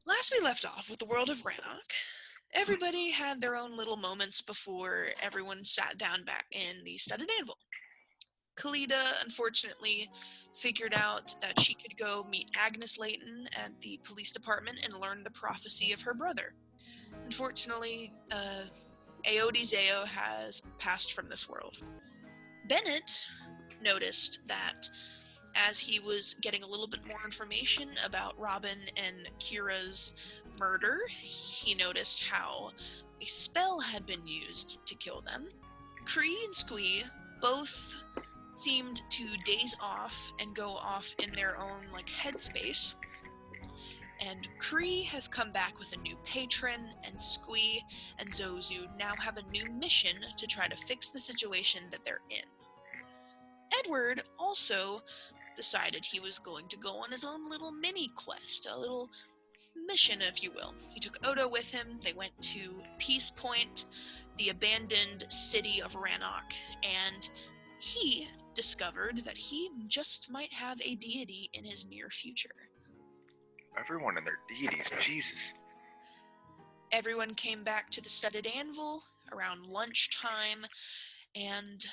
Last we left off with the world of Rhanok, everybody had their own little moments before everyone sat down back in the studded anvil. Kalida, unfortunately, figured out that she could go meet Agnes Leighton at the police department and learn the prophecy of her brother. Unfortunately, Aodi Zeo has passed from this world. Bennett noticed that as he was getting a little bit more information about Robin and Kira's murder, he noticed how a spell had been used to kill them. Kree and Squee both seemed to daze off and go off in their own headspace. And Kree has come back with a new patron, and Squee and Zozu now have a new mission to try to fix the situation that they're in. Edward also decided he was going to go on his own little mini quest, a little mission, if you will. He took Odo with him. They went to Peace Point, the abandoned city of Rhanok, and he discovered that he just might have a deity in his near future. Everyone and their deities, Jesus. Everyone came back to the studded anvil around lunchtime, and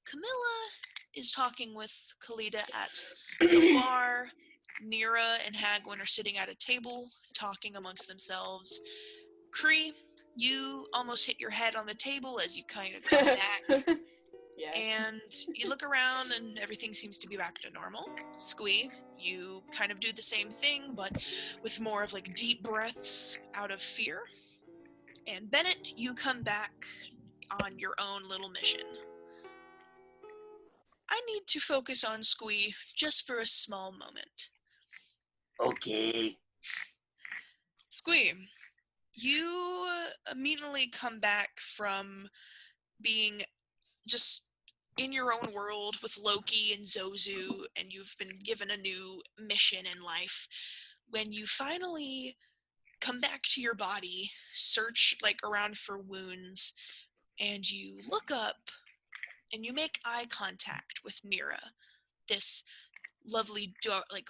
Kamila is talking with Kalida at the bar. Nira and Hagwin are sitting at a table, talking amongst themselves. Kree, you almost hit your head on the table as you kind of come back. Yeah. And you look around and everything seems to be back to normal. Squee, you kind of do the same thing, but with more of deep breaths out of fear. And Bennett, you come back on your own little mission. I need to focus on Squee just for a small moment. Okay. Squee, you immediately come back from being just in your own world with Loki and Zozu, and you've been given a new mission in life. When you finally come back to your body, search around for wounds, and you look up and you make eye contact with Nira, this lovely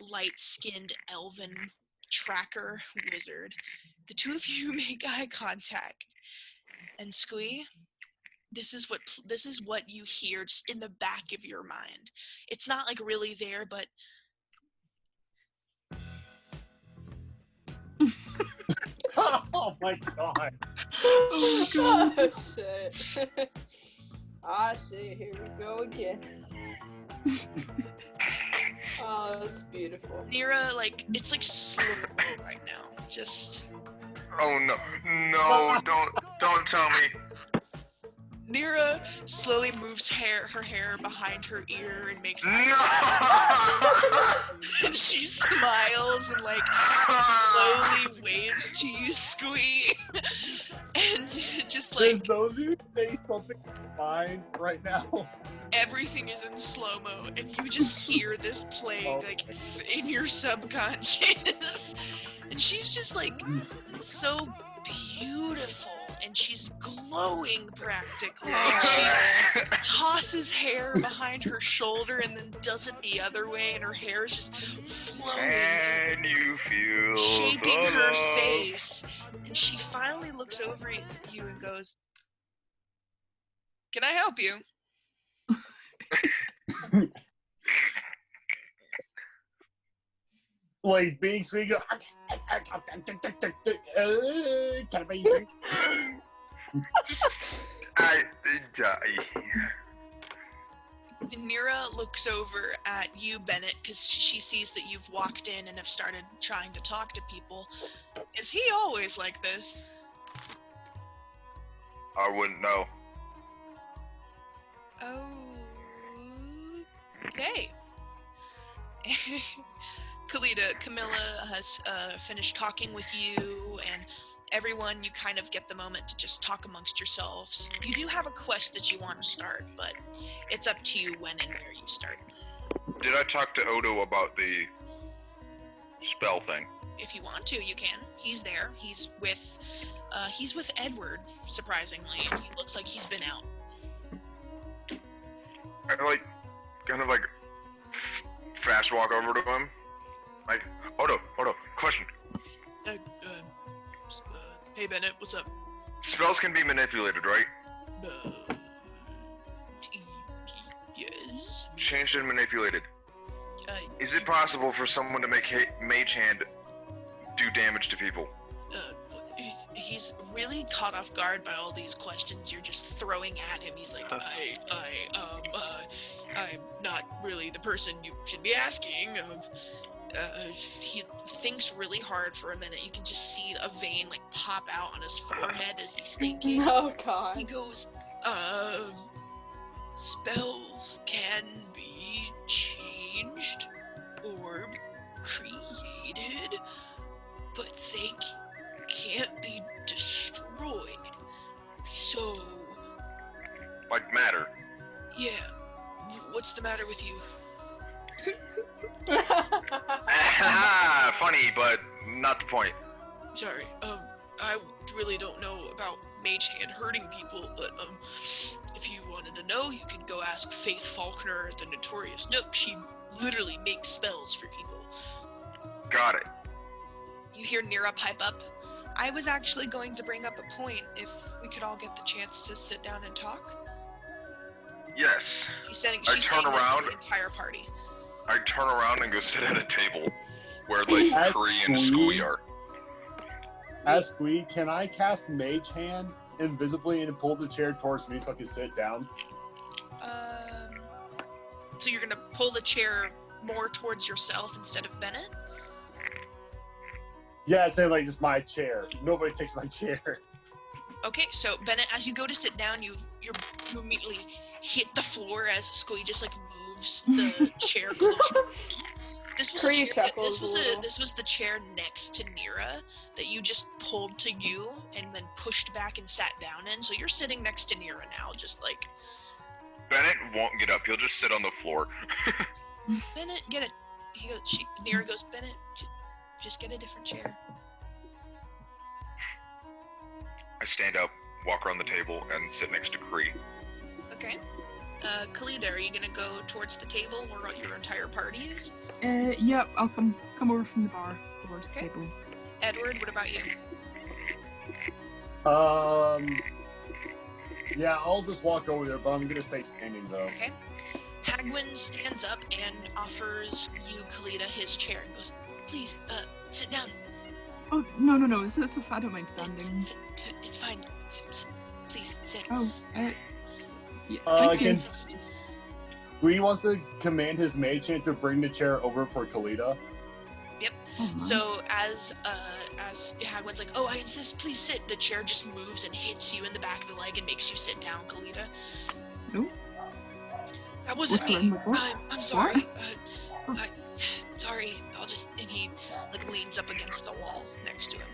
light-skinned elven tracker wizard. The two of you make eye contact, and Squee, this is what you hear just in the back of your mind. It's not really there, but Oh my god. Oh, shit. Ah, shit, here we go again. Oh, that's beautiful. Nira, it's slow right now. Just... Oh no, don't tell me. Nira slowly moves her hair behind her ear and makes No! and she smiles and slowly waves to you, Squee. And just Does Zozu say something fine right now? Everything is in slow-mo and you just hear this playing in your subconscious. And she's just so beautiful. And she's glowing practically. She tosses hair behind her shoulder and then does it the other way, and her hair is just flowing. Can you feel shaping the her love? face. And she finally looks over at you and goes, "Can I help you?" Being sweet, can I buy you a drink? Nira looks over at you, Bennett, because she sees that you've walked in and have started trying to talk to people. Is he always like this? I wouldn't know. Oh, okay. Kalita, Kamila has finished talking with you, and everyone, you kind of get the moment to just talk amongst yourselves. You do have a quest that you want to start, but it's up to you when and where you start. Did I talk to Odo about the spell thing? If you want to, you can. He's there. He's with Edward, surprisingly, and he looks like he's been out. I kind of fast walk over to him. Like, Odo, question. Hey Bennett, what's up? Spells can be manipulated, right? Yes. Changed and manipulated. Is it possible for someone to make Mage Hand do damage to people? He's really caught off guard by all these questions you're just throwing at him. He's like, I'm not really the person you should be asking. He thinks really hard for a minute. You can just see a vein pop out on his forehead as he's thinking. Oh God. He goes, spells can be changed or created, but they can't be destroyed. So... Like matter. Yeah. What's the matter with you? Funny, but not the point. Sorry, I really don't know about Mage Hand hurting people, but, if you wanted to know, you could go ask Faith Faulkner, the notorious Nook. She literally makes spells for people. Got it. You hear Nira pipe up. I was actually going to bring up a point if we could all get the chance to sit down and talk. Yes. She's saying turn this to around. the entire party. I turn around and go sit at a table where Cree and Squee are. As Squee, can I cast Mage Hand invisibly and pull the chair towards me so I can sit down? So you're gonna pull the chair more towards yourself instead of Bennett? Yeah, say just my chair. Nobody takes my chair. Okay, so Bennett, as you go to sit down, you immediately hit the floor as Squee just moves the chair closer. This was the chair next to Nira that you just pulled to you and then pushed back and sat down in. So you're sitting next to Nira now, just Bennett won't get up. He'll just sit on the floor. Bennett, get it. Nira goes, Bennett, just get a different chair. I stand up, walk around the table, and sit next to Cree. Okay. Kalida, are you gonna go towards the table where your entire party is? Yeah, I'll come over from the bar towards the table. Edward, what about you? Yeah, I'll just walk over there, but I'm gonna stay standing though. Okay. Hagwin stands up and offers you, Kalida, his chair and goes, please, sit down. Oh, no, it's so I don't mind standing. It's fine. Please, sit. Oh, yeah. Squee wants to command his Mage Hand to bring the chair over for Kalida. Yep. So as Hagwin's like, oh, I insist, please sit, the chair just moves and hits you in the back of the leg and makes you sit down, Kalida. No. That wasn't me. I'm sorry. Sorry, and he leans up against the wall next to him.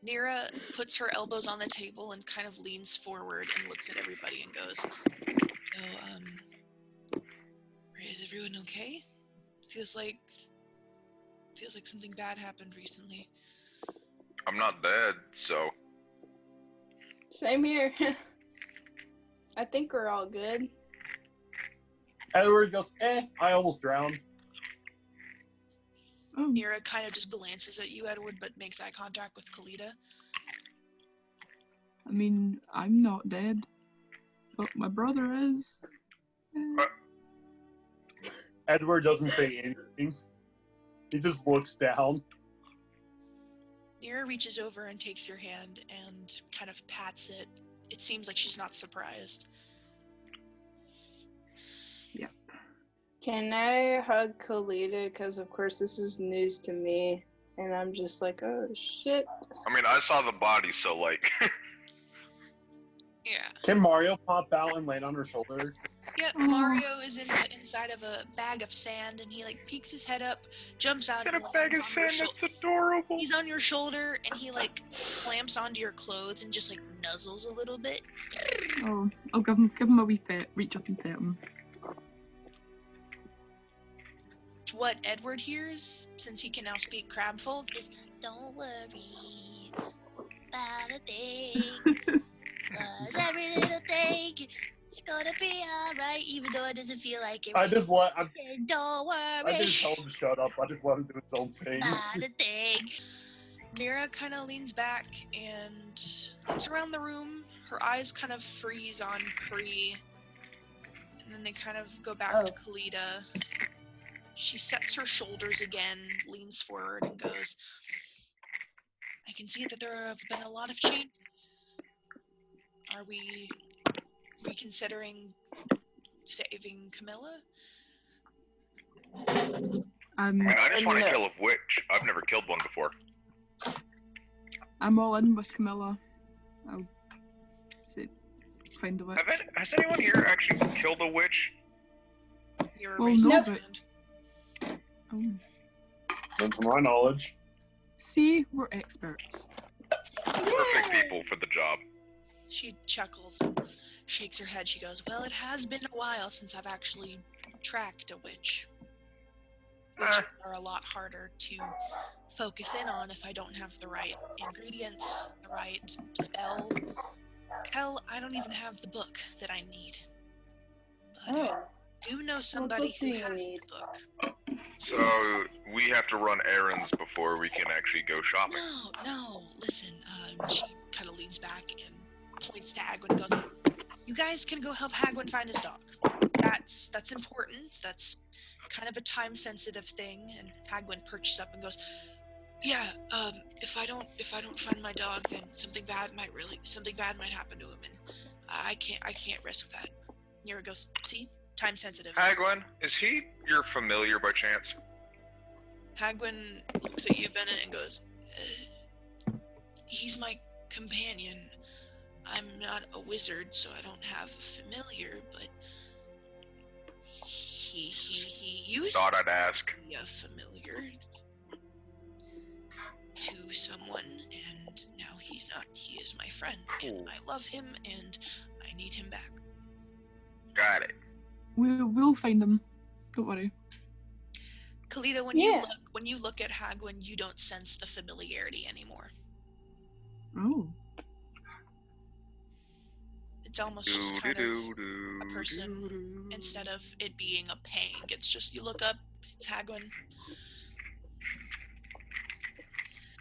Nira puts her elbows on the table and kind of leans forward and looks at everybody and goes, is everyone okay? Feels like something bad happened recently. I'm not dead, so... Same here. I think we're all good. Edward goes, I almost drowned. Oh. Nira kind of just glances at you, Edward, but makes eye contact with Kalida. I mean, I'm not dead, but my brother is. Edward doesn't say anything. He just looks down. Nira reaches over and takes your hand and kind of pats it. It seems like she's not surprised. Yep. Can I hug Kalida? Because, of course, this is news to me. And I'm just like, oh, shit. I mean, I saw the body, so, Yeah. Can Mario pop out and land on her shoulder? Yep, Oh. Mario is inside of a bag of sand, and he like peeks his head up, jumps out, Is that and a bag lands of on your sand? shoulder. That's adorable. He's on your shoulder, and he like clamps onto your clothes and just like nuzzles a little bit. Oh, I'll give him a wee pet. Reach up and pet him. What Edward hears, since he can now speak crabfolk, is "Don't worry about a thing, 'cause every little thing is gonna be alright, even though it doesn't feel like it." I just let Said, "Don't worry I didn't tell him to shut up. I just let him do his own thing. about a thing." Mira kind of leans back and looks around the room. Her eyes kind of freeze on Kree, and then they kind of go back to Kalita. She sets her shoulders again, leans forward, and goes, "I can see that there have been a lot of changes. Are we reconsidering saving Kamila?" I just want to kill a witch. I've never killed one before. I'm all in with Kamila. I'll find the witch. Has anyone here actually killed a witch? Mira Well, raises no, her but- hand. Oh. And from my knowledge. See, we're experts. Perfect people for the job. She chuckles and shakes her head. She goes, "Well, it has been a while since I've actually tracked a witch. Witches are a lot harder to focus in on if I don't have the right ingredients, the right spell. Hell, I don't even have the book that I need. But I do know somebody book who do you has need? the book." So we have to run errands before we can actually go shopping. No, listen. She kind of leans back and points to Hagwin and goes, "You guys can go help Hagwin find his dog. That's important. That's kind of a time-sensitive thing." And Hagwin perches up and goes, "Yeah, if I don't find my dog, then something bad might happen to him, and I can't risk that." Nira goes, "See? Time-sensitive." Hagwin, is he your familiar by chance? Hagwin looks at you, Bennett, and goes, "He's my companion. I'm not a wizard, so I don't have a familiar, but he used Thought I'd ask. to be a familiar to someone, and now he's not. He is my friend, and I love him, and I need him back." Got it. We'll find him. Don't worry. Kalita, when you look at Hagwin, you don't sense the familiarity anymore. Oh. It's almost just kind of a person instead of it being a pang. It's just you look up, it's Hagwin.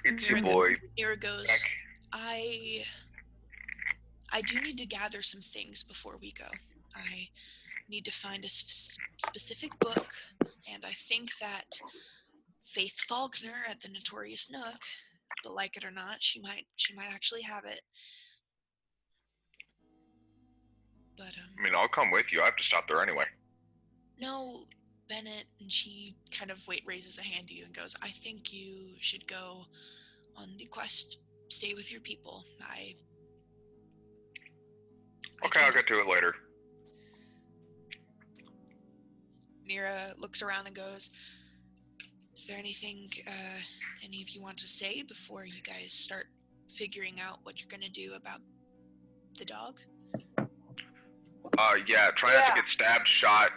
It's your boy. Nira goes, Heck. I do need to gather some things before we go. I need to find a specific book, and I think that Faith Faulkner at the Notorious Nook, but like it or not, she might actually have it. But I mean, I'll come with you. I have to stop there anyway. No, Bennett, and she kind of raises a hand to you and goes, "I think you should go on the quest. Stay with your people. Okay, I'll get to it later. Nira looks around and goes, "Is there anything any of you want to say before you guys start figuring out what you're going to do about the dog?" Yeah, try not to get stabbed, shot,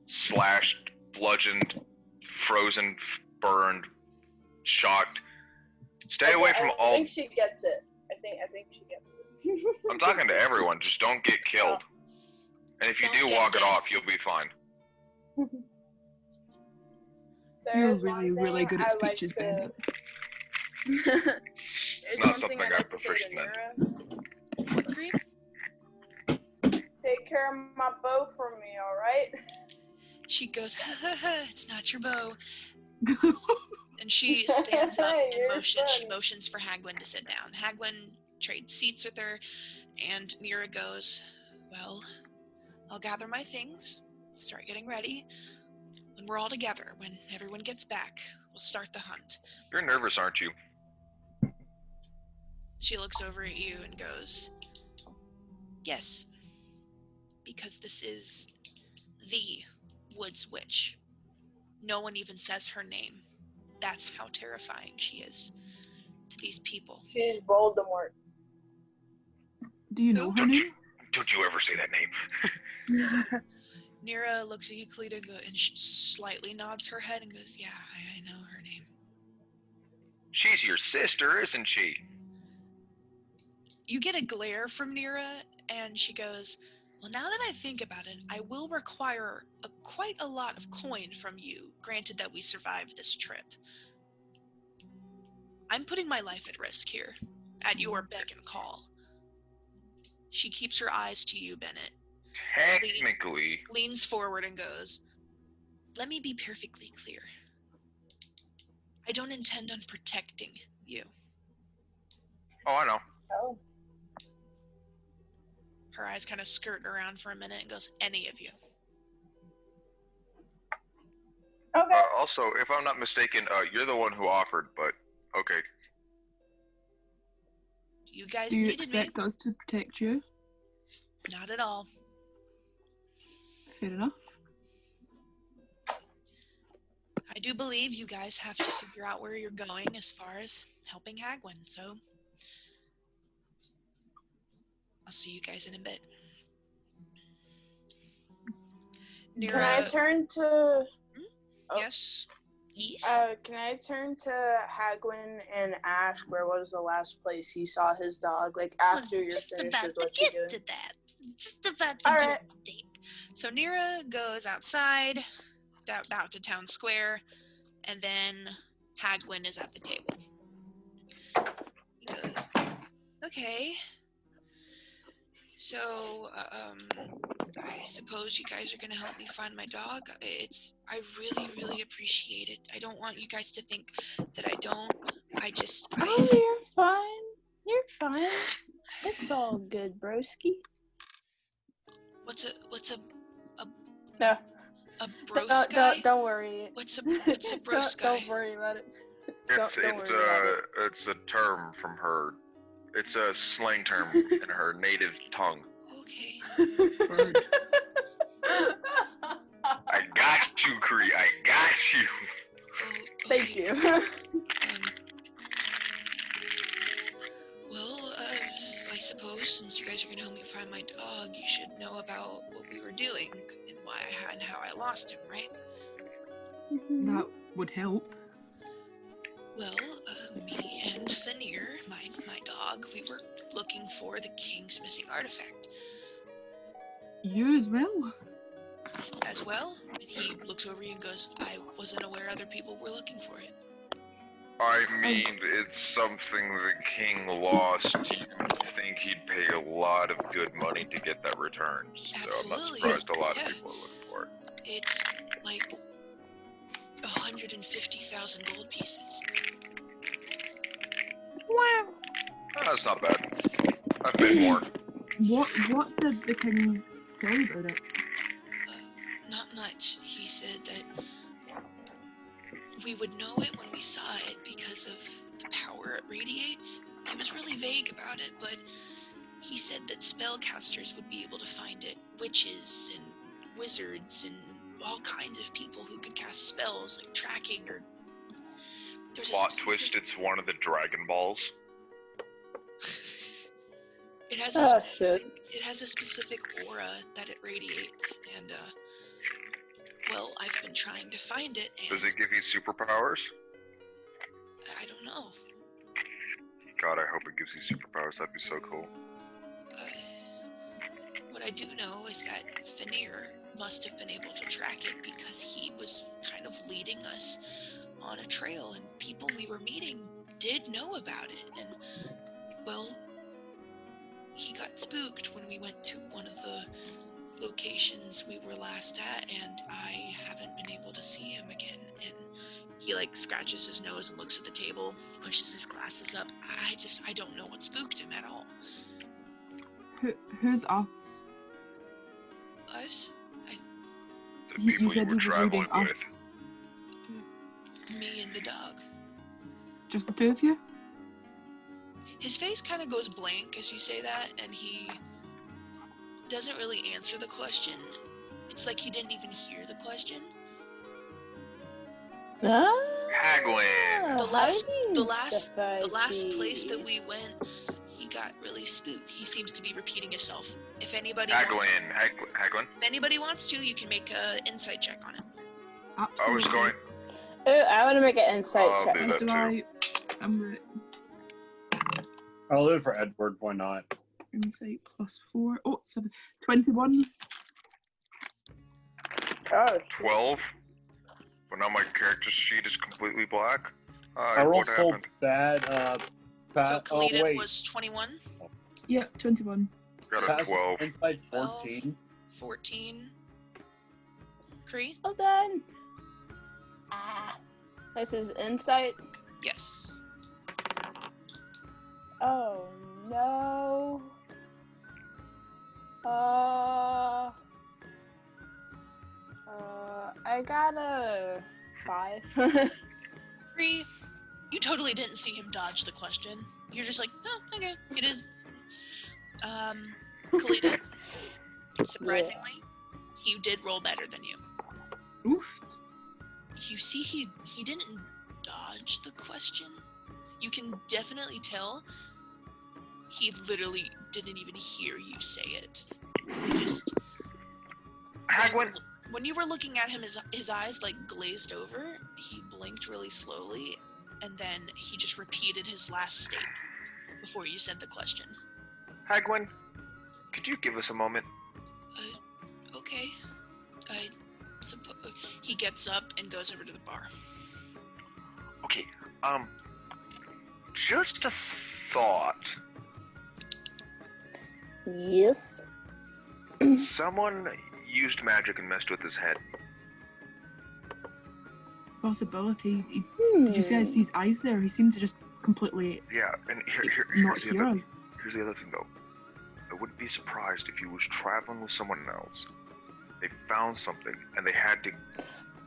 slashed, bludgeoned, frozen, burned, shocked. Stay away from all... I think she gets it. I think she gets it. I'm talking to everyone, just don't get killed. And if you Don't do get walk it dead. off, you'll be fine. You're There's really, one really thing good at I like speeches, to- Bennett. It's not something I'd I like to say to proficiently. Nira. Agree? Take care of my bow for me, alright? She goes, "It's not your bow." And she stands up and You're she funny. motions for Hagwin to sit down. Hagwin trades seats with her, and Nira goes, "Well, I'll gather my things, start getting ready. When we're all together, when everyone gets back, we'll start the hunt." You're nervous, aren't you? She looks over at you and goes, "Yes, because this is the Woods Witch. No one even says her name. That's how terrifying she is to these people. She's Voldemort. Do you know her name? Don't you ever say that name. Nira looks at you, Kalita, and slightly nods her head and goes, yeah, I know her name. She's your sister, isn't she? You get a glare from Nira, and she goes, well, now that I think about it, I will require quite a lot of coin from you, granted that we survived this trip. I'm putting my life at risk here, at your beck and call. She keeps her eyes to you, Bennett. Technically. Leans forward and goes, let me be perfectly clear. I don't intend on protecting you. Oh, I know. Oh. Her eyes kind of skirt around for a minute and goes, any of you. Okay. Also, if I'm not mistaken, you're the one who offered, but okay. You guys Do you needed me. expect us to protect you? Not at all. Fair enough. I do believe you guys have to figure out where you're going as far as helping Hagwin, so I'll see you guys in a bit. Nira, Can I turn to... Oh. Yes? Can I turn to Hagwin and ask where was the last place he saw his dog? Like, after you're finished with what you're doing. To that. Just about to Alright. get So Nira goes outside, out to town square, and then Hagwin is at the table. He goes, okay. So, I suppose you guys are going to help me find my dog. I really, really appreciate it. I don't want you guys to think that I don't. Oh, you're fine. You're fine. It's all good, broski. What's a No. a broski? Don't worry. What's a broski? Don't worry about it. It's a term from her. It's a slang term in her native tongue. Okay. I got you, Kree. I got you. Oh, Thank okay. you. Well, I suppose since you guys are gonna help me find my dog, you should know about what we were doing and why I had and how I lost him, right? That would help. Well, me and Fenir, my dog, we were looking for the king's missing artifact. You as well? As well? And he looks over you and goes, I wasn't aware other people were looking for it. I mean, it's something the king lost. You'd think he'd pay a lot of good money to get that returned. So Absolutely. I'm not surprised a lot of people are looking for it. It's like 150,000 gold pieces. Wow. That's not bad. I've paid more. What did the king tell you about it? Not much. He said that we would know it when we saw it because of the power it radiates. He was really vague about it, but he said that spellcasters would be able to find it. Witches and wizards and all kinds of people who could cast spells like tracking or... There's a Plot twist, it's one of the Dragon Balls. It has a specific aura that it radiates, and well, I've been trying to find it, and Does it give you superpowers? I don't know. God, I hope it gives you superpowers. That'd be so cool. What I do know is that Fenir must have been able to track it because he was kind of leading us on a trail, and people we were meeting did know about it, and well, he got spooked when we went to one of the locations we were last at, and I haven't been able to see him again. And he like scratches his nose and looks at the table, pushes his glasses up. I don't know what spooked him at all. Who's us? Us? The You people said were he was leading traveling us. Me and the dog. Just the two of you? His face kind of goes blank as you say that, and he doesn't really answer the question. It's like he didn't even hear the question. Hagwin. The last spicy. place that we went, he got really spooked. He seems to be repeating himself. If anybody Hagwin. If anybody wants to, you can make an insight check on it. Absolutely. I was going. Oh, I want to make an insight I'll check. do As that do too. I. I'm ready. I'll do it for Edward. Why not? Insight +4. Oh, 7. 21. Oh, 12. But now my character sheet is completely black. I rolled what so happened? bad. So Kalita wait. was 21. Yeah, 21. Got a Passive 12. Insight 12. 14. 14. Cree? well done. This is insight. Yes. Oh no. I got a 5. Cree, you totally didn't see him dodge the question. You're just like, oh, okay, it is. Kalita, surprisingly, he did roll better than you. Oof. You see, he didn't dodge the question. You can definitely tell he literally didn't even hear you say it. Just Hagwin. when you were looking at him, his eyes like glazed over. He blinked really slowly, and then he just repeated his last statement before you said the question. Hagwin, could you give us a moment? Okay. I suppose he gets up and goes over to the bar. Okay. Just a thought. Yes. Someone used magic and messed with his head. Possibility. Did you see his eyes there? He seemed to just completely Yeah, and not hear us. Here's the other thing, though. I wouldn't be surprised if he was traveling with someone else. They found something, and they had to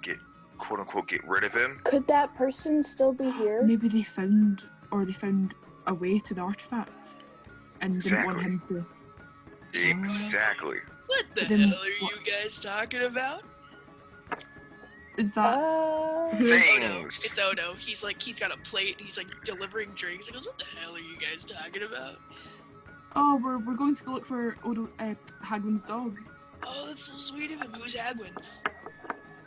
get, quote-unquote, get rid of him. Could that person still be here? Maybe they found a way to the artifact and didn't want him to. Exactly. What the Then hell are you guys talking about? Is that Odo. Things. It's Odo. He's got a plate. He's like delivering drinks. He goes, "What the hell are you guys talking about?" Oh, we're going to go look for Hagwin's dog. Oh, that's so sweet of him. Who's Hagwin?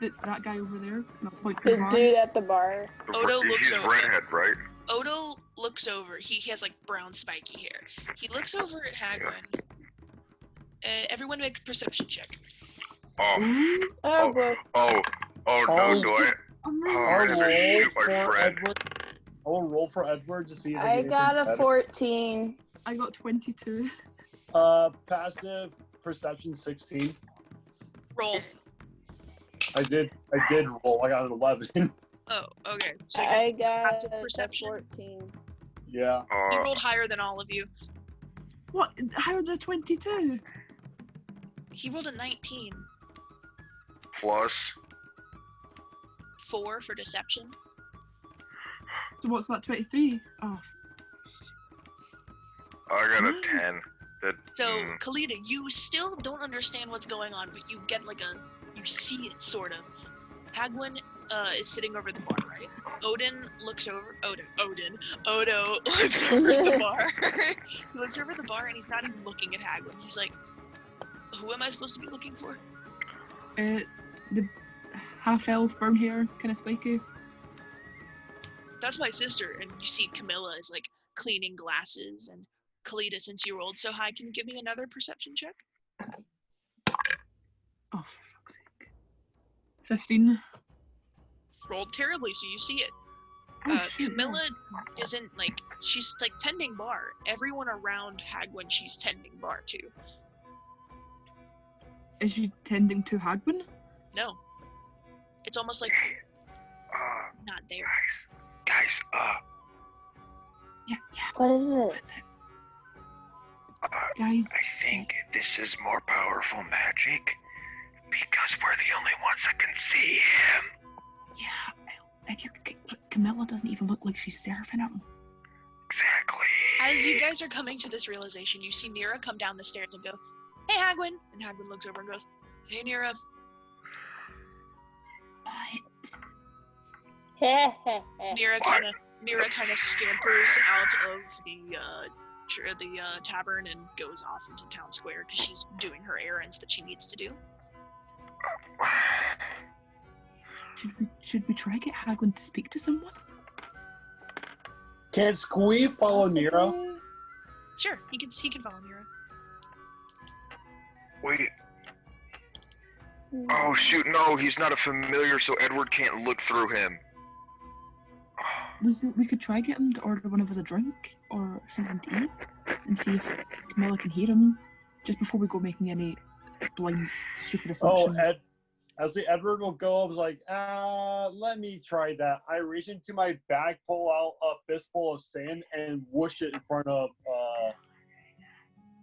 That guy over there. No, point to The the bar. dude at the bar. Odo looks He's over. redhead, right? Odo looks over. He has like brown spiky hair. He looks over at Hagwin. Everyone make a perception check. Oh, Oh boy. no, do I? I'll I have to shoot my friend. I'll roll for Edward to see if I got a 14. I got 22. Passive perception 16. Roll. I did roll. I got an 11. Oh, okay. So I got passive a perception. 14. Yeah. He rolled higher than all of you. What? Higher than 22? He rolled a 19. Plus. 4 for deception. So what's that? 23? Oh. I got a 10. So, Kalita, you still don't understand what's going on, but you get you see it sort of. Hagwin is sitting over the bar, right? Odo looks over the bar. He looks over the bar and he's not even looking at Hagwin. He's like, who am I supposed to be looking for? The half-elf, brown hair, kind of spiky. That's my sister, and you see Kamila is like cleaning glasses, and Kalita, since you rolled so high, can you give me another perception check? Oh, for fuck's sake. 15. Rolled terribly, so you see it. Shit, Kamila isn't she's tending bar. Everyone around Hagwin, she's tending bar too. Is she tending to Hagwin? No. It's almost like not there. Guys, Yeah. What is What it? is it? Guys. I think this is more powerful magic because we're the only ones that can see him. Yeah. If you Kamila doesn't even look like she's serving him. Exactly. As you guys are coming to this realization, you see Mira come down the stairs and go, "Hey, Hagwin!" And Hagwin looks over and goes, Hey, Nira. Nira kind of scampers out of the tavern and goes off into town square because she's doing her errands that she needs to do. Should we try to get Hagwin to speak to someone? Can Squee follow Nira? Sure, he can follow Nira. Wait. Oh shoot, no, he's not a familiar, so Edward can't look through him. We could try get him to order one of us a drink or something to eat and see if Kamila can hear him just before we go making any blind, stupid assumptions. As the Edward will go, I was like, let me try that. I reach into my bag, pull out a fistful of sand, and whoosh it in front of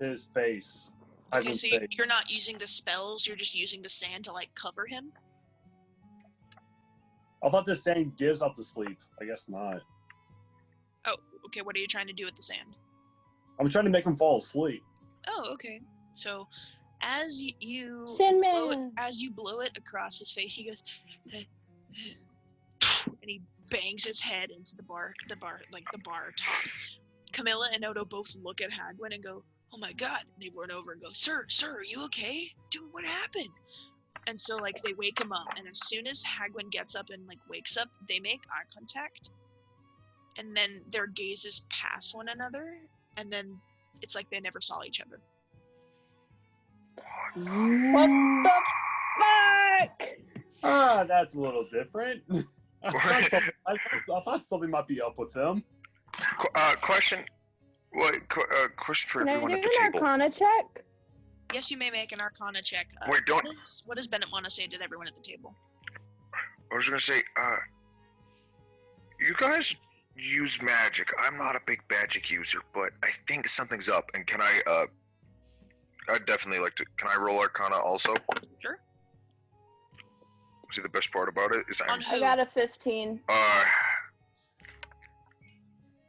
his face. Okay, so you're not using the spells, you're just using the sand to, like, cover him? I thought the sand gives out to sleep. I guess not. Oh, okay, what are you trying to do with the sand? I'm trying to make him fall asleep. Oh, okay. So, as you blow it across his face, he goes, and he bangs his head into the bar top. Kamila and Odo both look at Hagwin and go, "Oh my god!" And they run over and go, "Sir, are you okay? Dude, what happened?" And so, like, they wake him up, and as soon as Hagwin gets up and, like, wakes up, they make eye contact, and then their gazes pass one another, and then it's like they never saw each other. What the fuck? That's a little different. I thought something might be up with him. Question. Question for Can everyone I at do the an table. Arcana check? Yes, you may make an Arcana check. Wait, don't. What does Bennett want to say to everyone at the table? I was gonna say, you guys use magic. I'm not a big magic user, but I think something's up. And can I'd definitely like to. Can I roll Arcana also? Sure. See, the best part about it is I got a 15.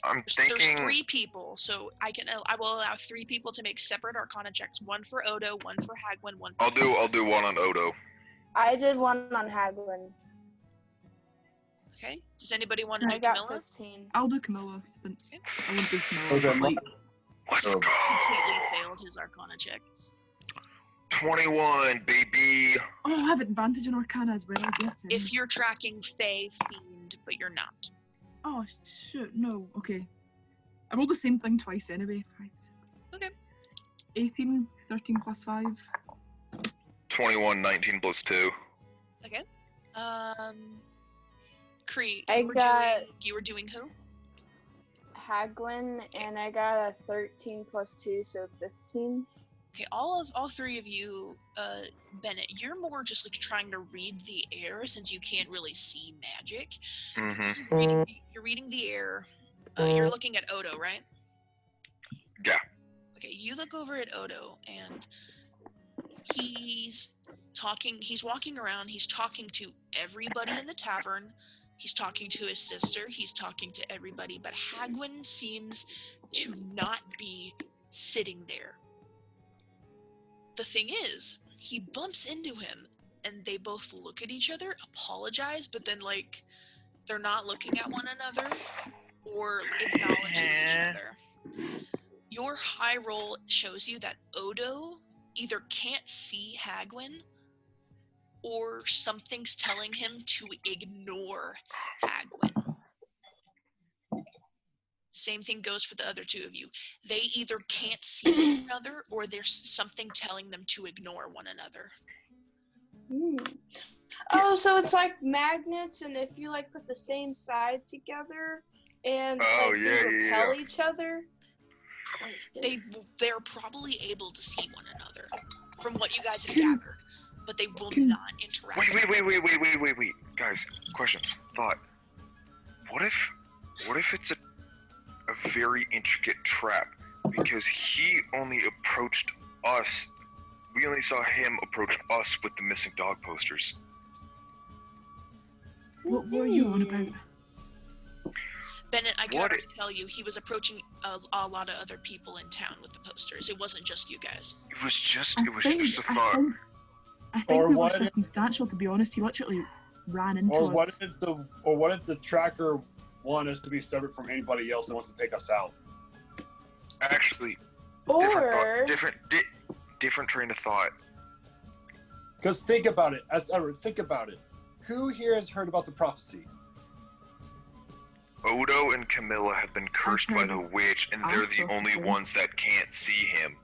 I'm thinking. There's 3 people, so I will allow 3 people to make separate Arcana checks. One for Odo, one for Hagwin, one for I'll do one on Odo. I did one on Hagwin. Okay. Does anybody want to do I got Kamila? 15. I'll do Kamila. Since Okay. I won't do Okay. Kamila. Let's go. Completely failed his Arcana check. 21, baby. Oh, I have advantage on Arcana as well. Yes. If you're tracking Fae, Fiend, but you're not. Oh, shoot. No. Okay. I rolled the same thing twice anyway. 5, 6. Okay. 18, 13 plus 5. 21, 19 plus 2. Okay. Cree, you were doing who? Hagwin, and I got a 13 plus 2, so 15. Okay, all 3 of you, Bennett, you're more just like trying to read the air since you can't really see magic. Mm-hmm. So you're reading the air. You're looking at Odo, right? Yeah. Okay, you look over at Odo, and he's walking around, he's talking to everybody in the tavern, he's talking to his sister, he's talking to everybody, but Hagwin seems to not be sitting there. The thing is, he bumps into him, and they both look at each other, apologize, but then, like, they're not looking at one another or acknowledging each other. Your high roll shows you that Odo either can't see Hagwin or something's telling him to ignore Hagwin. Same thing goes for the other 2 of you. They either can't see each other or there's something telling them to ignore one another. Oh, so it's like magnets, and if you like put the same side together and they repel each other. They're probably able to see one another from what you guys have gathered, but they will not interact. Wait, guys, question, thought. What if it's a very intricate trap, because he only approached us. We only saw him approach us with the missing dog posters. What were you on about? Bennett, I can already tell you, he was approaching a lot of other people in town with the posters. It wasn't just you guys. It was just a thought. I think Or we were what if- circumstantial, to be honest. He literally ran into Or what us. if the tracker wanted us to be separate from anybody else that wants to take us out? Actually, Or different train of thought. Because think about it, think about it. Who here has heard about the prophecy? Odo and Kamila have been cursed by the witch, and they're the only prophecy. ones that can't see him.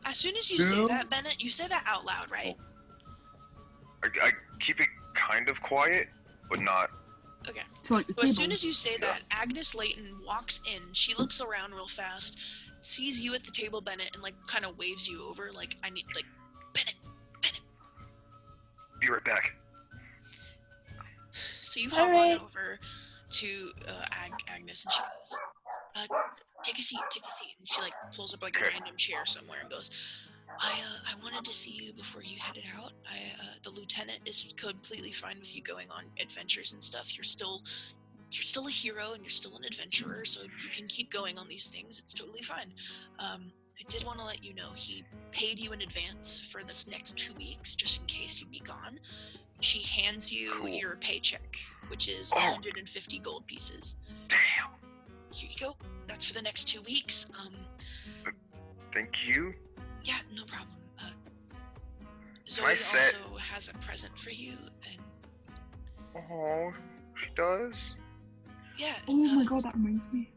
As soon as you say that, Bennett, you say that out loud, right? I keep it kind of quiet, but not. Okay. To like the So as table. soon as you say that, Agnes Leighton walks in. She looks around real fast, sees you at the table, Bennett, and like kind of waves you over, like I need, like Bennett. Be right back. So you hop on over to Agnes, and she goes, "Take a seat." And she like pulls up like a random chair somewhere and goes, I wanted to see you before you headed out. The lieutenant is completely fine with you going on adventures and stuff. You're still a hero and you're still an adventurer, so you can keep going on these things. It's totally fine. I did want to let you know he paid you in advance for this next 2 weeks, just in case you'd be gone. She hands you your paycheck, which is 150 gold pieces. Damn. Here you go. That's for the next 2 weeks. Thank you. Yeah, no problem. Zoe also has a present for you, and Oh, she does. yeah. Oh my god, that reminds me.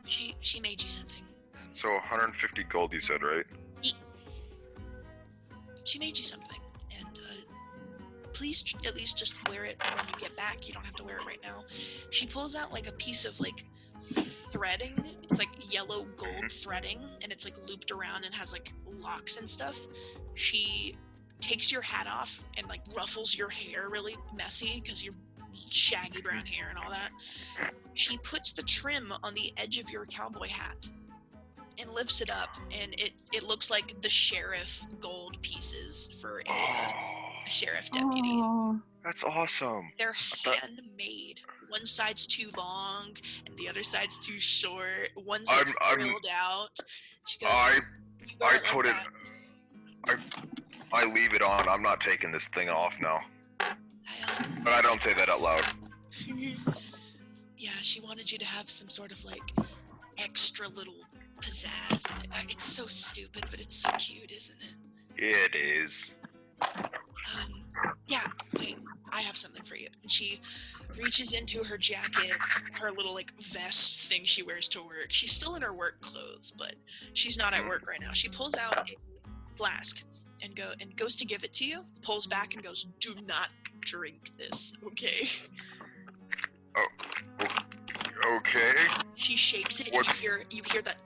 She made you something. So 150 gold, you said, right? She made you something, and please at least just wear it when you get back. You don't have to wear it right now. She pulls out like a piece of like threading. It's like yellow gold threading, and it's like looped around and has like locks and stuff. She takes your hat off and like ruffles your hair really messy because you're shaggy brown hair and all that. She puts the trim on the edge of your cowboy hat and lifts it up, and it looks like the sheriff gold pieces for a sheriff deputy. Oh, That's awesome. They're handmade. One side's too long and the other side's too short. One's like drilled out. She goes, I leave it on. I'm not taking this thing off now. But I don't say that out loud. Yeah, she wanted you to have some sort of like extra little pizzazz. It's so stupid, but it's so cute, isn't it? It is. Yeah, wait, I have something for you. And she reaches into her jacket, her little like vest thing she wears to work. She's still in her work clothes, but she's not at work right now. She pulls out a flask and goes to give it to you, pulls back and goes, "Do not drink this, okay?" Oh, okay. She shakes it, and you hear that.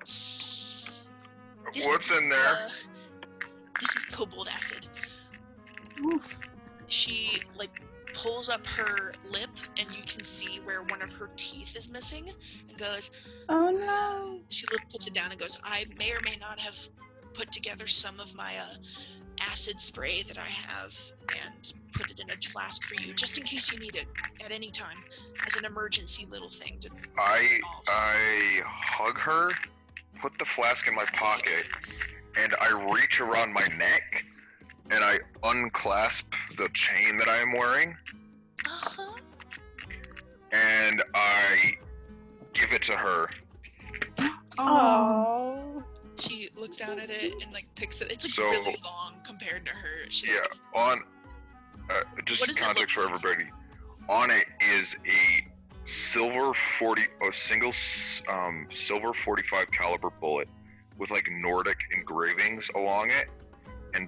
What's in there? This is cobalt acid. oof. She like pulls up her lip, and you can see where one of her teeth is missing, and goes, oh no. She puts it down and goes, "I may or may not have put together some of my acid spray that I have and put it in a flask for you, just in case you need it at any time as an emergency little thing to I hug her, put the flask in my pocket, and I reach around my neck, and I unclasp the chain that I am wearing, and I give it to her. Oh. She looks down at it and like picks it. It's like really long compared to her. She Yeah, on just context for everybody. On it is a silver 45 caliber bullet with like Nordic engravings along it, and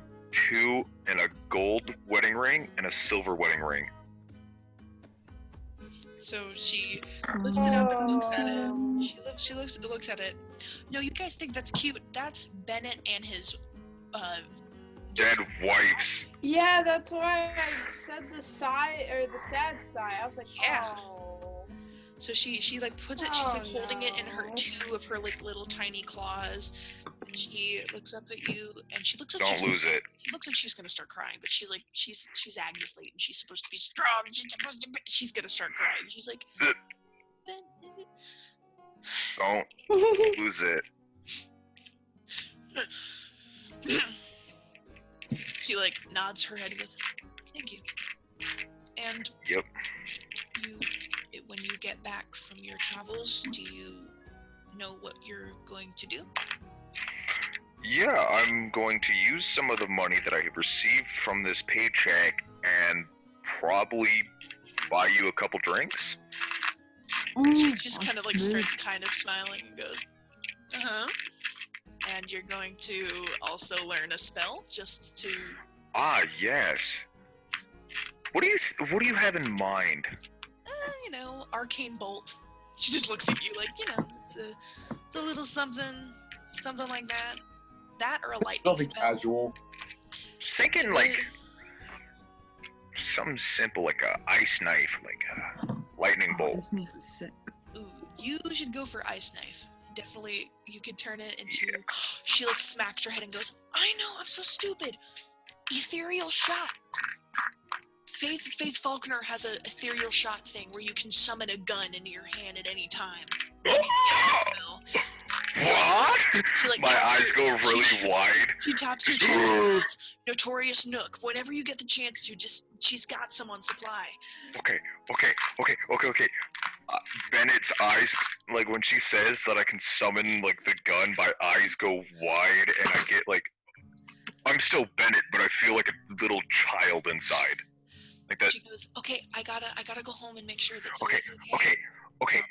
a gold wedding ring and a silver wedding ring. So she lifts it up and looks at it. She looks at it. No, you guys think that's cute. That's Bennett and his Dead wife's. Yeah, that's why I said the sigh or the sad sigh. I was like, yeah. Oh. So she like puts it. She's like holding it in her two of her like little tiny claws. And she looks up at you, and she looks like Don't lose it. She looks like she's gonna start crying, but she's Agnes Leighton. She's supposed to be strong. She's gonna start crying. She's like, don't lose it. She like nods her head and goes, "Thank you." And Yep. When you get back from your travels, do you know what you're going to do? Yeah, I'm going to use some of the money that I have received from this paycheck and probably buy you a couple drinks. She just kind of like starts kind of smiling and goes, "Uh-huh." And you're going to also learn a spell just to... Ah, yes. What do you have in mind? Arcane bolt. She just looks at you like, it's a little something like that. That or a lightning Nothing spell. casual. Thinking like something simple, like a ice knife, like a lightning bolt. Ice knife is sick. Ooh, you should go for ice knife. Definitely, you could turn it into... Yeah. She like smacks her head and goes, "I know, I'm so stupid. Ethereal shot. Faith Faulkner has an ethereal shot thing where you can summon a gun into your hand at any time. What? She, like, my eyes go really wide. She taps your chest and goes, "Notorious Nook. Whenever you get the chance to, she's got some on supply." Okay. Bennett's eyes, like when she says that I can summon like the gun, my eyes go wide and I get like, I'm still Bennett, but I feel like a little child inside. Like that. She goes, "Okay, I gotta go home and make sure that Okay.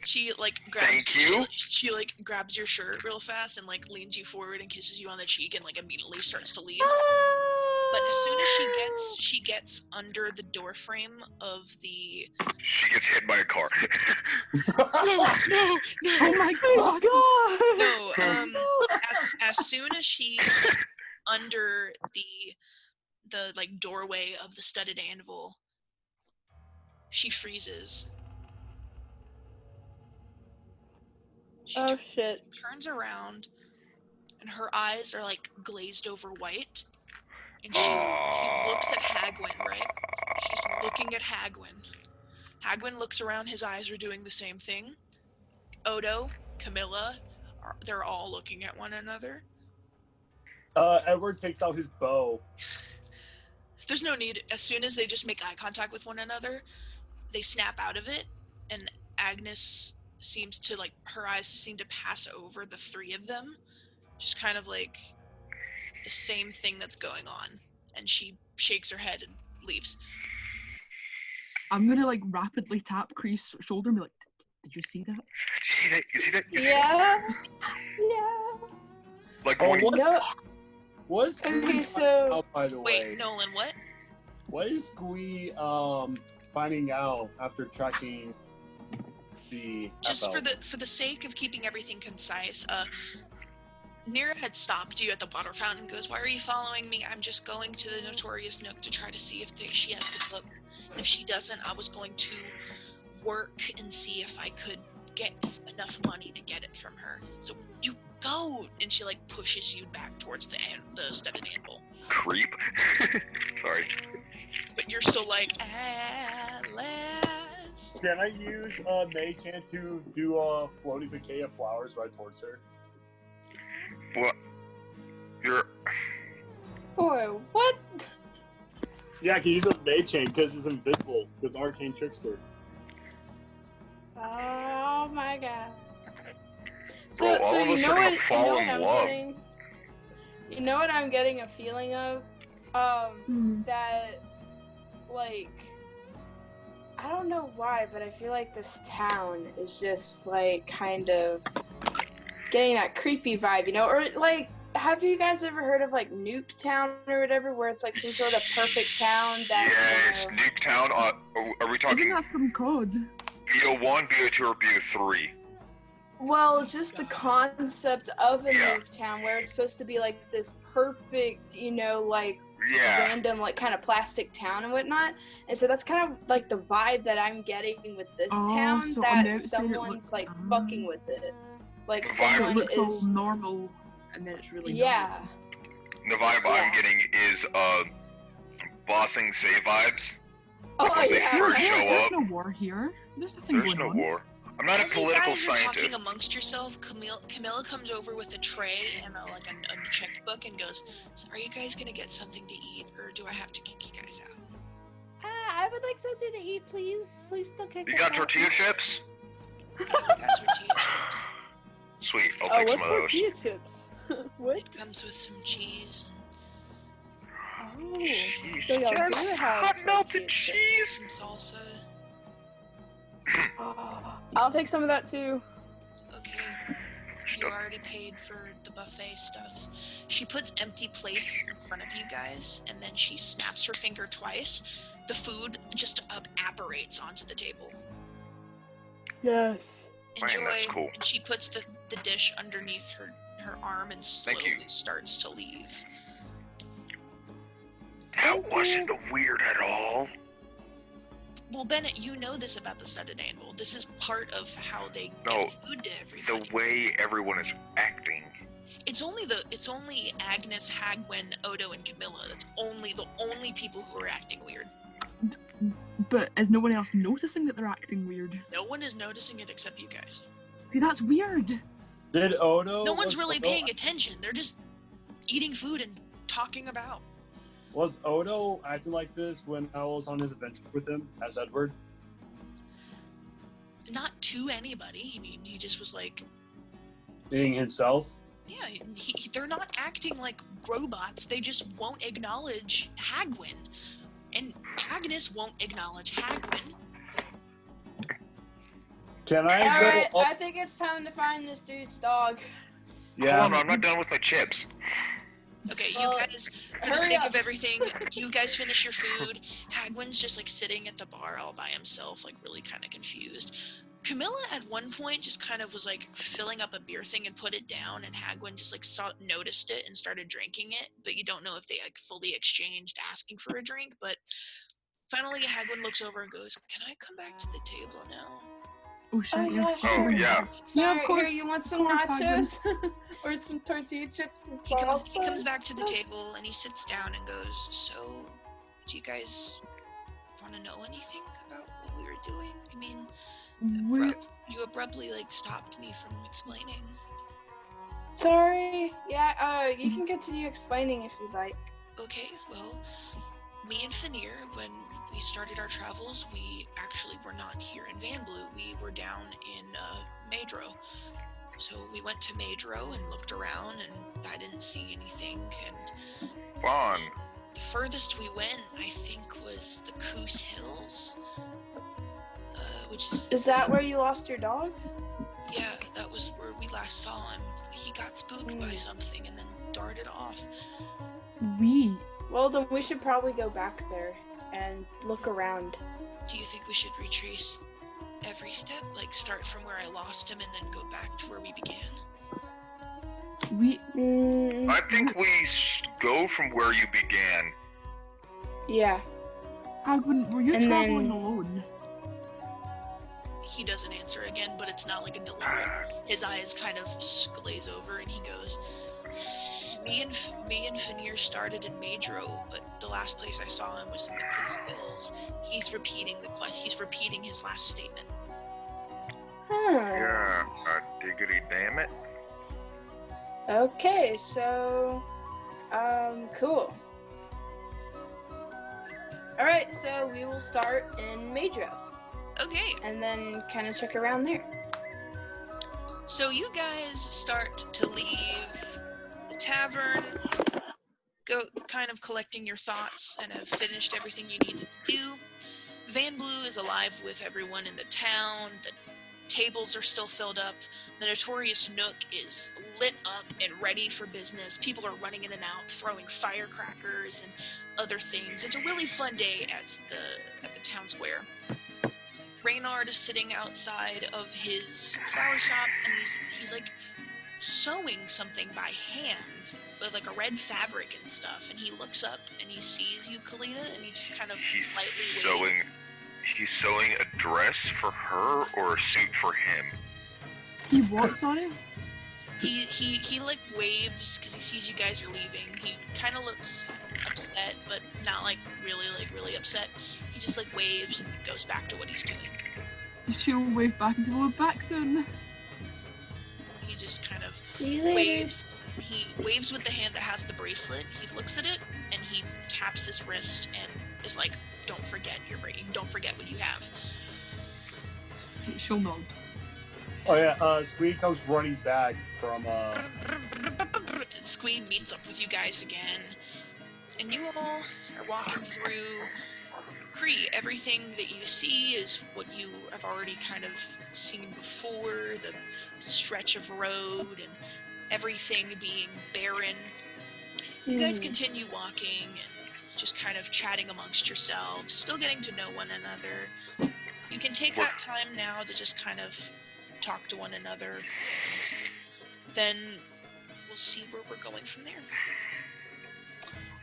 She like grabs. Thank you. She like grabs your shirt real fast and like leans you forward and kisses you on the cheek and like immediately starts to leave. But as soon as she gets under the door frame of the... She gets hit by a car. No! Oh my god! No, as soon as she gets under the like doorway of the studded anvil, she freezes. Oh shit. Turns around and her eyes are like glazed over white. And she looks at Hagwin, right? She's looking at Hagwin. Hagwin looks around, his eyes are doing the same thing. Odo, Kamila, they're all looking at one another. Edward takes out his bow. There's no need. As soon as they just make eye contact with one another, they snap out of it, and Agnes seems to, like, her eyes seem to pass over the three of them. Just kind of like the same thing that's going on. And she shakes her head and leaves. I'm gonna like rapidly tap Kree's shoulder and be like, "Did you see that? You see that? Yeah. Like Was Okay, so out, by the way? Wait, Nolan, what? What is Squee finding out after tracking the Just FL? for the sake of keeping everything concise, Nira had stopped you at the water fountain and goes, "Why are you following me? I'm just going to the Notorious Nook to try to see if she has the book. And if she doesn't, I was going to work and see if I could get enough money to get it from her. So you go!" And she like pushes you back towards the studded anvil. Creep. Sorry. But you're still like, "At last." Can I use Mage Hand to do a floating bouquet of flowers right towards her? What? You're... Boy, what? Yeah, I can use a Mage Hand because it's invisible. Because Arcane Trickster. Oh my god. Bro, all of you us know are gonna what? fall in love. You know what I'm getting a feeling of? That, like, I don't know why, but I feel like this town is just like kind of getting that creepy vibe, you know? Or like, have you guys ever heard of like Nuketown or whatever, where it's like some sort of perfect town that? Yes, Nuketown. Are we talking? Isn't that from COD? BO1, BO2, or BO3? Well, it's just the concept of a Nuketown where it's supposed to be like this perfect, you know, like random, like kind of plastic town and whatnot. And so that's kind of like the vibe that I'm getting with this town, so that someone's like fucking with it. Like someone it looks all normal, and then it's really normal. The vibe I'm getting is Bossing Say vibes. Oh like when they first show There's up. no war here. There's nothing going on. There's no war. I'm not a As you political guys are talking scientist. amongst yourself, Kamila comes over with a tray and a checkbook and goes, so "Are you guys gonna get something to eat, or do I have to kick you guys out?" I would like something to eat, please. Please don't kick You us got out. tortilla chips? Yeah, we got tortilla chips. Sweet, I'll Oh, take what's some of those. tortilla chips? What? It comes with some cheese. Oh, Jeez, so y'all yes, do have hot melted tortilla chips. cheese. Some salsa. Oh, I'll take some of that too. Okay. You already paid for the buffet stuff. She puts empty plates in front of you guys, and then she snaps her finger twice. The food just apparates onto the table. Yes. Enjoy. Man, that's cool. And she puts the dish underneath her arm and slowly starts to leave. That wasn't weird at all. Well, Bennett, you know this about the studded anvil. This is part of how they No, get food to everybody. The way everyone is acting. It's only Agnes, Hagwin, Odo, and Kamila. That's the only people who are acting weird. But is no one else noticing that they're acting weird? No one is noticing it except you guys. See, that's weird. Did Odo? No one's was really Odo- paying attention. They're just eating food and talking about. Was Odo acting like this when I was on his adventure with him as Edward? Not to anybody. I mean, he just was like, Being himself? yeah, they're not acting like robots. They just won't acknowledge Hagwin. And Agnes won't acknowledge Hagwin. Can I Alright, go up? I think it's time to find this dude's dog. Yeah. Hold on, I'm not done with my chips. Okay, Well, you guys, for the hurry sake up. of everything, you guys finish your food. Hagwin's just like sitting at the bar all by himself, like really kind of confused. Kamila at one point just kind of was like filling up a beer thing and put it down, and Hagwin just like noticed it and started drinking it, but you don't know if they like fully exchanged asking for a drink. But finally Hagwin looks over and goes, "Can I come back to the table now?" Oh shit! Oh, yeah, yeah, sure. Oh, yeah. Sorry, of course. Here, you want some Of course, nachos? Or some tortilla chips and He salsa? comes back to the table and he sits down and goes, "So, do you guys want to know anything about what we were doing? I mean, you abruptly like stopped me from explaining." Sorry. Yeah, you can continue explaining if you'd like. Okay, well, me and Fanir, when we started our travels, we actually were not here in Vandblu. We were down in Madro. So we went to Madro and looked around, and I didn't see anything. And Vaughn. the furthest we went, I think, was the Coos Hills, which is... Is that where you lost your dog? Yeah, that was where we last saw him. He got spooked by something and then darted off. Well, then we should probably go back there and look around. Do you think we should retrace every step? Like, start from where I lost him and then go back to where we began? I think we go from where you began. Yeah. Hagwin, were you And traveling then- alone? He doesn't answer again, but it's not like a deliberate. His eyes kind of glaze over, and he goes, Me and Fanir started in Madro, but the last place I saw him was in the Coos Hills." He's repeating he's repeating his last statement. Yeah, diggity damn it. Okay, so, cool. Alright, so we will start in Madro. Okay, And then kind of check around there. so you guys start to leave the tavern, go kind of collecting your thoughts, and have finished everything you needed to do. Vandblu is alive with everyone in the town. The tables are still filled up. The notorious Nook is lit up and ready for business. People are running in and out, throwing firecrackers and other things. It's a really fun day at the town square. Reynard is sitting outside of his flower shop, and he's like sewing something by hand with like a red fabric and stuff. And he looks up and he sees you, Kalita, and he just kind of lightly waves. He's sewing a dress for her or a suit for him. He what, sorry? He like waves because he sees you guys are leaving. He kind of looks upset, but not like really upset. He just like waves and goes back to what he's doing. She'll wave back and say, "We'll be back soon." He just kind of See you later. waves. He waves with the hand that has the bracelet. He looks at it and he taps his wrist and is like, "Don't forget your don't forget what you have." She'll nod. Oh yeah, Squeak comes running back from Squeed meets up with you guys again, and you all are walking through. Cree, everything that you see is what you have already kind of seen before, the stretch of road and everything being barren. You guys continue walking and just kind of chatting amongst yourselves, still getting to know one another. You can take that time now to just kind of talk to one another, and then we'll see where we're going from there.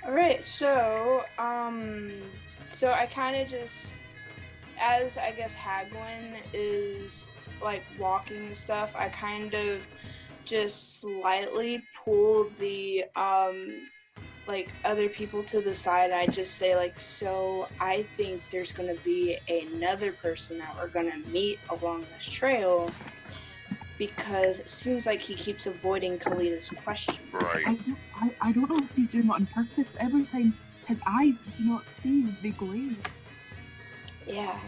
All right, so I kind of just, as I guess Hagwin is like walking and stuff, I kind of just slightly pull the like other people to the side. I just say like, so I think there's gonna be another person that we're gonna meet along this trail, because it seems like he keeps avoiding Kalida's question. Right. I don't know if he's doing it on purpose. Every time his eyes, do not see, they glaze. Yeah.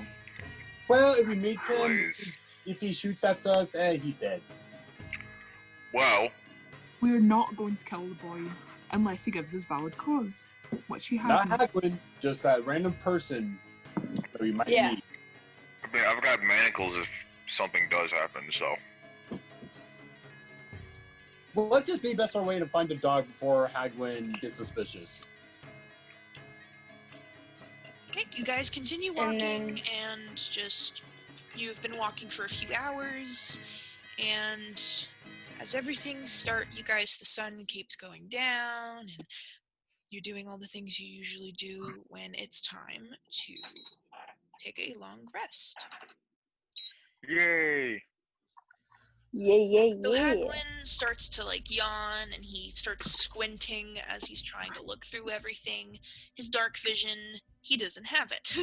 Well, if we meet him, Glaze. if he shoots at us, he's dead. Well, We're not going to kill the boy unless he gives us valid cause, which he Not hasn't. Hagwin, just that random person that we might Yeah. meet. I mean, I've got manacles if something does happen, so. Well, let's just be best our way to find the dog before Hagwin gets suspicious. Okay, you guys continue walking, and just, you've been walking for a few hours, and as everything you guys, the sun keeps going down, and you're doing all the things you usually do when it's time to take a long rest. Yay! So Hagwin starts to like yawn, and he starts squinting as he's trying to look through everything. His dark vision, he doesn't have it.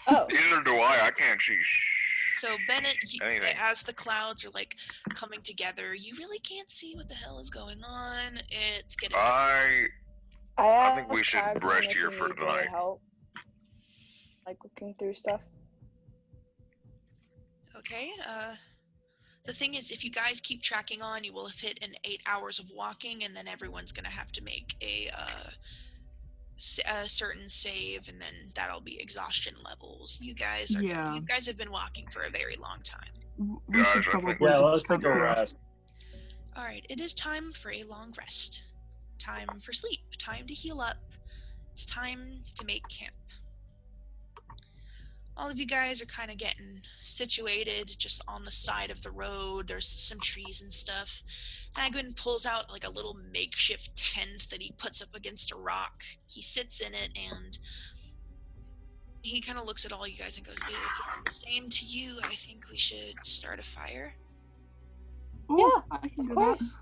Oh. Neither do I. I can't see. So Bennett, Anything. as the clouds are like coming together, you really can't see what the hell is going on. It's getting I think we asked should Hagrid rest if here he for needs tonight. any help, like looking through stuff. okay. The thing is, if you guys keep tracking on, you will have hit an 8 hours of walking, and then everyone's gonna have to make a certain save, and then that'll be exhaustion levels. You guys are you guys have been walking for a very long time. We should probably Yeah, just let's take a rest. All right, it is time for a long rest. Time for sleep. Time to heal up. It's time to make camp. All of you guys are kind of getting situated just on the side of the road. There's some trees and stuff. Hagwin pulls out like a little makeshift tent that he puts up against a rock. He sits in it, and he kind of looks at all you guys and goes, if it's the same to you, I think we should start a fire. Oh, I can Of do course.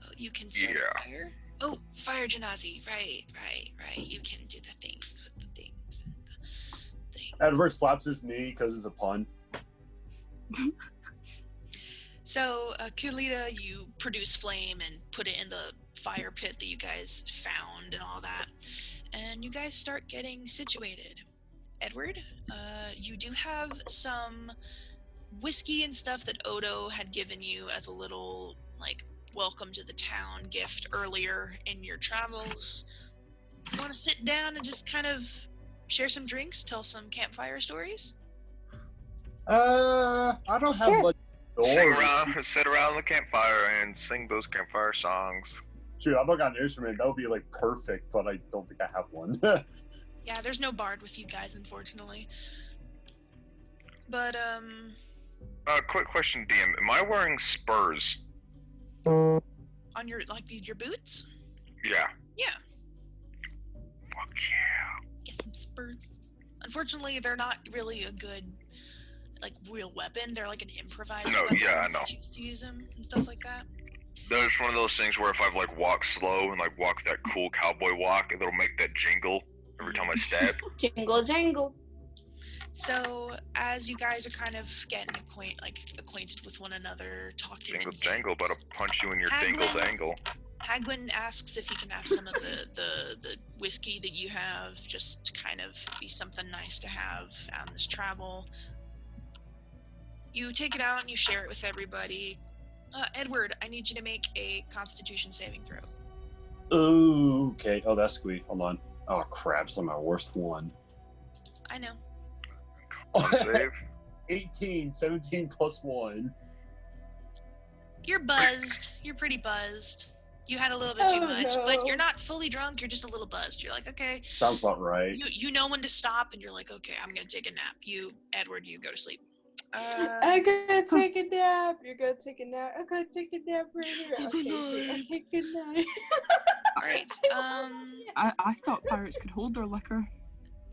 Oh, you can start a fire? Oh, fire Janazi. Right. You can do the thing with the things. And the thing. Edward slaps his knee because it's a pun. So, Kalita, you produce flame and put it in the fire pit that you guys found and all that. And you guys start getting situated. Edward, you do have some whiskey and stuff that Odo had given you as a little, like, welcome to the town gift earlier in your travels. You want to sit down and just kind of share some drinks, tell some campfire stories? I don't have much story. Sit around the campfire and sing those campfire songs. Shoot, I've got an instrument. That would be like perfect, but I don't think I have one. Yeah, there's no bard with you guys, unfortunately. But, Quick question, DM. Am I wearing spurs? on your, like, your boots? Yeah. Yeah. Fuck yeah. Get some spurs. Unfortunately, they're not really a good, like, real weapon. They're like an improvised weapon. Yeah, I know. You choose to use them and stuff like that. There's one of those things where if I've like walked slow and like walk that cool cowboy walk, it'll make that jingle every time I step. Jingle jangle. So, as you guys are kind of getting acquainted with one another, talking Dingle and dangle, about to punch you in your Hagwin. dingle dangle. Hagwin asks if he can have some of the whiskey that you have, just to kind of be something nice to have on this travel. You take it out and you share it with everybody. Edward, I need you to make a Constitution saving throw. Okay. Oh, that's sweet. Hold on. Oh, crap. It's my worst one. I know. Save. 18, 17 plus 1. You're buzzed. You're pretty buzzed. You had a little bit too much, but you're not fully drunk. You're just a little buzzed. You're like, okay. Sounds about right. You know when to stop, and you're like, okay, I'm gonna take a nap. Edward, you go to sleep. I'm gonna take a nap. You're gonna take a nap. I'm gonna take a nap right here. Good night. Okay, good night. All right. I thought pirates could hold their liquor.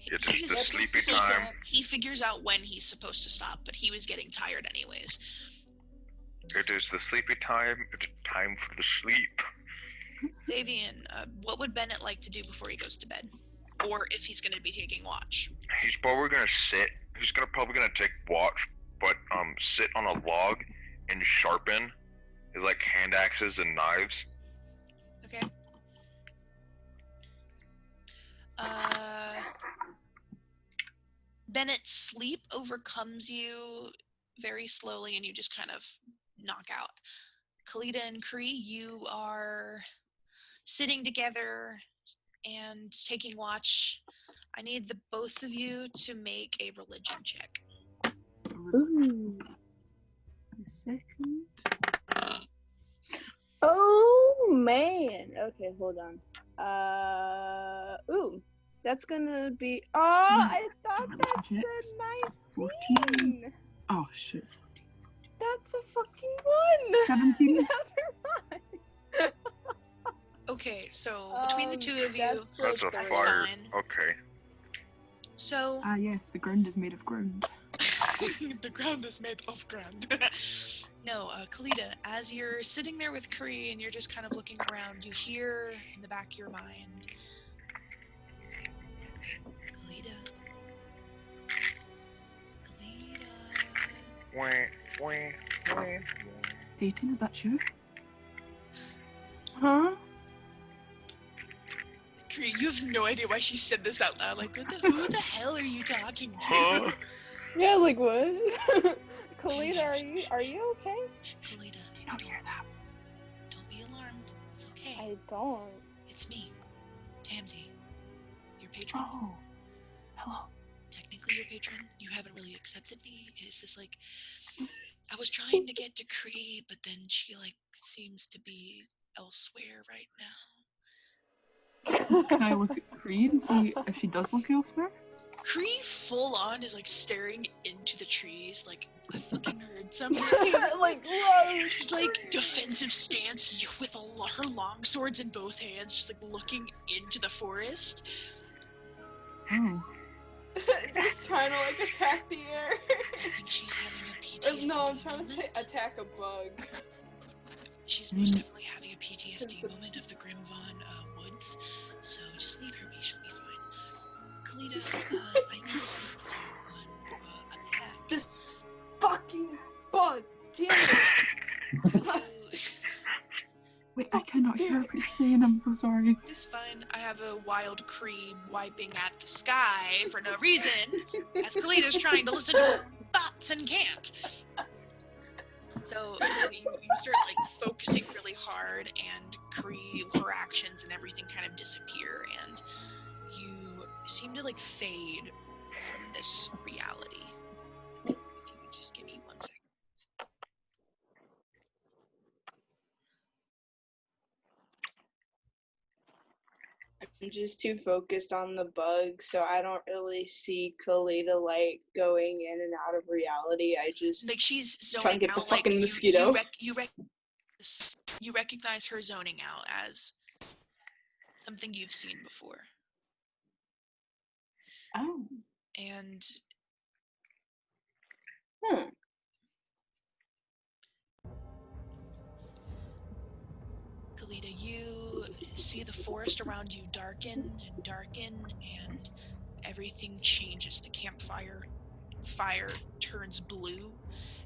It's just the sleepy time. He figures out when he's supposed to stop, but he was getting tired anyways. It is the sleepy time. It's time for the sleep. Davian, what would Bennett like to do before he goes to bed? Or if he's going to be taking watch? He's probably gonna sit. He's probably gonna take watch, but sit on a log and sharpen his like hand axes and knives. Okay. Bennett's sleep overcomes you very slowly, and you just kind of knock out. Kalita and Kree, you are sitting together and taking watch. I need the both of you to make a religion check. Ooh. A second. Oh man. Okay, hold on. That's gonna be. Oh, I thought that said 19. Oh shit. That's a fucking 1. 17. Never mind. Okay, so between the two of you, That's a that's fire. fine. Okay. So Ah yes, the ground is made of ground. the ground is made of ground. No, Kalita, as you're sitting there with Kree and you're just kind of looking around, you hear in the back of your mind, Kalita. Dayton, is that you? Huh? Kree, you have no idea why she said this out loud. Like, who the hell are you talking to? Yeah, like what? Kalita, are you okay? Kalita, You don't hear that. don't be alarmed. It's okay. I don't. It's me, Tamsy, your patron. Oh. Hello. Technically your patron. You haven't really accepted me. Is this like... I was trying to get to Kree, but then she seems to be elsewhere right now. Can I look at Kree and see if she does look elsewhere? Kree full on is staring into the trees like I fucking heard something. Whoa. She's defensive stance with her long swords in both hands, just looking into the forest. Oh. Just trying to attack the air. I think she's having a PTSD No, I'm trying moment. to attack a bug. She's most definitely having a PTSD moment of the Grim Von woods, so just leave her be, she'll be fine. Kalita, I need to speak with you on a pack. This fucking bug, damn it! Wait, I cannot hear what you're saying, I'm so sorry. It's fine. I have a wild Kree wiping at the sky for no reason, as Kalita's trying to listen to her thoughts and can't. So you start focusing really hard, and Kree, her actions and everything kind of disappear, and you seem to fade from this reality. If you could just give me 1 second. I'm just too focused on the bug, so I don't really see Kalita going in and out of reality. I just She's zoning trying to get out. the fucking mosquito. You recognize her zoning out as something you've seen before. Oh. And Kalita, you see the forest around you darken and darken, and everything changes. The campfire fire turns blue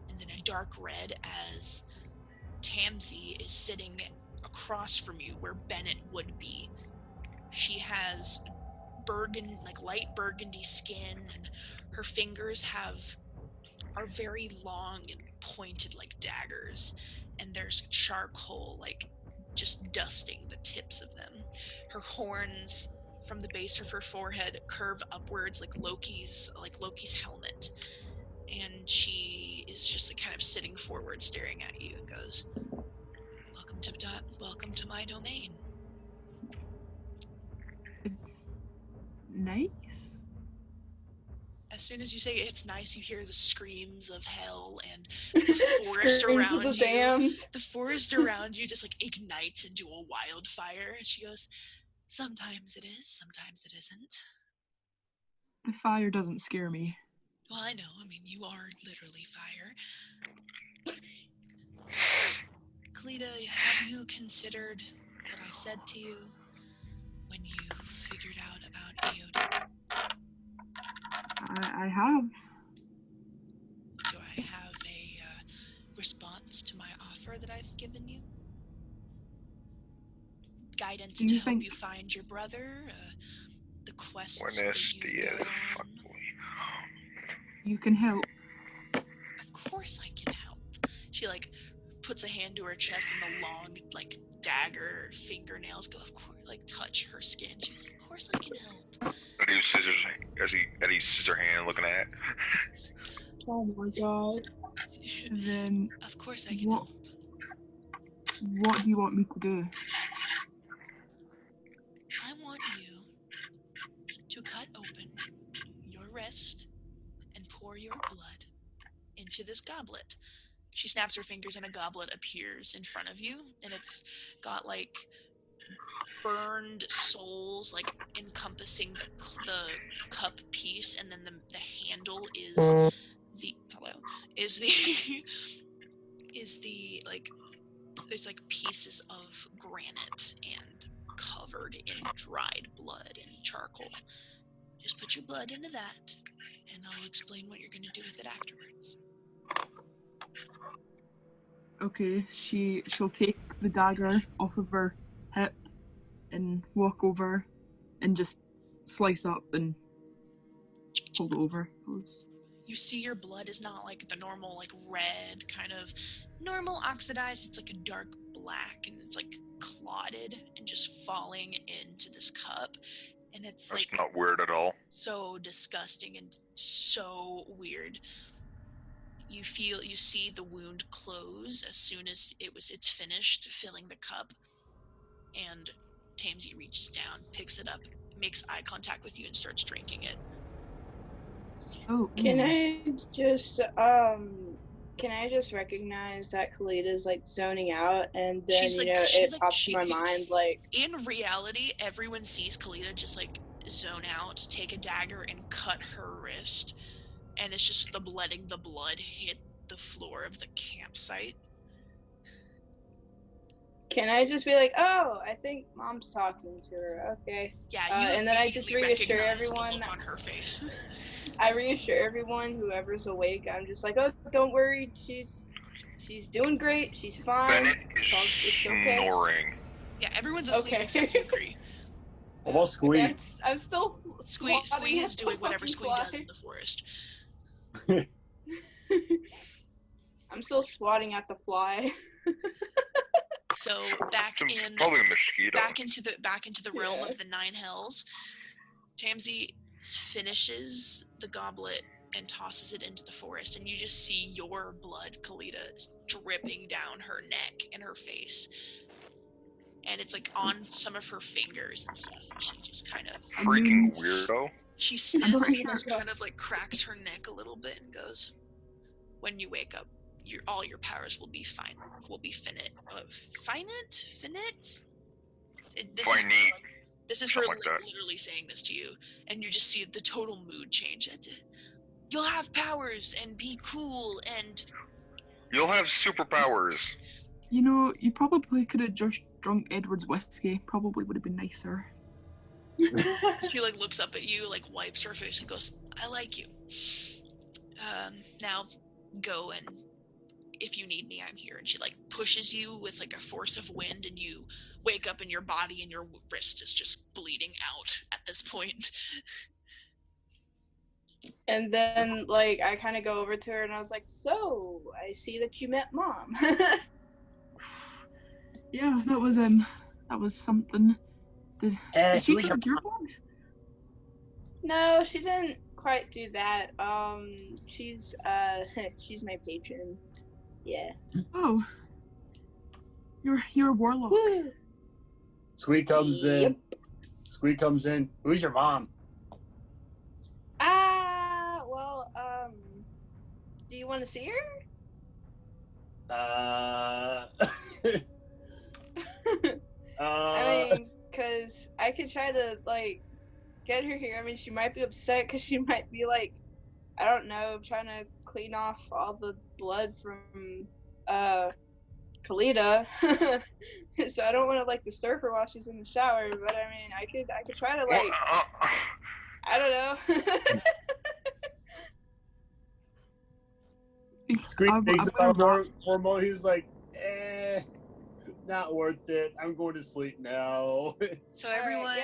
and then a dark red as Tamsy is sitting across from you where Bennett would be. She has light burgundy skin, and her fingers are very long and pointed like daggers, and there's charcoal just dusting the tips of them. Her horns from the base of her forehead curve upwards like Loki's helmet, and she is just kind of sitting forward staring at you and goes, welcome to my domain. It's nice. As soon as you say it's nice, you hear the screams of hell, and the forest around you. Damned. The forest around you just ignites into a wildfire. And she goes, "Sometimes it is, sometimes it isn't." The fire doesn't scare me. Well, I know. I mean, you are literally fire. Kalita, have you considered what I said to you when you figured out about Eodin? I have. Do I have a response to my offer that I've given you? Guidance to help you find your brother? The quests that you go on? You can help. Of course I can help. She puts a hand to her chest and the long dagger fingernails go, of course, touch her skin. She goes, of course I can help. Eddie's scissor hand looking at. Oh my god. Then of course I can help. What do you want me to do? I want you to cut open your wrist and pour your blood into this goblet. She snaps her fingers and a goblet appears in front of you, and it's got burned souls encompassing the cup piece, and then the handle is there's pieces of granite and covered in dried blood and charcoal. Just put your blood into that, and I'll explain what you're going to do with it afterwards. Okay, she'll take the dagger off of her hip and walk over and just slice up and hold it over. You see your blood is not the normal red kind of normal oxidized. It's a dark black, and it's clotted and just falling into this cup, and it's that's not weird at all. So disgusting and so weird. You see the wound close as soon as it's finished filling the cup, and Tamsy reaches down, picks it up, makes eye contact with you, and starts drinking it. Oh, can I just recognize that Kalita's zoning out, and then it pops in my mind in reality everyone sees Kalita just zone out, take a dagger and cut her wrist, and it's just the blood hit the floor of the campsite. Can I just be oh, I think Mom's talking to her. Okay. Yeah, and then I just reassure everyone the look on her face. I reassure everyone, whoever's awake. I'm just oh, don't worry, she's doing great. She's fine. Bennett is snoring. Yeah, everyone's asleep except you, Cree. What about Squee? I'm still Squee is doing whatever Squee does in the forest. I'm still swatting at the fly. So probably a mosquito. Back into the realm of the Nine Hells, Tamsy finishes the goblet and tosses it into the forest, and you just see your blood, Kalita, dripping down her neck and her face, and it's on some of her fingers and stuff. And she just kind of freaking weirdo. She sniffs and just kind of cracks her neck a little bit and goes, "When you wake up, all your powers will be fine. Will be finite. Finite. This is her literally saying this to you, and you just see the total mood change. You'll have powers and be cool, and you'll have superpowers. You probably could have just drunk Edward's whiskey. Probably would have been nicer. She looks up at you, wipes her face, and goes, "I like you. Now go, and if you need me, I'm here. And she like pushes you with like a force of wind, and you wake up in your body and your wrist is just bleeding out at this point. And then, like, I kind of go over to her and I was like, so, I see that you met Mom. Yeah, that was something. Did she drink your blood? No, she didn't quite do that. She's my patron. Yeah. Oh. You're a warlock. Woo. Squeak comes Yep. in. Squeak comes in. Who's your mom? Well, do you want to see her? I mean, cause I could try to, like, get her here. I mean, she might be upset because she might be, like, I don't know, trying to clean off all the blood from, Kalita. So I don't want to, like, disturb her while she's in the shower, but I mean, I could try to, like, I don't know. Squeak thinks about more for a moment. He was like, not worth it. I'm going to sleep now. So everyone,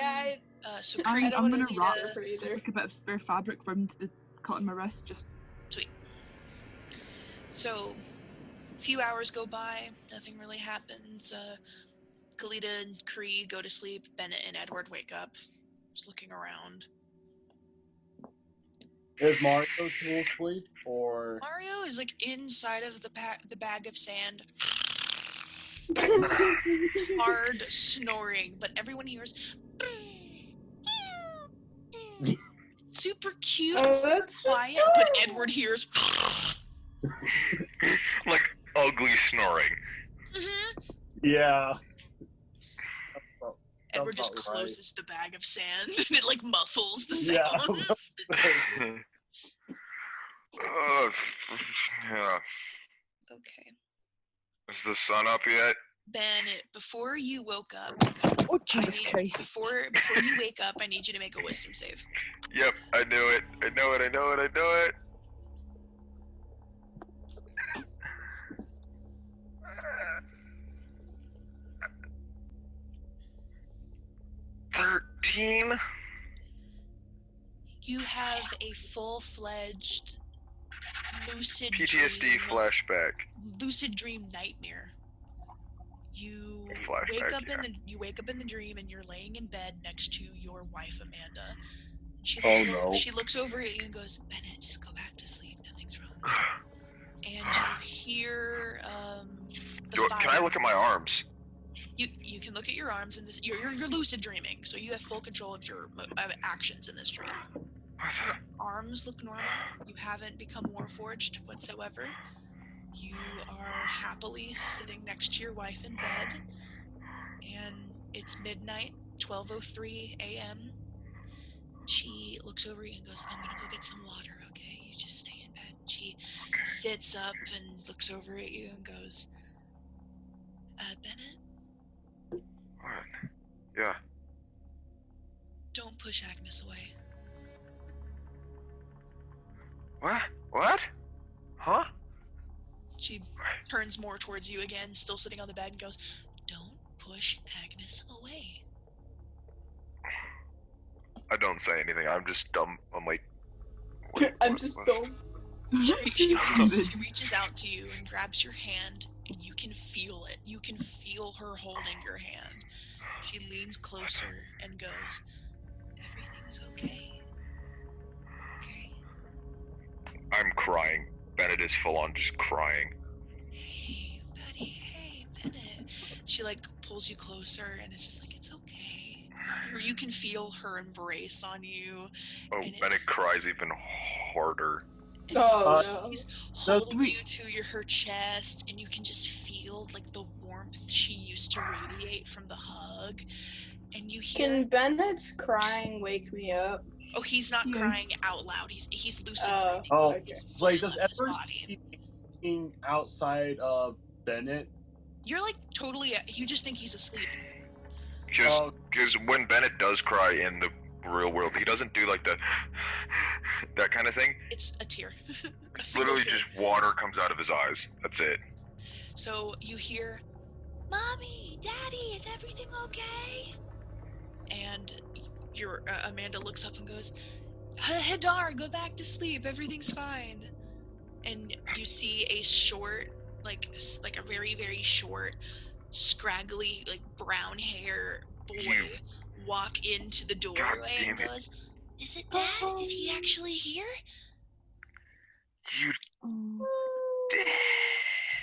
so I'm gonna wrap her either. like a bit of spare fabric from the cut on my wrist, just sweet. So a few hours go by, nothing really happens. Kalita and Kree go to sleep. Bennett and Edward wake up, just looking around. Is Mario still asleep, or Mario is like inside of the bag of sand, hard snoring, but everyone hears super cute, Oh, that's quiet, but Edward hears like ugly snoring. yeah? Edward just closes the bag of sand and it like muffles the sounds. Yeah. Okay. Is the sun up yet? Bennett, before you woke up, oh Jesus Christ! Before you wake up, I need you to make a wisdom save. Yep, I knew it. I know it. 13. You have a full-fledged lucid PTSD dream, flashback. lucid dream nightmare. You wake up in the dream and you're laying in bed next to your wife Amanda. She looks over at you and goes, "Bennett, just go back to sleep. Nothing's wrong." And you hear fire. Can I look at my arms? You can look at your arms, and you're lucid dreaming, so you have full control of your actions in this dream. Your arms look normal. You haven't become warforged whatsoever. You are happily sitting next to your wife in bed, and it's midnight, 12:03 a.m. She looks over you and goes, "I'm gonna go get some water, okay? You just stay in bed." She sits up and looks over at you and goes, "Bennett? What? Yeah. Don't push Agnes away." What? Huh? She turns more towards you again, still sitting on the bed, and goes, "Don't push Agnes away." I don't say anything. I'm just dumb. I'm like, I'm just dumb. She reaches out to you and grabs your hand, and you can feel it. You can feel her holding your hand. She leans closer and goes, "Everything's okay. Okay?" I'm crying. Bennett is full on just crying. "Hey, buddy. Hey, Bennett." She like pulls you closer, and it's just like, "It's okay." You can feel her embrace on you. Oh, Bennett cries even harder. No. She's holding you to her chest, and you can just feel like the warmth she used to radiate from the hug. And you hear. Can Bennett's crying wake me up? Oh, he's not crying out loud. He's lucid dreaming. Oh, He's like does left his Edward body. see outside of Bennett? You're like totally. You just think he's asleep. Because when Bennett does cry in the real world. He doesn't do like that kind of thing. It's a tear. A single Literally tear. just water comes out of his eyes. That's it. So you hear, "Mommy, Daddy, is everything okay?" And your Amanda looks up and goes, "Hadar, go back to sleep. Everything's fine." And you see a short, like a very, very short, scraggly, like brown hair boy walk into the doorway and goes, "Is it Dad? Is he actually here?" You.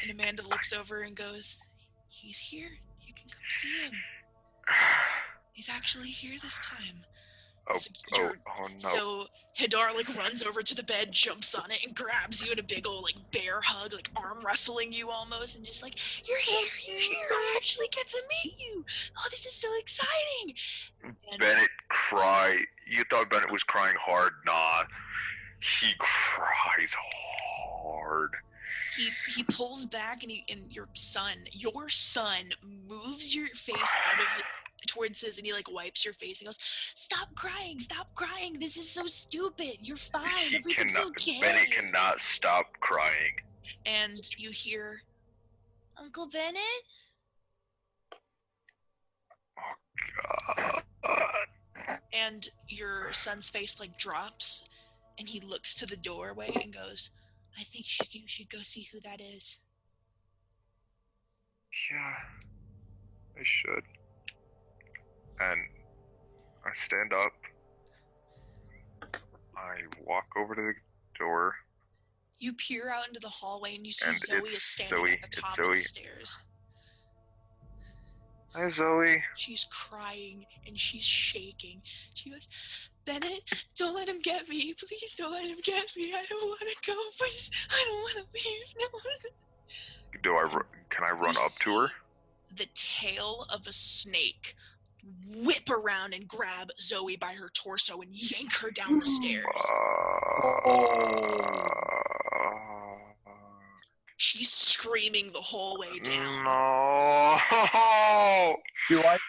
And Amanda looks over and goes, "He's here. You can come see him. He's actually here this time." Oh no. So Hadar like runs over to the bed, jumps on it, and grabs you in a big old like bear hug, like arm wrestling you almost, and just like, "You're here, you're here. I actually get to meet you. Oh, this is so exciting." And Bennett cry. You thought Bennett was crying hard. Nah. He cries hard. He pulls back and your son moves your face out of towards his, and he like wipes your face and goes, stop crying, this is so stupid, you're fine, everything's okay." Bennett cannot stop crying. And you hear, "Uncle Bennett?" Oh God. And your son's face like drops, and he looks to the doorway and goes, "I think you should go see who that is." Yeah, I should. And I stand up. I walk over to the door. You peer out into the hallway and you see And Zoe is standing at the top of the stairs. Hi, Zoe. She's crying and she's shaking. She goes, "Bennett, don't let him get me. Please don't let him get me. I don't want to go. Please, I don't want to leave. No." Can I run up to her? The tail of a snake whip around and grab Zoe by her torso and yank her down the stairs. She's screaming the whole way down. No. Do I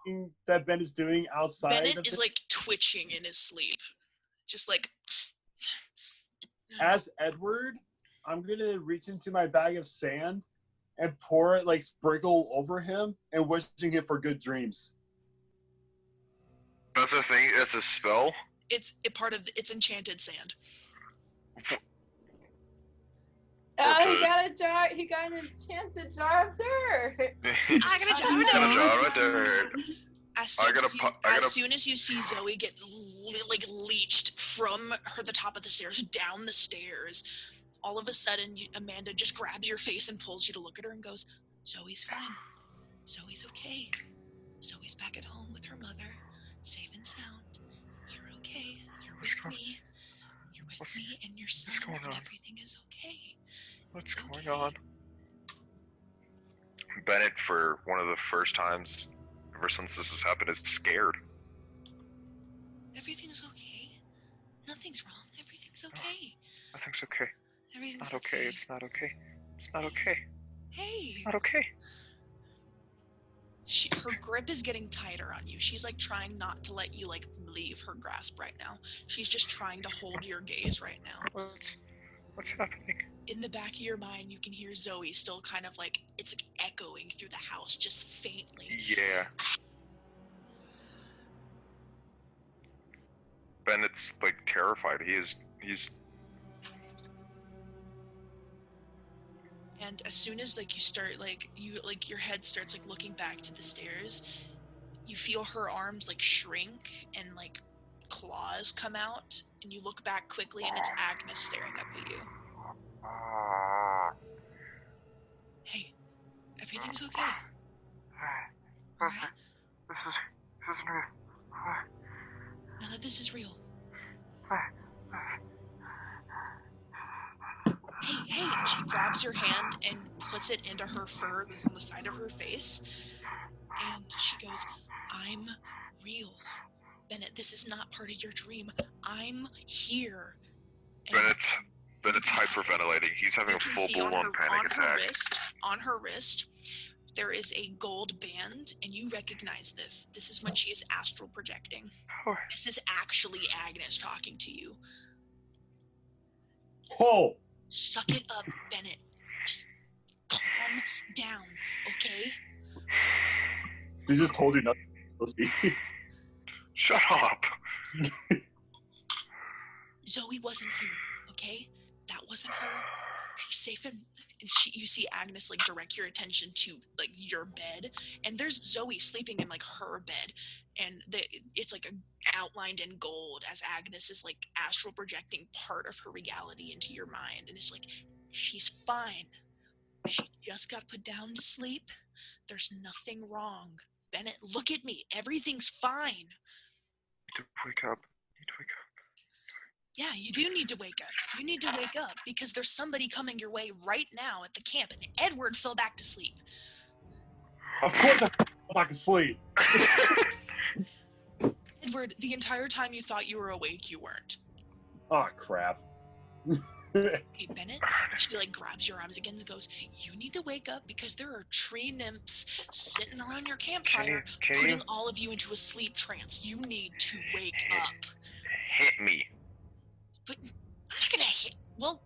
think that Ben is doing outside? Bennett is like twitching in his sleep. Just like. As Edward, I'm gonna reach into my bag of sand and pour it, like sprinkle over him, and wishing him for good dreams. That's a thing. That's a spell. It's it's enchanted sand. He got a jar. He got an enchanted jar of dirt. I got a jar of dirt. As soon as you see Zoe get like leached from the top of the stairs down the stairs, all of a sudden Amanda just grabs your face and pulls you to look at her and goes, "Zoe's fine. Zoe's okay. Zoe's back at home with her mother, safe and sound. You're okay. You're with me. You're with me and your son, and everything is okay." What's going on? Bennett, for one of the first times ever since this has happened, is scared. "Everything's okay. Nothing's wrong. Everything's okay. Nothing's okay. Everything's not okay. It's not okay. It's not okay. Hey. It's not okay." Her grip is getting tighter on you. She's like trying not to let you like leave her grasp right now. She's just trying to hold your gaze right now. What's happening? In the back of your mind, you can hear Zoe still kind of like, it's like echoing through the house, just faintly. Yeah. Bennett's like terrified. He's. And as soon as like you start like your head starts like looking back to the stairs, you feel her arms like shrink and like claws come out, and you look back quickly and it's Agnes staring up at you. "Hey, everything's okay. Alright? This isn't real. None of this is real. Hey," and she grabs your hand and puts it into her fur that's on the side of her face, and she goes, "I'm real. Bennett, this is not part of your dream. I'm here." And Bennett's hyperventilating. He's having a full-blown panic attack. On her wrist, there is a gold band, and you recognize this. This is when she is astral projecting. Oh. This is actually Agnes talking to you. Oh! Suck it up, Bennett. Just calm down, okay? They just told you nothing. Shut up. Zoe wasn't here, okay? That wasn't her. She's safe and you see Agnes like direct your attention to like your bed, and there's Zoe sleeping in like her bed, and it's like outlined in gold as Agnes is like astral projecting part of her reality into your mind, and it's like she's fine. She just got put down to sleep. There's nothing wrong. Bennett, look at me. Everything's fine. Need to wake up. Yeah, you do need to wake up. You need to wake up because there's somebody coming your way right now at the camp, and Edward fell back to sleep. Of course I fell back to sleep. Edward, the entire time you thought you were awake, you weren't. Oh, crap. Hey, Bennett, she like grabs your arms again and goes, you need to wake up because there are tree nymphs sitting around your campfire putting all of you into a sleep trance. You need to wake up. Hit me. But I'm not gonna hit. Well,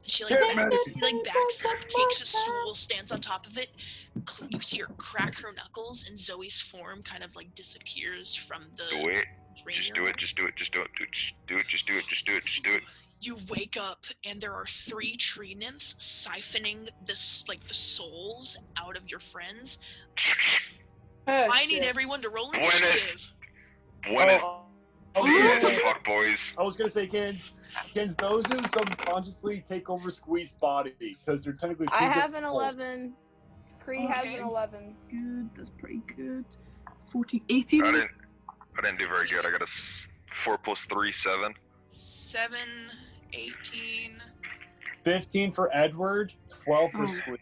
she backs up, takes a stool, stands on top of it. You see her crack her knuckles, and Zoe's form kind of like disappears from the. Do it. Just do it. You wake up, and there are 3 tree nymphs siphoning this like the souls out of your friends. I need everyone to roll initiative. Buenas. Yes, fuck boys. I was gonna say, can those who subconsciously take over Squeeze's body because they're technically. I have an 11. Cree has an 11. Good, that's pretty good. 14, 18. I didn't do very good. I got a 4 + 3, 7. 7, 18. 15 for Edward, 12 for Squeeze.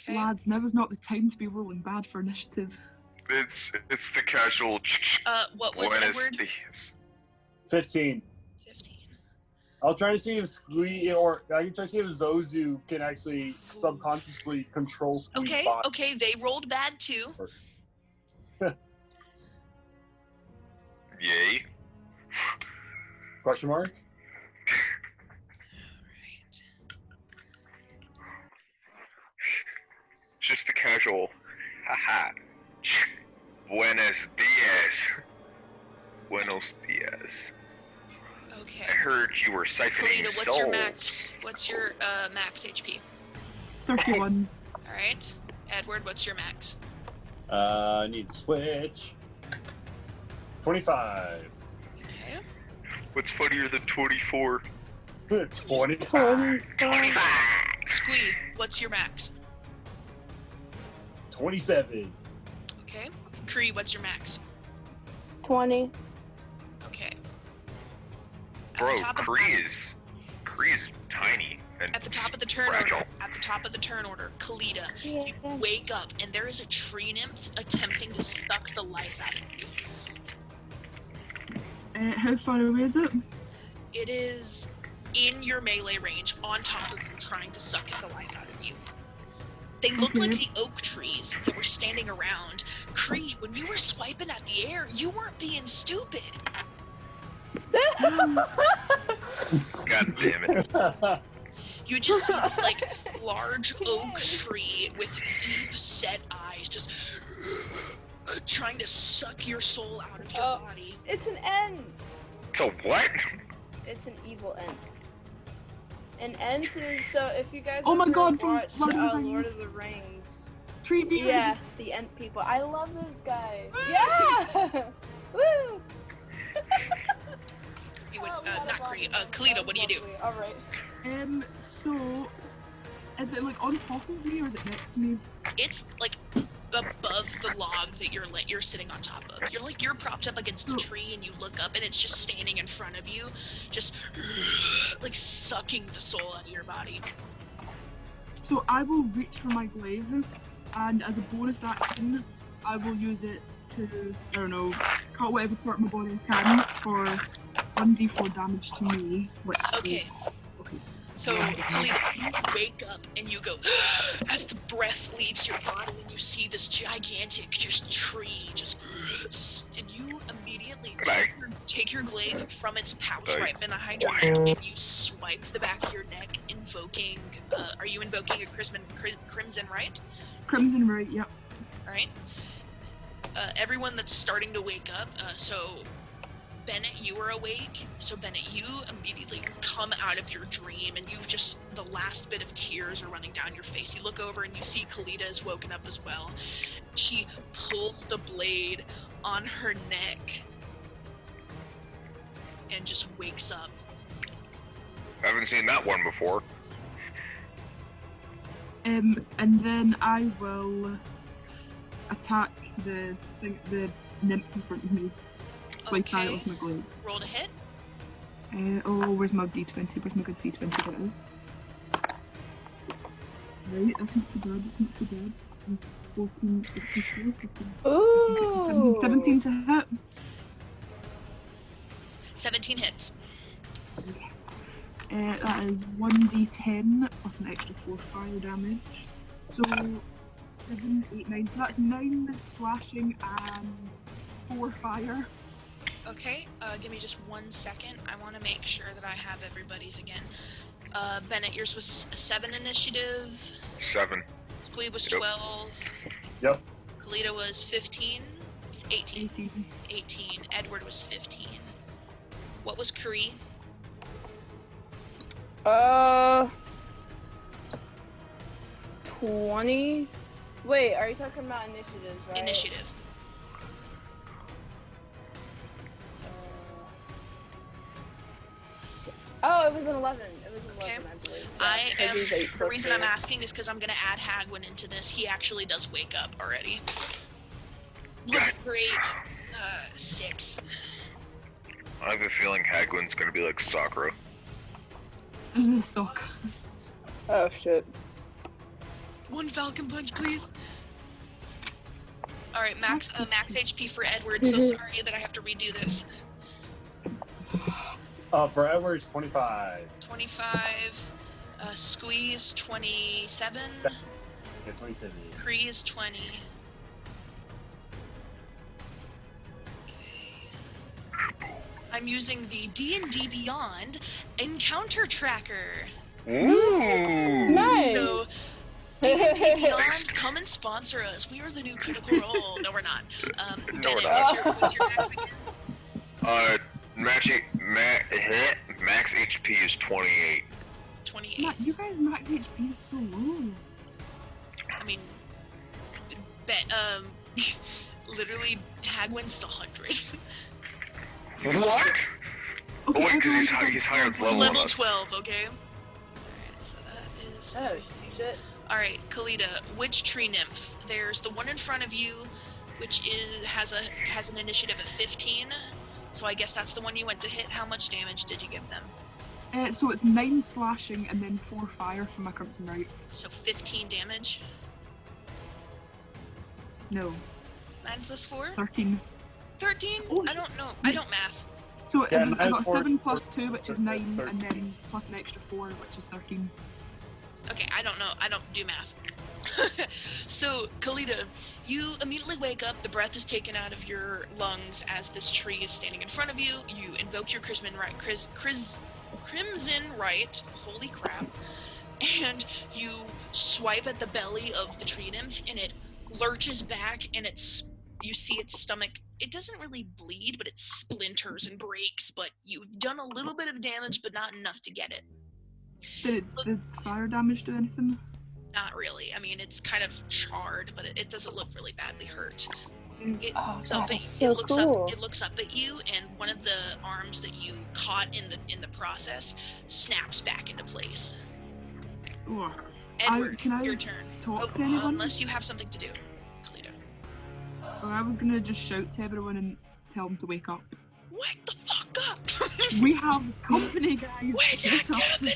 Okay. Lads, now is not the time to be rolling bad for initiative. It's the casual. What was Edward? 15. 15. I'll try to see if Squee or I can try to see if Zozu can actually subconsciously control Squee's body. Okay, they rolled bad too. Yay. Question mark? Alright. Just the casual. Haha. Buenos dias. Okay. I heard you were siphoning Kalina, souls. what's your max HP? 31. Alright. Edward, what's your max? I need to switch. 25. Okay. What's funnier than 24? 25. 25! Squee, what's your max? 27. Okay. Cree, what's your max? 20. Okay. Bro, Cree is tiny. And at the top of the turn fragile. order, Kalita, you wake up and there is a tree nymph attempting to suck the life out of you. How far away is it? It is in your melee range, on top of you, trying to suck the life out of you. They look like the oak trees that were standing around. Cree, when you were swiping at the air, you weren't being stupid. God damn it. You just see this like large oak tree with deep set eyes just trying to suck your soul out of your body. It's an ent. So what? It's an evil ent. An ent is if you guys Oh my God, from watched Lord Lord of the Rings. Tree beard. Yeah, the ent people. I love this guy. Yeah. Woo. Not Cree. Kalita, what do you do? All right. So, is it like on top of me or is it next to me? It's like above the log that you're sitting on top of. You're propped up against a tree and you look up and it's just standing in front of you, just like sucking the soul out of your body. So I will reach for my glaive, and as a bonus action, I will use it to, I don't know, cut whatever part of my body I can for 1d4 damage to me, which Okay. is... Okay. So, Kalita, you wake up and you go, as the breath leaves your body and you see this gigantic tree and you immediately take your glaive from its pouch right behind your neck and you swipe the back of your neck, invoking, are you invoking a Crimson Rite? Crimson Rite, yep. Alright. Everyone that's starting to wake up, so Bennett, you are awake. So Bennett, you immediately come out of your dream and you've just, the last bit of tears are running down your face. You look over and you see Kalita is woken up as well. She pulls the blade on her neck and just wakes up. I haven't seen that one before. And then I will attack the nymph in front of me. Swipe out with my glaive. Roll to hit. Where's my d20? Where's my good d20 that is? Right, that's not too bad, that's not too bad. 14, is it plus 4? Ooh! 17 to hit. 17 hits. Yes. That is 1d10 plus an extra 4 fire damage. So 7, 8, 9. So that's 9 slashing and 4 fire. Okay, give me just 1 second. I want to make sure that I have everybody's again. Bennett, yours was 7 initiative. 7. Squeeb was 12. Yep. Kalita was 15. 18. Edward was 15. What was Kree? 20? Wait, are you talking about initiatives, right? Initiative. Oh, it was an 11. It was an 11, Okay. I believe. The reason I'm asking is because I'm going to add Hagwin into this. He actually does wake up already. Wasn't great. 6. I have a feeling Hagwin's gonna be like Sakura. Sock. Oh, shit. 1 Falcon Punch, please. Alright, max HP for Edward, so sorry that I have to redo this. For Edwards, 25. 25. Squeeze, 27. Yeah, 27. Crease, 20. I'm using the D&D Beyond Encounter Tracker. Ooh! Nice! So, D&D Beyond, come and sponsor us. We are the new Critical Role. No, we're not. Bennett, what's your max again? Max HP is 28. 28. Matt, you guys' max HP is so low. I mean, literally, Hagwin's is 100. What? Okay, wait, because he's higher level. Level 12, okay? Alright, so that is... Oh, shit. Alright, Kalita, which tree nymph? There's the one in front of you, which has an initiative of 15. So I guess that's the one you went to hit. How much damage did you give them? So it's 9 slashing and then 4 fire from my Crimson Rite. So 15 damage? No. 9 plus 4? 13. 13? Oh. I don't know. I don't math. So Yeah, I got 7 4, plus 2, which is 9, 13. and then plus an extra 4, which is 13. Okay, I don't know. I don't do math. So, Kalita, you immediately wake up. The breath is taken out of your lungs as this tree is standing in front of you. You invoke your Crimson Rite. Holy crap. And you swipe at the belly of the tree nymph, and it lurches back, and you see its stomach. It doesn't really bleed, but it splinters and breaks, but you've done a little bit of damage, but not enough to get it. Did fire damage do anything? Not really. I mean, it's kind of charred, but it doesn't look really badly hurt. It looks up at you, and one of the arms that you caught in the process snaps back into place. Ooh. Edward, can I your turn. talk to anyone? Unless you have something to do, Kalita. Or I was gonna just shout to everyone and tell them to wake up. Wake the fuck up! We have company, guys. Wake up, company!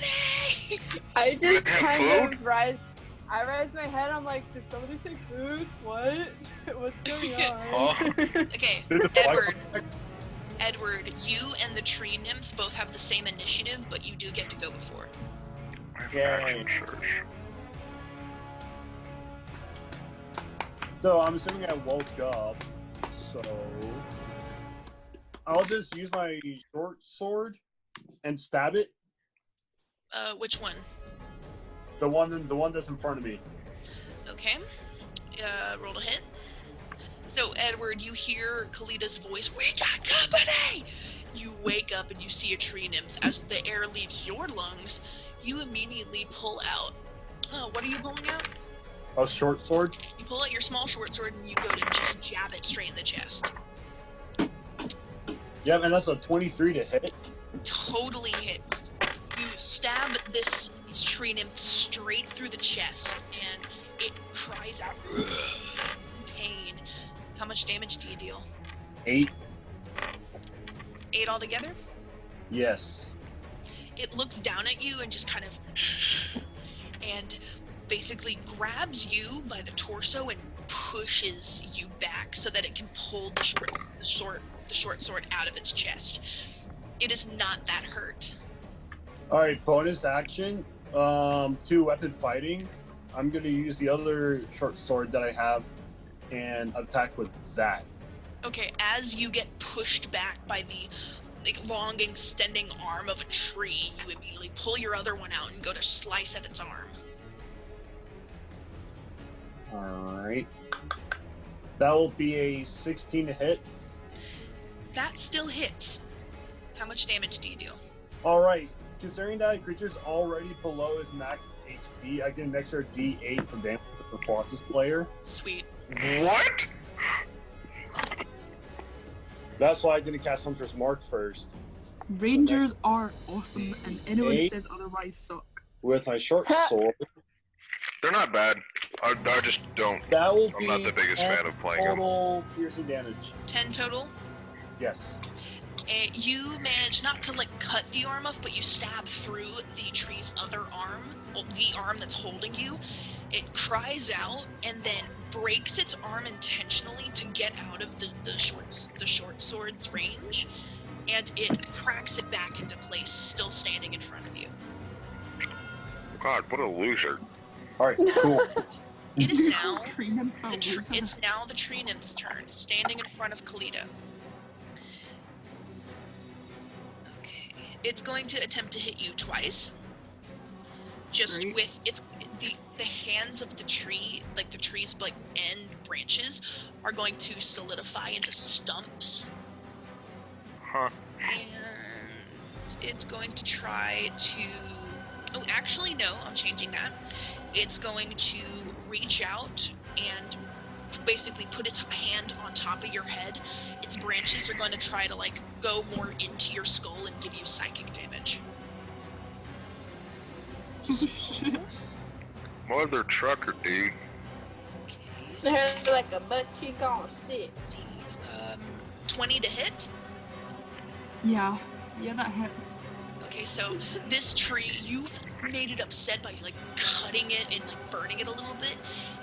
I just kind food? of I raise my head, I'm like, did somebody say food? What? What's going on? Okay, Edward, you and the tree nymph both have the same initiative, but you do get to go before. Action surge. So I'm assuming I woke up. So I'll just use my short sword and stab it. Which one? The one that's in front of me. Okay. Roll to hit. So, Edward, you hear Kalida's voice, "We got company!" You wake up and you see a tree nymph. As the air leaves your lungs, you immediately pull out. What are you pulling out? A short sword? You pull out your small short sword and you go to just jab it straight in the chest. Yeah, and that's a 23 to hit. Totally hits. You stab this tree nymph straight through the chest, and it cries out in pain. How much damage do you deal? 8. 8 altogether? Yes. It looks down at you and just kind of and basically grabs you by the torso and pushes you back so that it can pull the short sword out of its chest. It is not that hurt. All right, bonus action. 2 weapon fighting. I'm gonna use the other short sword that I have and attack with that. Okay, as you get pushed back by the long extending arm of a tree, you immediately pull your other one out and go to slice at its arm. Alright. That will be a 16 to hit. That still hits. How much damage do you deal? Alright. Considering that a creature's already below his max HP, I get an extra D8 for damage for the Colossus player. Sweet. What? That's why I'm gonna cast Hunter's Mark first. Rangers are awesome, and anyone who D8 says otherwise suck. with my short sword. They're not bad. I just don't. That will I'm be not the biggest 10 fan of playing them. total piercing damage. 10 total? Yes. And you manage not to cut the arm off, but you stab through the tree's other arm, the arm that's holding you. It cries out and then breaks its arm intentionally to get out of the short sword's range, and it cracks it back into place, still standing in front of you. God, what a loser. Alright, cool. It is now It's it's now the tree nymph's turn, standing in front of Kalita. Okay, it's going to attempt to hit you twice. Just Great. with the hands of the tree, the tree's end branches are going to solidify into stumps. Huh. And it's going to try to... Oh, actually, no, I'm changing that. It's going to reach out and basically put its hand on top of your head. Its branches are going to try to, go more into your skull and give you psychic damage. Mother trucker, dude. Okay. They're like a butt cheek on a stick. 20 to hit. Yeah, that hits. Okay, so this tree, you've made it upset by cutting it and burning it a little bit,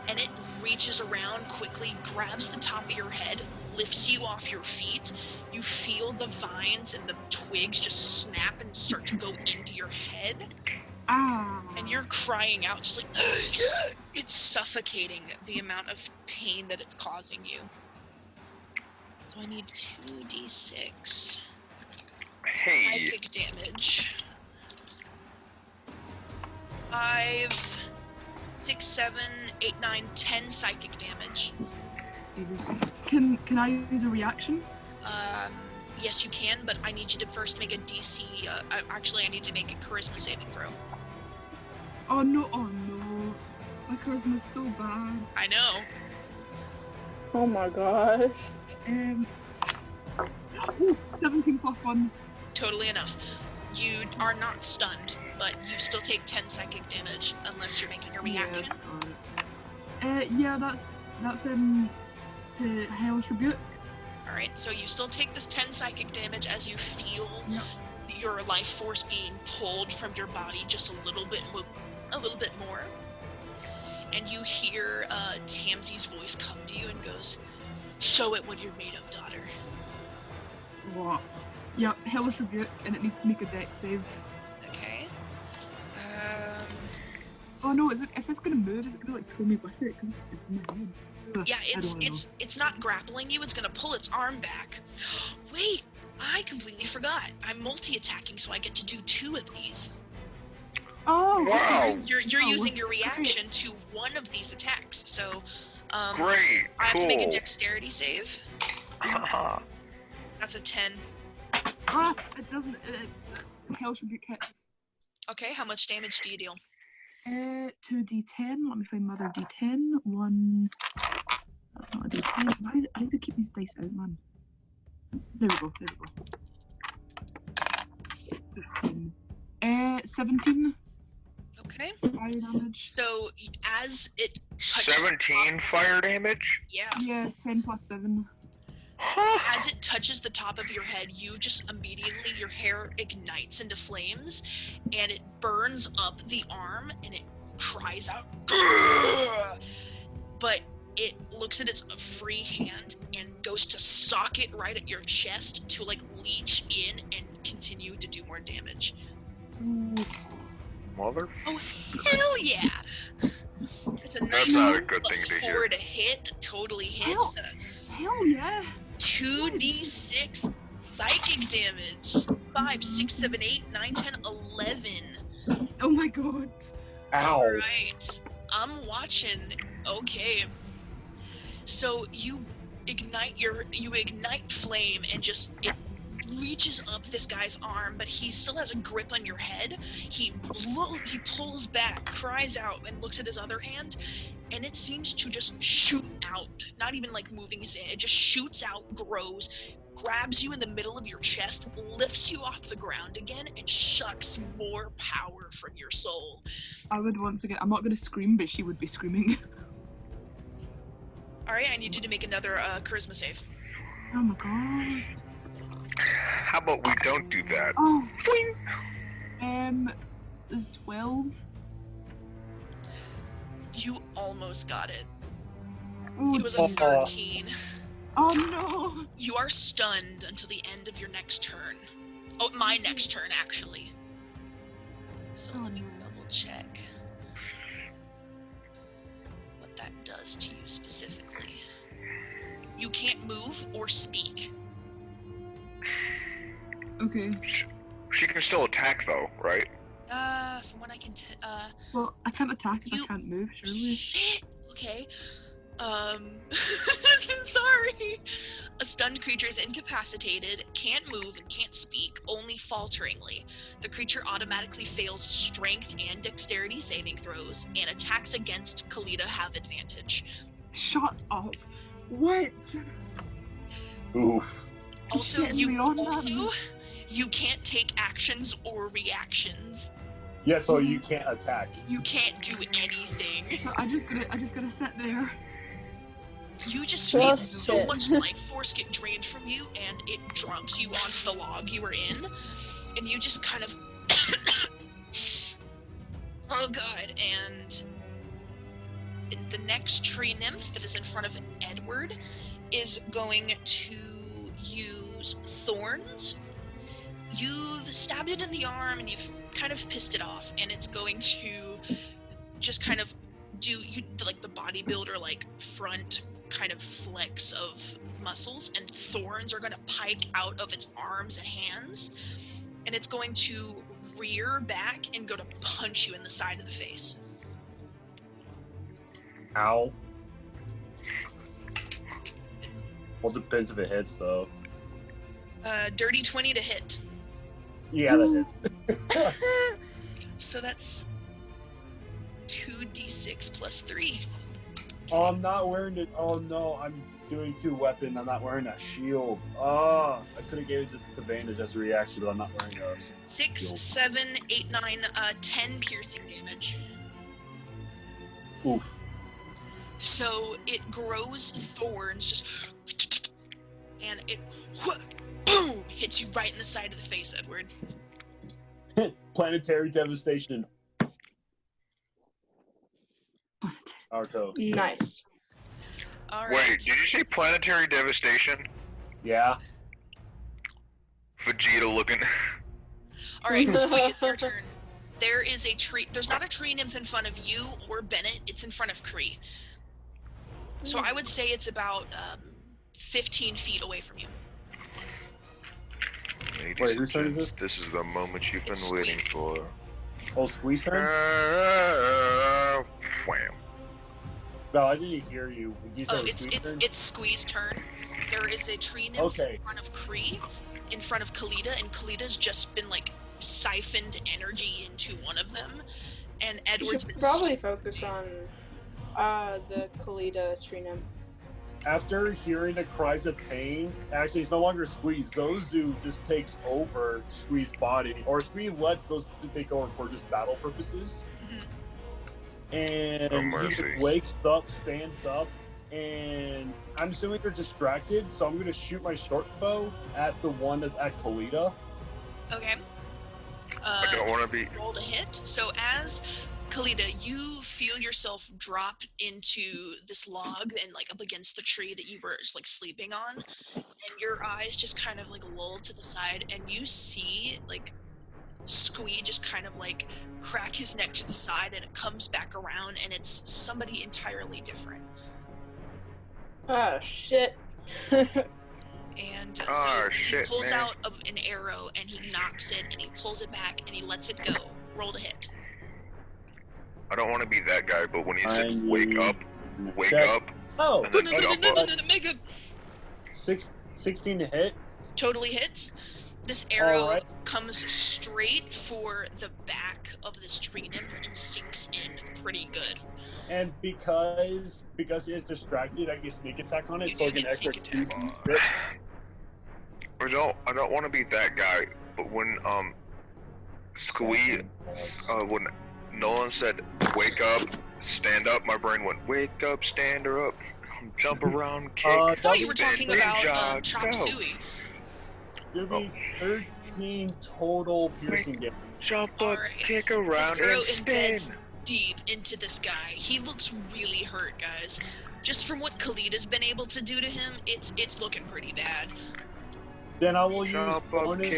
and it reaches around quickly, grabs the top of your head, lifts you off your feet. You feel the vines and the twigs just snap and start to go into your head, Ah. and you're crying out, just it's suffocating the amount of pain that it's causing you. So I need 2d6. Hey. Psychic damage. 5, 6, 7, 8, 9, 10 psychic damage. Jesus. Can I use a reaction? Yes, you can, but I need you to first make a DC. Actually, I need to make a charisma saving throw. Oh no! My charisma's so bad. I know. Oh my gosh. 17 plus 1. Totally enough. You are not stunned, but you still take 10 psychic damage unless you're making a reaction. Yeah, that's to Hellish Rebuke. Alright, so you still take this 10 psychic damage as you feel your life force being pulled from your body just a little bit more. And you hear Tamsy's voice come to you and goes, "Show it what you're made of, daughter." What? Yeah, Hellish Rebuke, and it needs to make a dex save. Okay. Oh no, if it's gonna move, is it gonna like pull me with it? Because it's in my head. Ugh, Yeah, I don't know. it's not grappling you. It's gonna pull its arm back. Wait, I completely forgot. I'm multi-attacking, so I get to do 2 of these. Oh, Wow. You're Oh, using your reaction to one of these attacks. So, Great. I have to make a Cool. dexterity save. That's a 10. Ah, it doesn't. Hells Rebuke hits. Okay, how much damage do you deal? 2d10. Let me find my other d10. 1. That's not a d10. Why I need to keep these dice out, man. There we go. 15. 17. Okay. Fire damage. So as it touches 17 fire damage? Yeah, 10 plus 7. As it touches the top of your head, you just immediately, your hair ignites into flames, and it burns up the arm, and it cries out, "Grrr!" But it looks at its free hand and goes to sock it right at your chest to like leech in and continue to do more damage. Mother? Oh, hell yeah! It's a That's 9 not a good plus thing to 4 hear. to hit, that totally hits. Hell yeah! 2d6 psychic damage. 5, 6, 7, 8, 9, 10, 11. Oh my god. Ow. Alright. I'm watching. Okay. So you ignite flame and just it reaches up this guy's arm, but he still has a grip on your head. He pulls back, cries out, and looks at his other hand, and it seems to just shoot out, not even like moving his hand. It just shoots out, grows, grabs you in the middle of your chest, lifts you off the ground again, and sucks more power from your soul. I would once again. I'm not gonna scream, but she would be screaming. All right, I need you to make another charisma save. Oh my god. How about we don't do that? Oh. Is 12. You almost got it. Oh, It was a 13. Oh no. You are stunned until the end of your next turn. Oh, my next turn, actually. So let me double check what that does to you specifically. You can't move or speak. Okay. She can still attack though, right? From what I can Well, I can't attack if I can't move, surely. Shit! Okay. Sorry. A stunned creature is incapacitated, can't move, and can't speak, only falteringly. The creature automatically fails strength and dexterity saving throws, and attacks against Kalita have advantage. Shut up. What? Oof. Also, Getting you can't take actions or reactions. Yeah, so you can't attack. You can't do anything. So I just gotta sit there. You just feel Just so shit. much life force get drained from you, and it drops you onto the log you were in, and you just kind of oh god. And the next tree nymph that is in front of Edward is going to use thorns. You've stabbed it in the arm and you've kind of pissed it off, and it's going to just kind of do like the bodybuilder like front kind of flex of muscles, and thorns are going to pike out of its arms and hands, and it's going to rear back and go to punch you in the side of the face. Ow. Well, depends if it hits, though. Dirty 20 to hit. Yeah, that hits. So that's 2d6 plus 3. Oh, I'm not wearing it. Oh, no, I'm doing 2 weapon. I'm not wearing a shield. Oh, I could have gave it disadvantage as a reaction, but I'm not wearing a 6, shield. 7, 8, 9, 10 piercing damage. Oof. So it grows thorns, just, and it, boom, hits you right in the side of the face, Edward. Planetary devastation. Arco. Nice. All right. Wait, did you say planetary devastation? Yeah. Vegeta looking. All right, Zoe, it's your turn. There is a tree. There's not a tree nymph in front of you or Bennett. It's in front of Cree. So I would say it's about 15 feet away from you. Ladies Wait, and whose turn is gents, this? this is the moment you've It's been waiting Squee. for. Oh, Squeeze turn? Wham. No, I didn't hear you. You said Oh, Squeeze turn? it's Squee's turn. There is a tree nymph in front of Cree, in front of Kalita, and Kalita's just been like siphoned energy into one of them, and You Edward's should been probably focus on the Kalita tree nymph. After hearing the cries of pain, actually, it's no longer Squeeze. Zozu just takes over Squeeze's body, or Squeeze lets Zozu take over for just battle purposes. And he just wakes up, stands up, and I'm assuming they're distracted, so I'm going to shoot my short bow at the one that's at Kalita. Okay. I don't want to be. Roll to hit. So as Kalita, you feel yourself drop into this log and like up against the tree that you were just like sleeping on, and your eyes just kind of like lull to the side, and you see like Squee just kind of like crack his neck to the side, and it comes back around, and it's somebody entirely different. Oh shit. And so he pulls out an arrow and he knocks it and he pulls it back and he lets it go. Roll to hit. I don't want to be that guy, but when he said wake up, and then jump up. 16 to hit. Totally hits. This arrow comes straight for the back of this tree nymph and sinks in pretty good. And because he is distracted, I get sneak attack on it, so I get extra 2d6. I don't want to be that guy, but when Squee, when Nolan said wake up, stand up, my brain went wake up, stand her up, jump around, kick. I thought you were talking about Chop Suey. There'll be 13 total piercing damage. Jump up, kick around, and spin. Deep into this guy. He looks really hurt, guys. Just from what Kalita's been able to do to him, it's looking pretty bad. Then I will use bonus.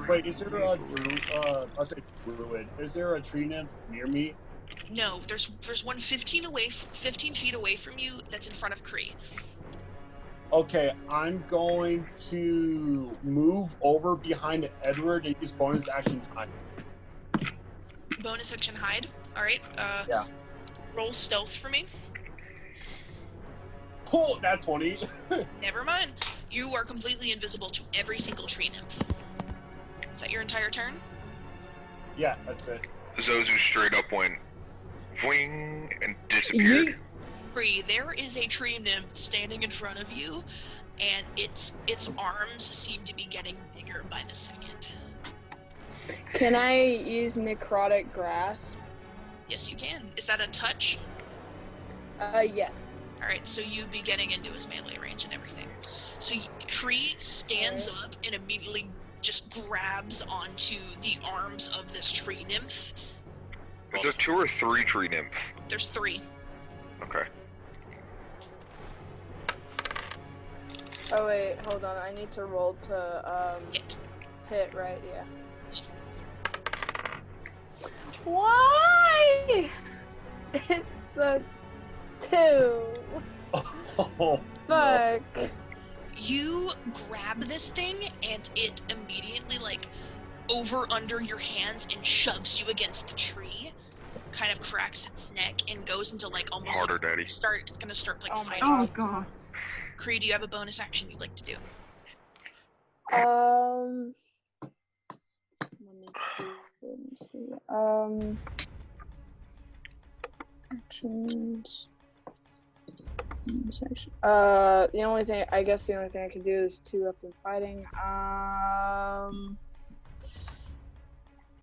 Wait, is there a druid? Is there a tree nymph near me? No, there's one 15 feet away from you that's in front of Cree. Okay, I'm going to move over behind Edward and use bonus action hide. Bonus action hide? Alright, yeah. Roll stealth for me. Oh, that 20. Never mind. You are completely invisible to every single tree nymph. Is that your entire turn? Yeah, that's it. Zozu straight up went wing and disappeared. Cree, there is a tree nymph standing in front of you, and its arms seem to be getting bigger by the second. Can I use necrotic grasp? Yes, you can. Is that a touch? Yes. Alright, so you'd be getting into his melee range and everything. So Cree stands up and immediately just grabs onto the arms of this tree nymph. Is there 2 or 3 tree nymphs? There's 3. Okay. Oh wait, hold on. I need to roll to hit, right? Yeah. Yes. Why? It's a 2. Oh, fuck. No. You grab this thing and it immediately like over under your hands and shoves you against the tree, kind of cracks its neck and goes into like almost harder, like, Daddy. It's gonna start like fighting. Oh god. Cree, do you have a bonus action you'd like to do? Let me see. Actions. The only thing I can do is 2-weapon fighting.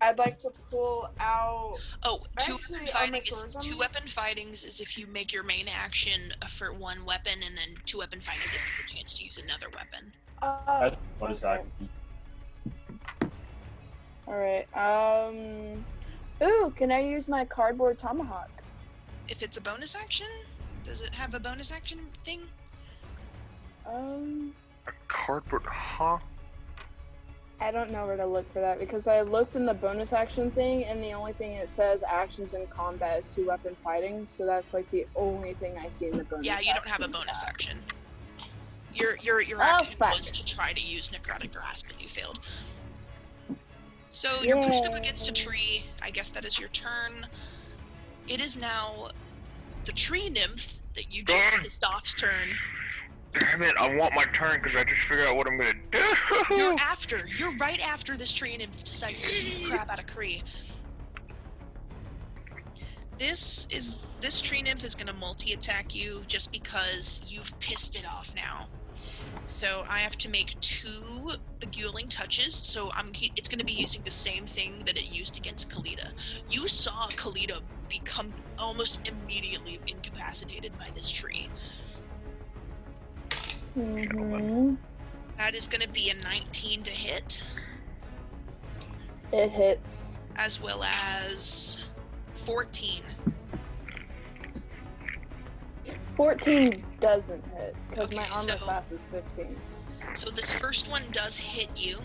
I'd like to pull out. Oh, 2-weapon fighting is 2-weapon fightings is if you make your main action for 1 weapon, and then 2-weapon fighting gives you a chance to use another weapon. That's bonus action. Alright, ooh, can I use my cardboard tomahawk? If it's a bonus action? Does it have a bonus action thing? A cardboard, huh? I don't know where to look for that because I looked in the bonus action thing and the only thing it says actions in combat is 2-weapon fighting, so that's like the only thing I see in the bonus action. Yeah, you don't have a bonus action. Your action was to try to use Necrotic Grasp and you failed. So you're pushed up against a tree. I guess that is your turn. It is now the tree nymph that you just pissed off's turn. Damn it, I want my turn because I just figured out what I'm gonna do. You're right after this tree nymph decides to beat the crap out of Kree. This tree nymph is gonna multi-attack you just because you've pissed it off now. So I have to make 2 beguiling touches, so it's gonna be using the same thing that it used against Kalita. You saw Kalita become almost immediately incapacitated by this tree. Mm-hmm. That is going to be a 19 to hit. It hits. As well as 14. 14 doesn't hit, because my Okay, armor class is 15. So this first one does hit you.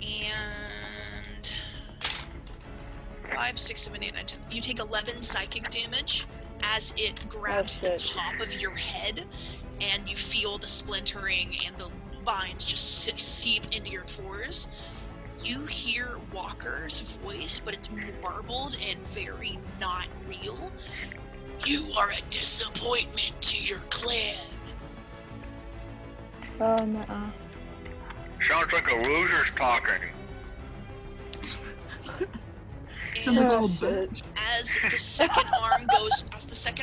And 5, 6, 7, 8, 9, 10. You take 11 psychic damage as it grabs the top of your head, and you feel the splintering and the vines just seep into your pores. You hear Walker's voice, but it's marbled and very not real. You are a disappointment to your clan. Oh, no. Sounds like a loser's talking. And as the second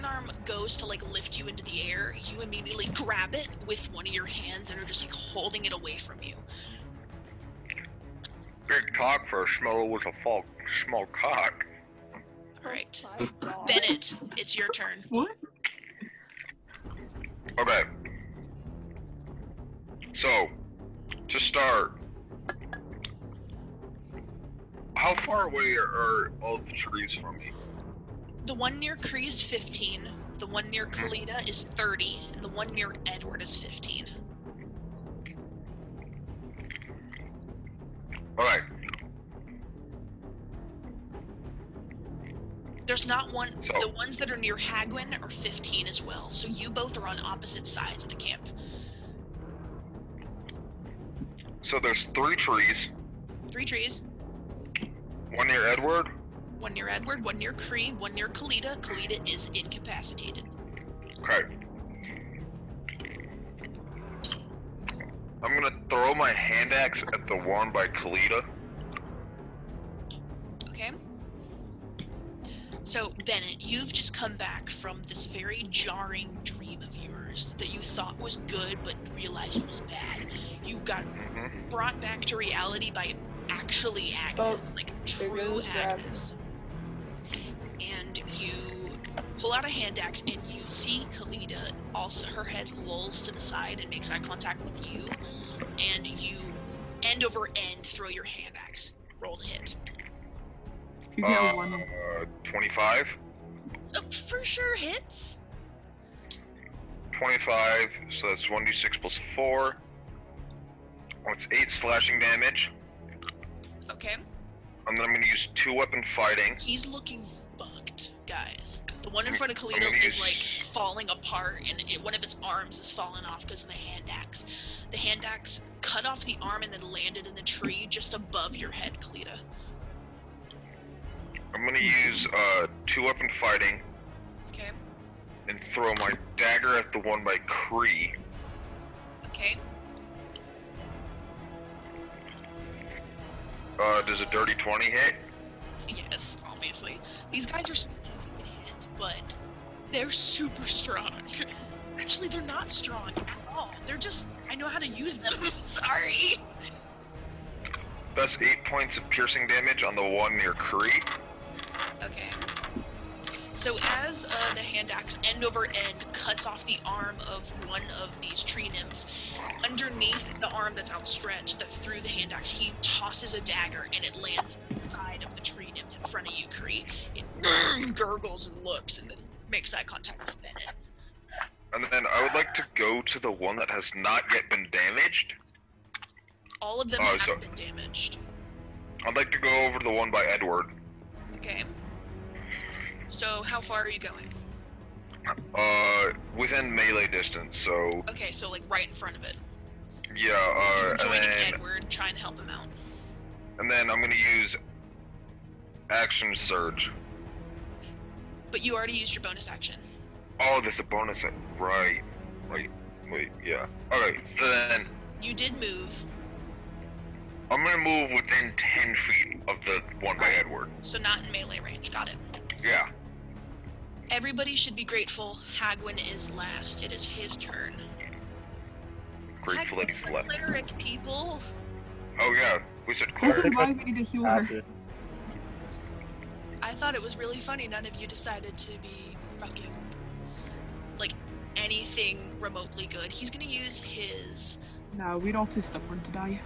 arm goes to like lift you into the air, you immediately grab it with one of your hands and are just like holding it away from you. Big talk for a small with a small cock. Alright. Bennett, it's your turn. What? Okay. So, to start, how far away are all the trees from me? The one near Kree is 15, the one near Kalita is 30, and the one near Edward is 15. Alright. There's not one. The ones that are near Hagwin are 15 as well, so you both are on opposite sides of the camp. So there's 3 trees. 3 trees. One near Edward. One near Edward, one near Kree, one near Kalita. Kalita is incapacitated. Okay. I'm gonna throw my hand axe at the one by Kalita. Okay. So, Bennett, you've just come back from this very jarring dream of yours that you thought was good but realized was bad. You got brought back to reality by actually Agnes, like true Agnes. And you pull out a hand axe and you see Kalita, also her head lolls to the side and makes eye contact with you, and you end over end throw your hand axe. Roll to hit. 25. For sure hits. 25, so that's 1d6 plus 4. It's 8 slashing damage. Okay. And then I'm going to use 2-weapon fighting. He's looking fucked, guys. The one in front of Kalita is like falling apart, and one of its arms is falling off because of the hand axe. The hand axe cut off the arm and then landed in the tree just above your head, Kalita. I'm going to use 2-weapon fighting. Okay. And throw my dagger at the one by Kree. Okay. Does a dirty 20 hit? Yes, obviously. These guys are so easy to hit, but they're super strong. Actually, they're not strong at all. They're just, I know how to use them. Sorry. That's 8 points of piercing damage on the one near Kree. Okay. So as the hand axe end over end cuts off the arm of one of these tree nymphs, underneath the arm that's outstretched that threw the hand axe, he tosses a dagger and it lands inside of the tree nymph in front of you, Kree. It gurgles and looks and then makes eye contact with Bennett. And then I would like to go to the one that has not yet been damaged. All of them have been damaged. I'd like to go over to the one by Edward. Okay. So, how far are you going? Within melee distance, so... Okay, so like right in front of it. Yeah, joining and then, Edward, trying to help him out. And then I'm gonna use Action Surge. But you already used your bonus action. Oh, there's a bonus, right. Wait, yeah. Alright, so then... You did move. I'm gonna move within 10 feet of the one by Edward. So not in melee range, got it. Yeah. Everybody should be grateful Hagwin is last. It is his turn. Grateful that he's left. Cleric, people. Oh yeah, we said This cleric. is why we need to heal her. I thought it was really funny none of you decided to be fucking, like, anything remotely good. He's gonna use his... No, we're all too stubborn to die.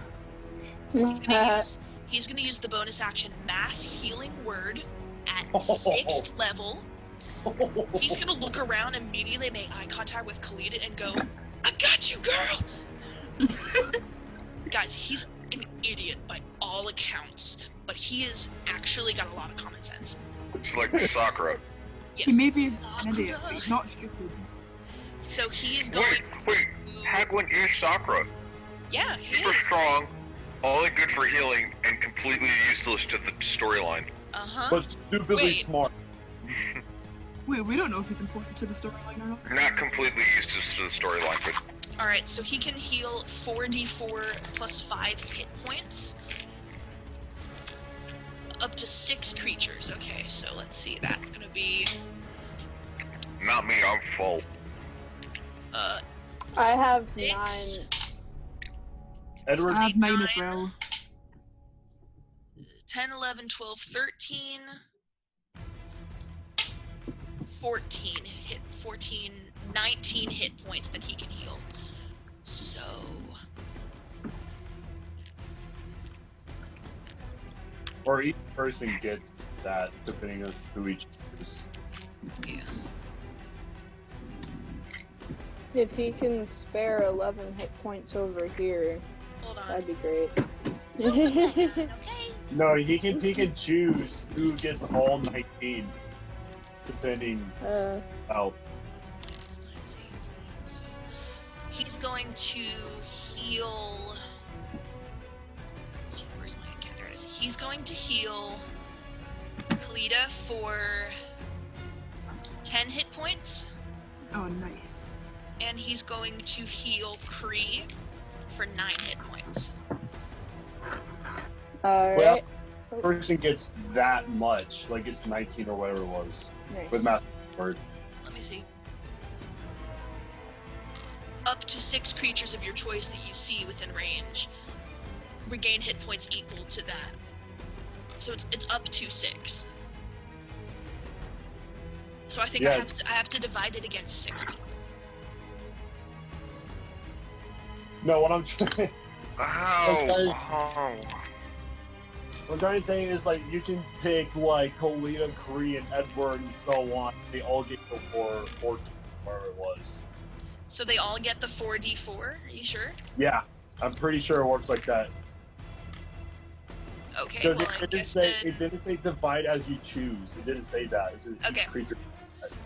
He's gonna use the bonus action Mass Healing Word at 6th level. He's gonna look around, immediately make eye contact with Kalita and go, I got you, girl! Guys, he's an idiot by all accounts, but he has actually got a lot of common sense. It's like Sakura. Yes. He may be an idiot, but he's not stupid. So he is going Wait, Hagwin is Sakura. Yeah, he Super is. strong, only good for healing, and completely useless to the storyline. Uh-huh. But stupidly smart. Wait, we don't know if he's important to the storyline or not. Not completely useless to the storyline, but... Alright, so he can heal 4d4 plus 5 hit points. Up to 6 creatures. Okay, so let's see. That's gonna be... Not me, I'm full. I have 6. 9. Edward, I have 9 as well. 10, 11, 12, 13... 19 hit points that he can heal. So... or each person gets that, depending on who each is. Yeah. If he can spare 11 hit points over here, Hold on. that'd be great. Okay. No, he can choose who gets all 19, depending out. So he's going to heal. Where's my account? There it is. He's going to heal Kalita for 10 hit points. Oh, nice. And he's going to heal Kree for 9 hit points. Alright. Well, person gets that much, like it's 19 or whatever it was, Nice. with math word. Let me see. Up to 6 creatures of your choice that you see within range regain hit points equal to that. So it's up to 6. So I think I have to divide it against 6 people. No, what I'm trying. Ow! What I'm trying to say is, like, you can pick, like, Kalita, Kree, and Edward, and so on. They all get the 14, whatever it was. So they all get the 4d4? Are you sure? Yeah, I'm pretty sure it works like that. Okay, Because well, I it didn't guess say then... it didn't say divide as you choose. It didn't say that. It said each Okay. creature.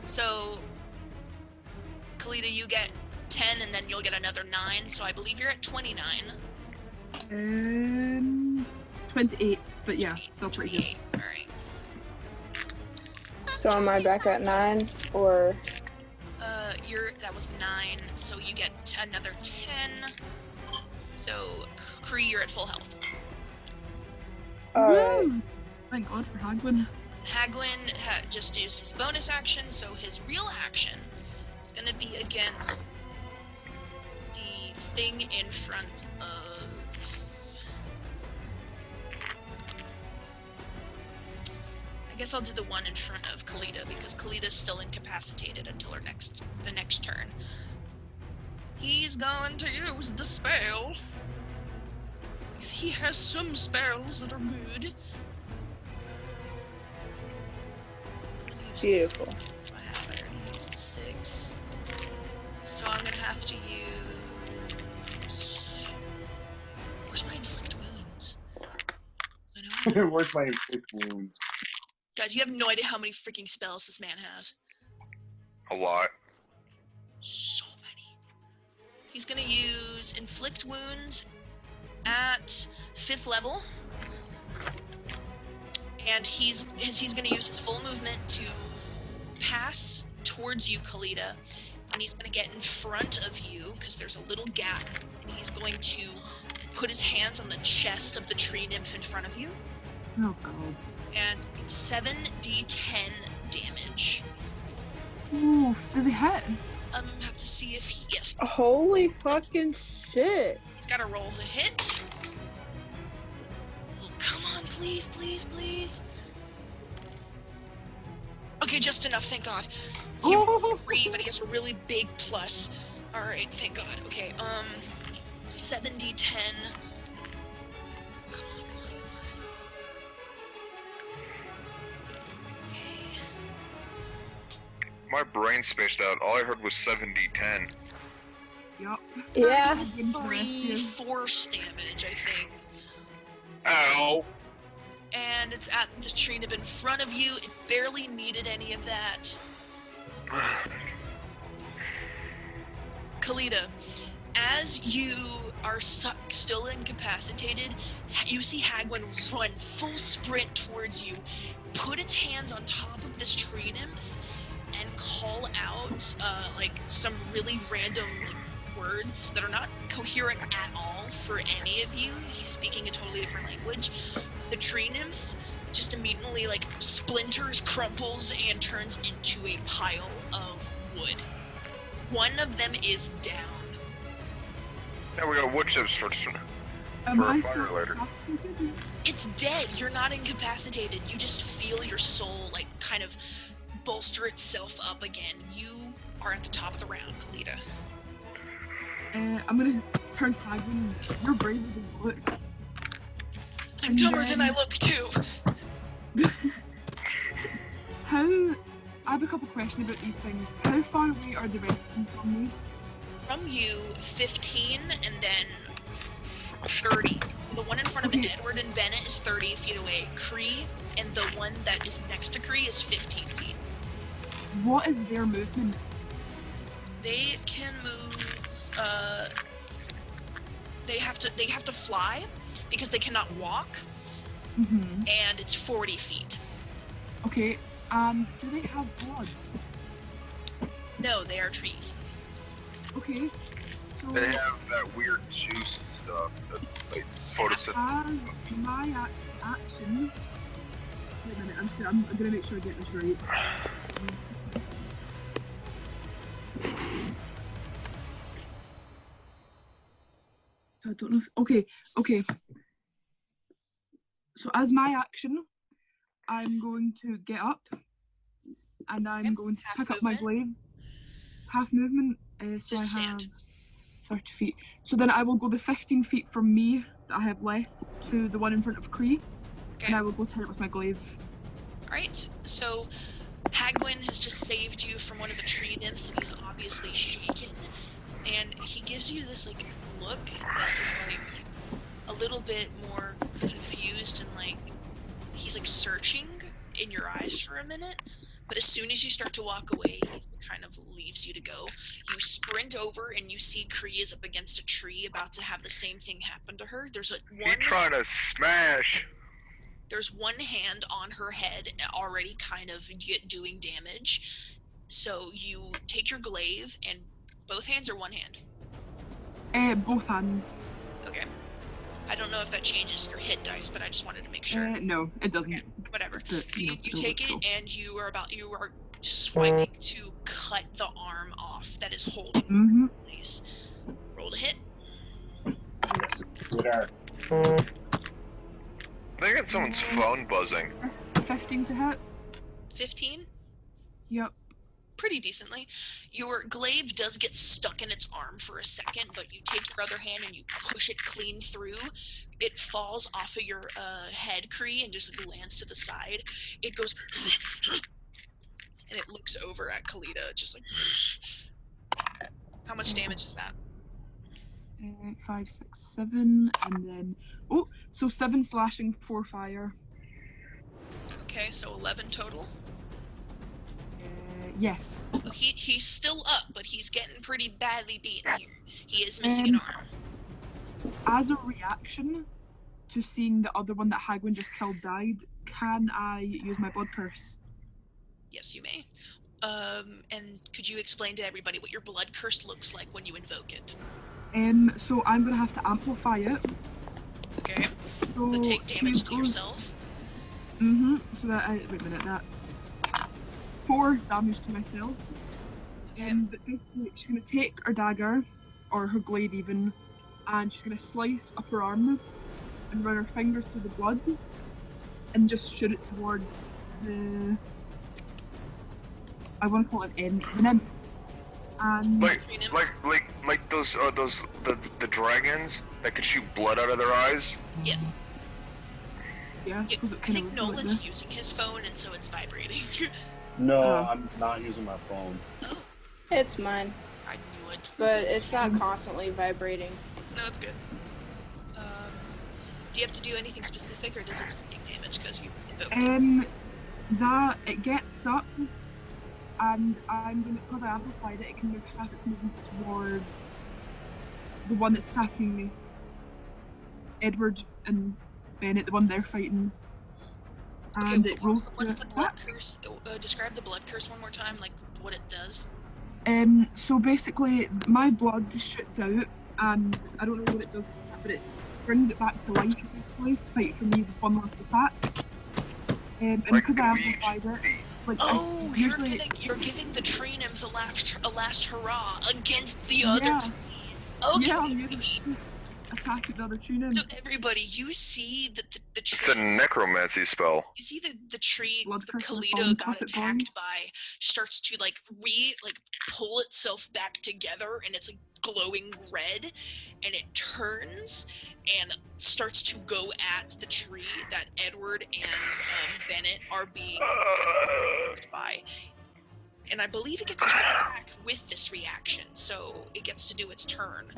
So, Kalita, you get 10, and then you'll get another 9, so I believe you're at 29. 28, but yeah, 28, still pretty 28. Alright. So am I back at 9, or... That was 9, so you get another 10. So, Kree, you're at full health. Alright. Woo! Thank God for Hagwin. Hagwin just used his bonus action, so his real action is gonna be against the thing in front of... I guess I'll do the one in front of Kalita, because Kalita's still incapacitated until the next turn. He's going to use the spell, because he has some spells that are good. Beautiful. Do I have it? I already used a 6. So I'm gonna have to use... Where's my inflict wounds? I know. Where's my inflict wounds? Guys, you have no idea how many freaking spells this man has. A lot. So many. He's gonna use inflict wounds at 5th level. And he's gonna use his full movement to pass towards you, Kalita. And he's gonna get in front of you, because there's a little gap. And he's going to put his hands on the chest of the tree nymph in front of you. Oh god. And 7d10 damage. Ooh, does he hit? Have to see if he, yes. Holy fucking shit. He's got to roll to hit. Ooh, come on, please, please, please. Okay, just enough, thank God. He rolled 3, but he has a really big plus. Alright, thank God. Okay, 7d10. Come on, come on, come on. Okay. My brain spaced out. All I heard was 7d10. Yup. Yeah. 3 force damage, I think. Ow! And it's at the tree nymph in front of you. It barely needed any of that. Kalita, as you are still incapacitated, you see Hagwin run full sprint towards you, put its hands on top of this tree nymph, and call out like some really random words that are not coherent at all for any of you. He's speaking a totally different language. The tree nymph just immediately like splinters, crumples, and turns into a pile of wood. One of them is down. Now we got wood chips for Am a I fire still later. incapacitated? It's dead. You're not incapacitated. You just feel your soul like kind of bolster itself up again. You are at the top of the round, Kalita. I'm gonna turn to Hagwin. You're braver than you look. I'm dumber than I look too. I have a couple questions about these things. How far away are the rest of them from me? From you, 15 and then 30. The one in front of Edward and Bennett is 30 feet away. Cree and the one that is next to Cree is 15 feet. What is their movement? They can move. They have to fly because they cannot walk. Mm-hmm. And it's 40 feet. Okay. Do they have blood? No, they are trees. Okay. So They have that weird juice stuff that like photosynthesis. as my action. Wait a minute. I'm gonna make sure I get this right. So I don't know if, okay. So as my action, I'm going to get up, and I'm going to pick up my glaive. Half movement, so Just I have stand. 30 feet. So then I will go the 15 feet from me that I have left to the one in front of Cree, and I will go to hit it with my glaive. Alright, so Hagwin has just saved you from one of the tree nymphs, and he's obviously shaken. And he gives you this like look that is like a little bit more confused, and like he's like searching in your eyes for a minute. But as soon as you start to walk away, he kind of leaves you to go. You sprint over and you see Cree is up against a tree, about to have the same thing happen to her. There's trying to smash. There's one hand on her head already kind of doing damage. So you take your glaive, and both hands or one hand? Both hands. Okay. I don't know if that changes your hit dice, but I just wanted to make sure. No, it doesn't. Okay, whatever. But, so you take it, and you are swiping to cut the arm off that is holding Mm-hmm. Please roll to hit. I think it's someone's phone buzzing. 15 to hit. 15? Yep. Pretty decently. Your glaive does get stuck in its arm for a second, but you take your other hand and you push it clean through. It falls off of your head, Cree, and just lands to the side. It goes and it looks over at Kalita, just like. How much damage is that? 5, 6, 7, and then so 7 slashing, 4 fire. Okay, so 11 total. Yes. Oh, he's still up, but he's getting pretty badly beaten here. He is missing an arm. As a reaction to seeing the other one that Hagwin just killed died, can I use my blood curse? Yes, you may. And could you explain to everybody what your blood curse looks like when you invoke it? So I'm gonna have to amplify it. Okay. So take damage to yourself. So that wait a minute, that's 4 damage to myself. Okay. But basically, she's gonna take her dagger, or her glaive even, and she's gonna slice up her arm and run her fingers through the blood, and just shoot it towards the. I want to call it an nymph. And like those the dragons that can shoot blood out of their eyes. Yes. Yeah, I think Nolan's using his phone, and so it's vibrating. No, I'm not using my phone. Oh. It's mine. I knew it. But it's not constantly vibrating. No, it's good. Do you have to do anything specific, or does it just take damage because you invoked it? That it gets up, and I'm gonna, because I amplified it, it can move half its movement towards the one that's attacking me. Edward and Bennett, the one they're fighting. And okay, it rolls what's the blood curse? Describe the blood curse one more time, like what it does. So basically, my blood shoots out, and I don't know what it does, but it brings it back to life essentially to fight for me with one last attack. And because I amplified it, you're giving the tree nymph a last hurrah against the other. Okay. Yeah, attack the other tree nymph. So everybody, you see that the tree. It's a necromancy spell. You see the tree Blood the Kalita got attacked by starts to pull itself back together, and it's like glowing red, and it turns and starts to go at the tree that Edward and Bennett are being attacked by. And I believe it gets to attack with this reaction, so it gets to do its turn.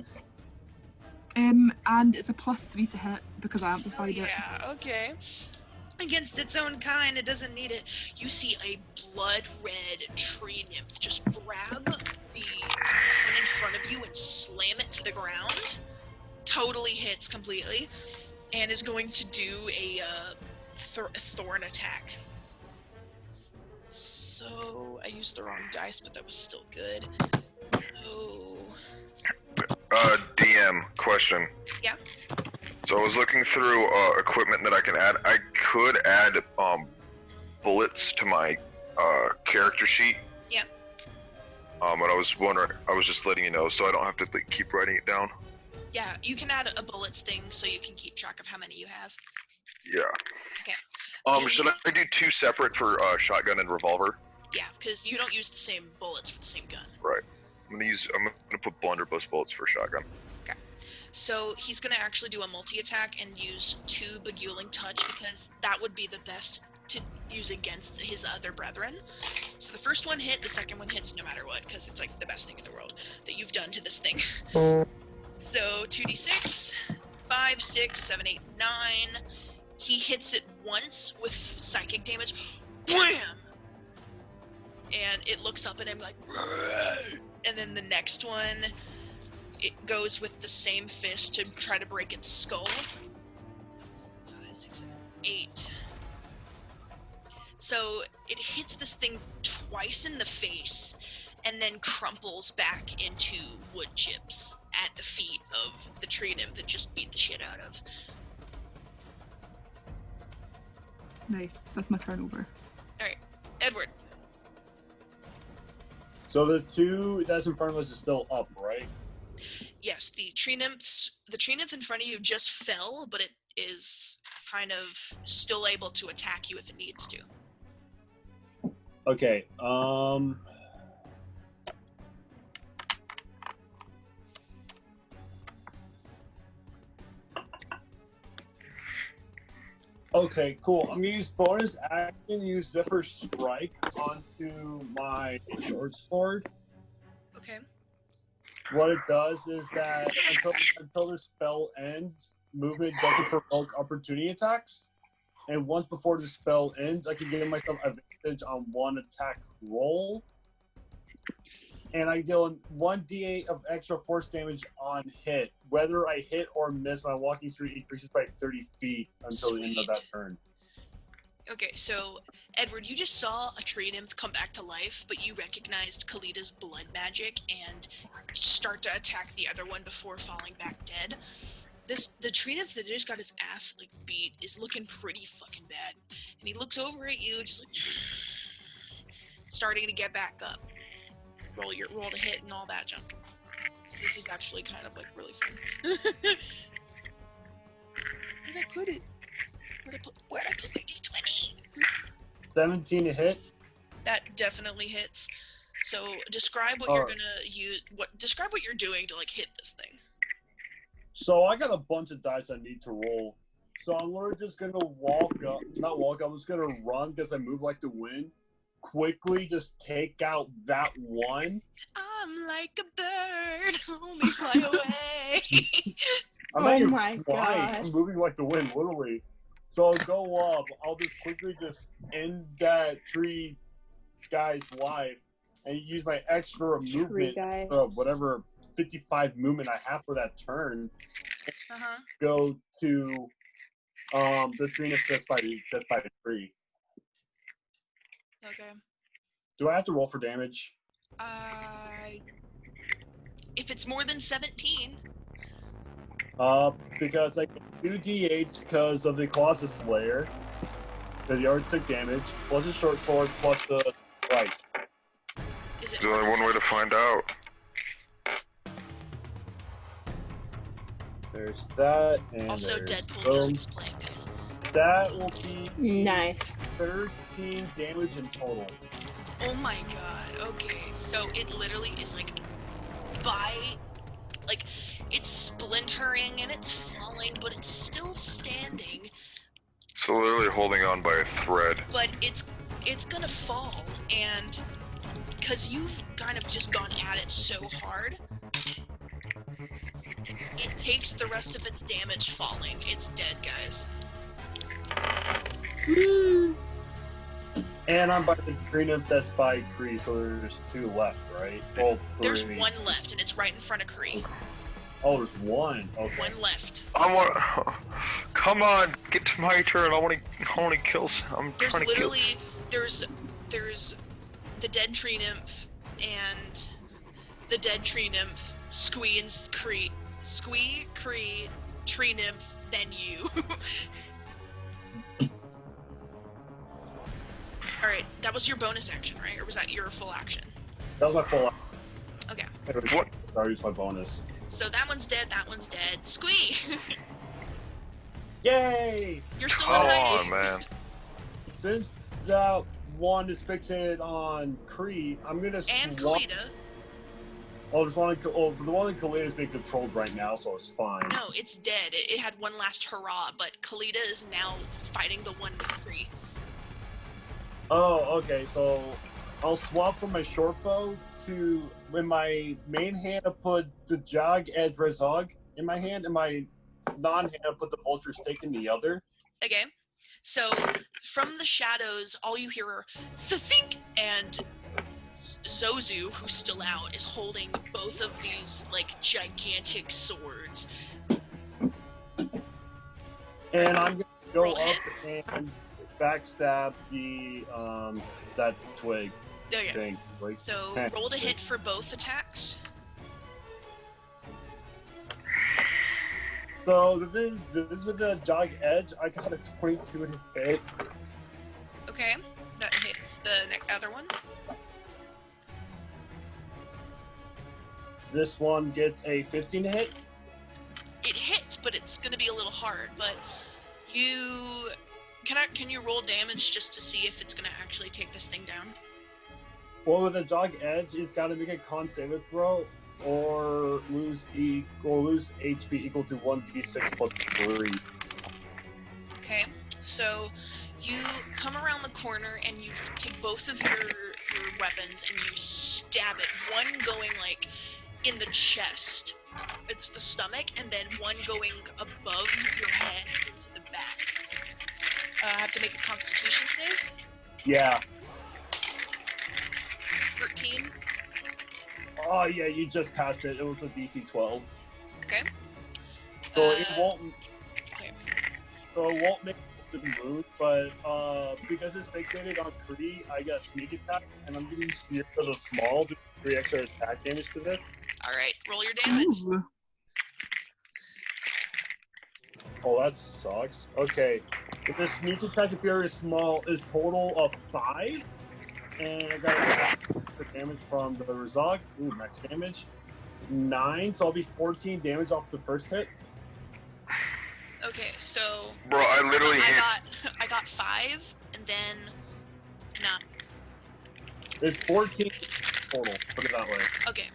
And it's a +3 to hit because I amplified it. Yeah, okay. Against its own kind, it doesn't need it. You see a blood red tree nymph just grab the one in front of you and slam it to the ground. Totally hits completely, and is going to do a thorn attack. So I used the wrong dice, but that was still good. So DM question. Yeah. So I was looking through equipment that I can add. I could add bullets to my character sheet. Yeah. But I was just letting you know, so I don't have to keep writing it down. Yeah, you can add a bullets thing so you can keep track of how many you have. Yeah. Okay. Should I do 2 separate for shotgun and revolver? Yeah, because you don't use the same bullets for the same gun. Right. I'm gonna put blunderbuss bullets for shotgun. Okay. So he's gonna actually do a multi-attack and use 2 beguiling touch, because that would be the best to use against his other brethren. So the first one hit, the second one hits no matter what, because it's like the best thing in the world that you've done to this thing. So 2d6, 5, 6, 7, 8, 9. He hits it once with psychic damage. Wham! And it looks up at him like, and then the next one, it goes with the same fist to try to break its skull. 5, 6, 7, 8. So it hits this thing twice in the face, and then crumples back into wood chips at the feet of the tree nymph that just beat the shit out of. Nice. That's my turn over. Alright. Edward. So the 2 that's in front of us is still up, right? Yes, the tree nymph in front of you just fell, but it is kind of still able to attack you if it needs to. Okay, okay, cool. I'm gonna use bonus action, use Zephyr Strike onto my short sword. Okay. what it does is that until the spell ends, movement doesn't provoke opportunity attacks. And once before the spell ends, I can give myself advantage on one attack roll. And I deal 1d8 of extra force damage on hit. Whether I hit or miss, my walking speed increases by 30 feet until the end of that turn. Okay, so, Edward, you just saw a tree nymph come back to life, but you recognized Kalida's blood magic and start to attack the other one before falling back dead. The tree nymph that just got his ass, like, beat is looking pretty fucking bad. And he looks over at you, just like, starting to get back up. Roll to hit and all that junk. So this is actually kind of, like, really fun. Where'd I put it? Where'd I put my D20? 17 to hit. That definitely hits. So describe what you're gonna use. Describe what you're doing to like hit this thing. So I got a bunch of dice I need to roll. So I'm just gonna I'm just gonna run because I move like the wind. Quickly just take out that one. I'm like a bird, only fly away. Oh my god. I'm moving like the wind, literally. So I'll go up. I'll just quickly end that tree guy's life and use my extra movement, whatever 55 movement I have for that turn. Go to the tree that's by the tree. Okay. Do I have to roll for damage? If it's more than 17. Because I can do d8s because of the Colossus Slayer. Because he already took damage, plus a short sword, plus the right. There's only one way to find out. There's that, and also there's Deadpool music is playing, guys. That will be nice. 13 damage in total. Oh my god, okay. So it literally is like it's splintering and it's falling, but it's still standing. So literally holding on by a thread. But it's gonna fall, and because you've kind of just gone at it so hard, it takes the rest of its damage falling. It's dead, guys. And I'm by the tree nymph that's by Cree, so there's 2 left, right? Well, 3. There's 1 left, and it's right in front of Cree. Oh, there's 1. Okay. 1 left. Come on, get to my turn. I want to kill. There's the dead tree nymph and the dead tree nymph, Squee and Cree, tree nymph, then you. Alright, that was your bonus action, right? Or was that your full action? That was my full Okay. action. What? I used my bonus. So that one's dead, Squee! Yay! You're still in hiding. Oh, man. Since that one is fixated on Cree, I'm gonna and Kalita. Oh, the one in Kalita is being controlled right now, so it's fine. No, it's dead. It had one last hurrah, but Kalita is now fighting the one with Cree. Oh, okay, so I'll swap from my short bow to, in my main hand, I put the Jog Edge Rezog in my hand, and my non-hand, I put the Vulture Stake in the other. Okay, so from the shadows, all you hear are think, and Zozu, who's still out, is holding both of these, like, gigantic swords. And I'm going to go up and backstab the, that twig thing. Like, so roll to hit for both attacks. So this with the Jog Edge, I got a 22 in hit. Okay, that hits the other one. This one gets a 15 to hit. It hits, but it's going to be a little hard. But you can you roll damage just to see if it's going to actually take this thing down? Well, with a Jog Edge, it's got to make a con saving throw or lose HP equal to 1d6 plus 3. Okay, so you come around the corner and you take both of your weapons and you stab it. One going like in the chest. It's the stomach, and then one going above your head into the back. Have to make a Constitution save. Yeah. 13. Oh yeah, you just passed it. It was a DC 12. Okay. So it won't. Okay. So it won't make the move, but because it's fixated on Kree, I got sneak attack, and I'm gonna use Fear for the small to 3 extra attack damage to this. All right, roll your damage. Ooh. Oh, that sucks. Okay, if the sneak attack if Fear is small is total of 5, and I got the damage from the Rhanok. Ooh, max damage 9, so I'll be 14 damage off the first hit. Okay, so Bro, I literally hit. I got 5, and then 9. It's 14 total. Put it that way. Okay.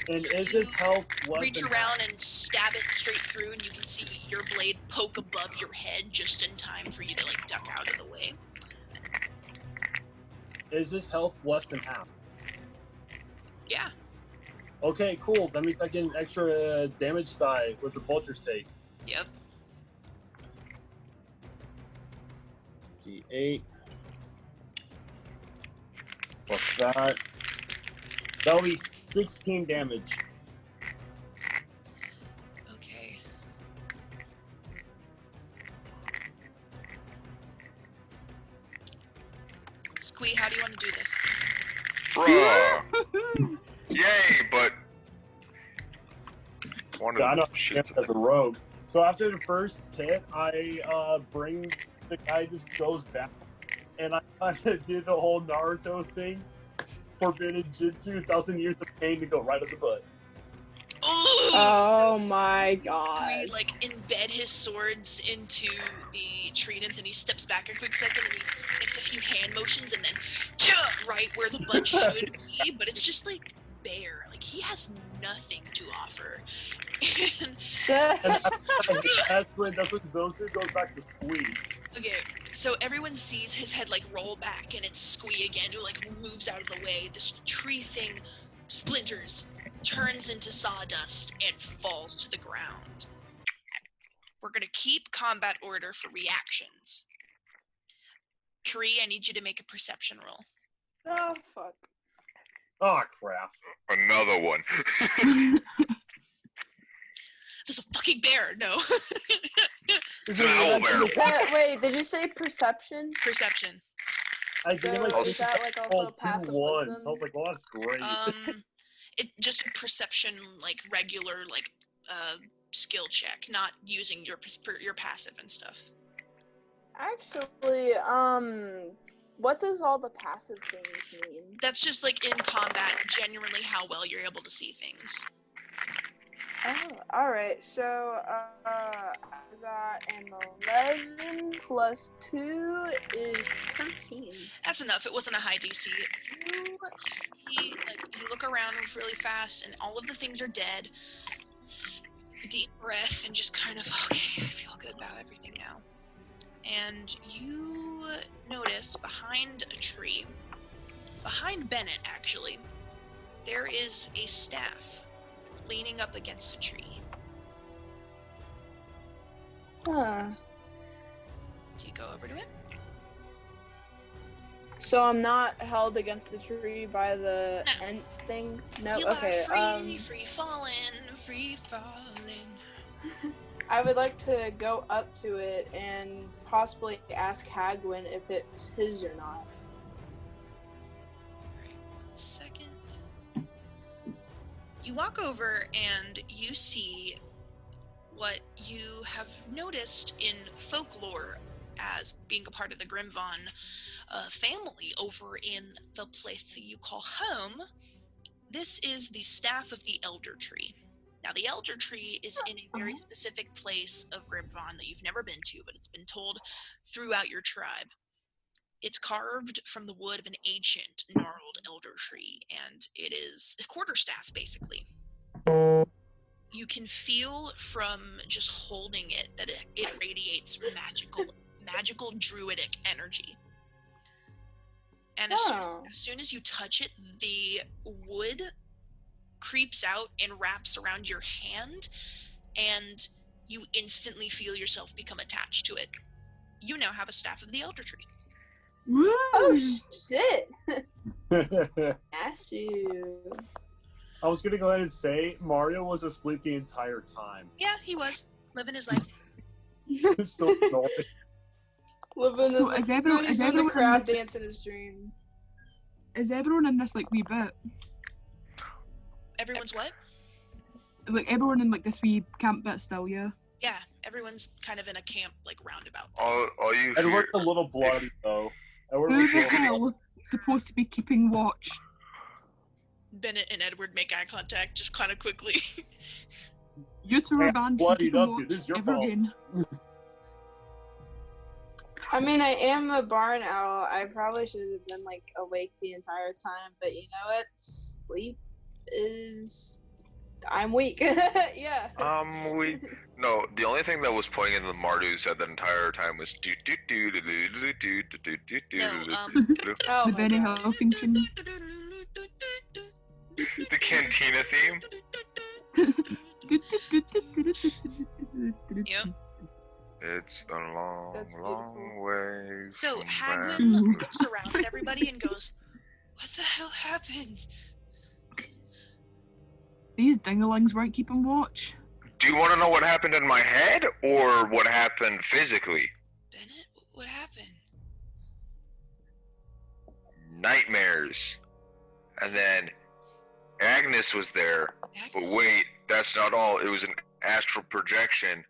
And So is you his health less reach than around and stab it straight through, and you can see your blade poke above your head just in time for you to like duck out of the way. Is his health less than half? Yeah. Okay, cool. That means I get an extra damage die with the vulture's take. Yep. D8 plus that. That'll be 16 damage. Okay. Squee, how do you want to do this? Bruh. Yay, but one I of know the shits. as a rogue. So after the first hit, I bring the guy just goes down, and I kind of did the whole Naruto thing, forbidden jutsu, 1,000 years of pain to go right up the butt. Oh my god. We like embed his swords into the trident, and he steps back a quick second, and he makes a few hand motions, and then right where the butt should be, but it's just like bare. Like he has nothing to offer. And that's when Zosu goes back to Squee. okay, so everyone sees his head like roll back, and it's Squee again who like moves out of the way. This tree thing splinters, turns into sawdust, and falls to the ground. We're gonna keep combat order for reactions. Kree, I need you to make a perception roll. Oh fuck. Oh crap. Another one. There's a fucking bear. No. It's an owl bear. Is that, wait, did you say perception? Perception. I gave So myself is that like also a passive 2-1, wisdom? so I was like, well, that's great. It just a perception, like regular, like skill check, not using your passive and stuff. Actually, what does all the passive things mean? That's just like in combat, genuinely how well you're able to see things. Oh, alright, so, I got an 11 plus 2 is 13. That's enough. It wasn't a high DC. You see, like, you look around really fast, and all of the things are dead. Deep breath, and just kind of, okay, I feel good about everything now. And you notice behind a tree, behind Bennett, actually, there is a staff leaning up against a tree. Huh. Do you go over to it? So I'm not held against the tree by the end thing? No, You okay. are free falling. I would like to go up to it and possibly ask Hagwin if it's his or not. Alright, 1 second. You walk over and you see what you have noticed in folklore as being a part of the Grimvon family over in the place that you call home. This is the staff of the Elder Tree. Now, the Elder Tree is in a very specific place of Grimvon that you've never been to, but it's been told throughout your tribe. It's carved from the wood of an ancient, gnarled elder tree, and it is a quarterstaff, basically. You can feel from just holding it that it radiates magical druidic energy. And as soon as you touch it, the wood creeps out and wraps around your hand, and you instantly feel yourself become attached to it. You now have a Staff of the Elder Tree. Woo! Oh shit! I Asu. was gonna go ahead and say Mario was asleep the entire time. Yeah, he was living his life. Still snoring. Living So this. is everyone He's doing the in crab this, dance in his dream. is everyone in this like wee bit? Everyone's what? Is like everyone in like this wee camp bit still? Yeah. Yeah, everyone's kind of in a camp, like, roundabout. All you hear... Edward's a little bloody though. Edward Who was the a little hell is supposed to be keeping watch? Bennett and Edward make eye contact just kind of quickly. You two Hey, are banned from bloodied keeping up, watch dude. This is your ever fault. again. I mean, I am a barn owl. I probably should have been like awake the entire time, but you know what? Sleep is. I'm weak. Yeah. No, the only thing that was playing in the Mardus at that entire time was do do do do do do do do do do No, do. Oh The my Benny god. Huffington. The Cantina theme. Yep. It's a long, That's long beautiful. way. So from Hagwin Ooh. looks around at everybody and goes, "What the hell happened?" These dinglings weren't keeping watch. Do you want to know what happened in my head or what happened physically? Bennett, what happened? Nightmares. And then Agnes was there. But Agnes? wait, that's not all. It was an astral projection.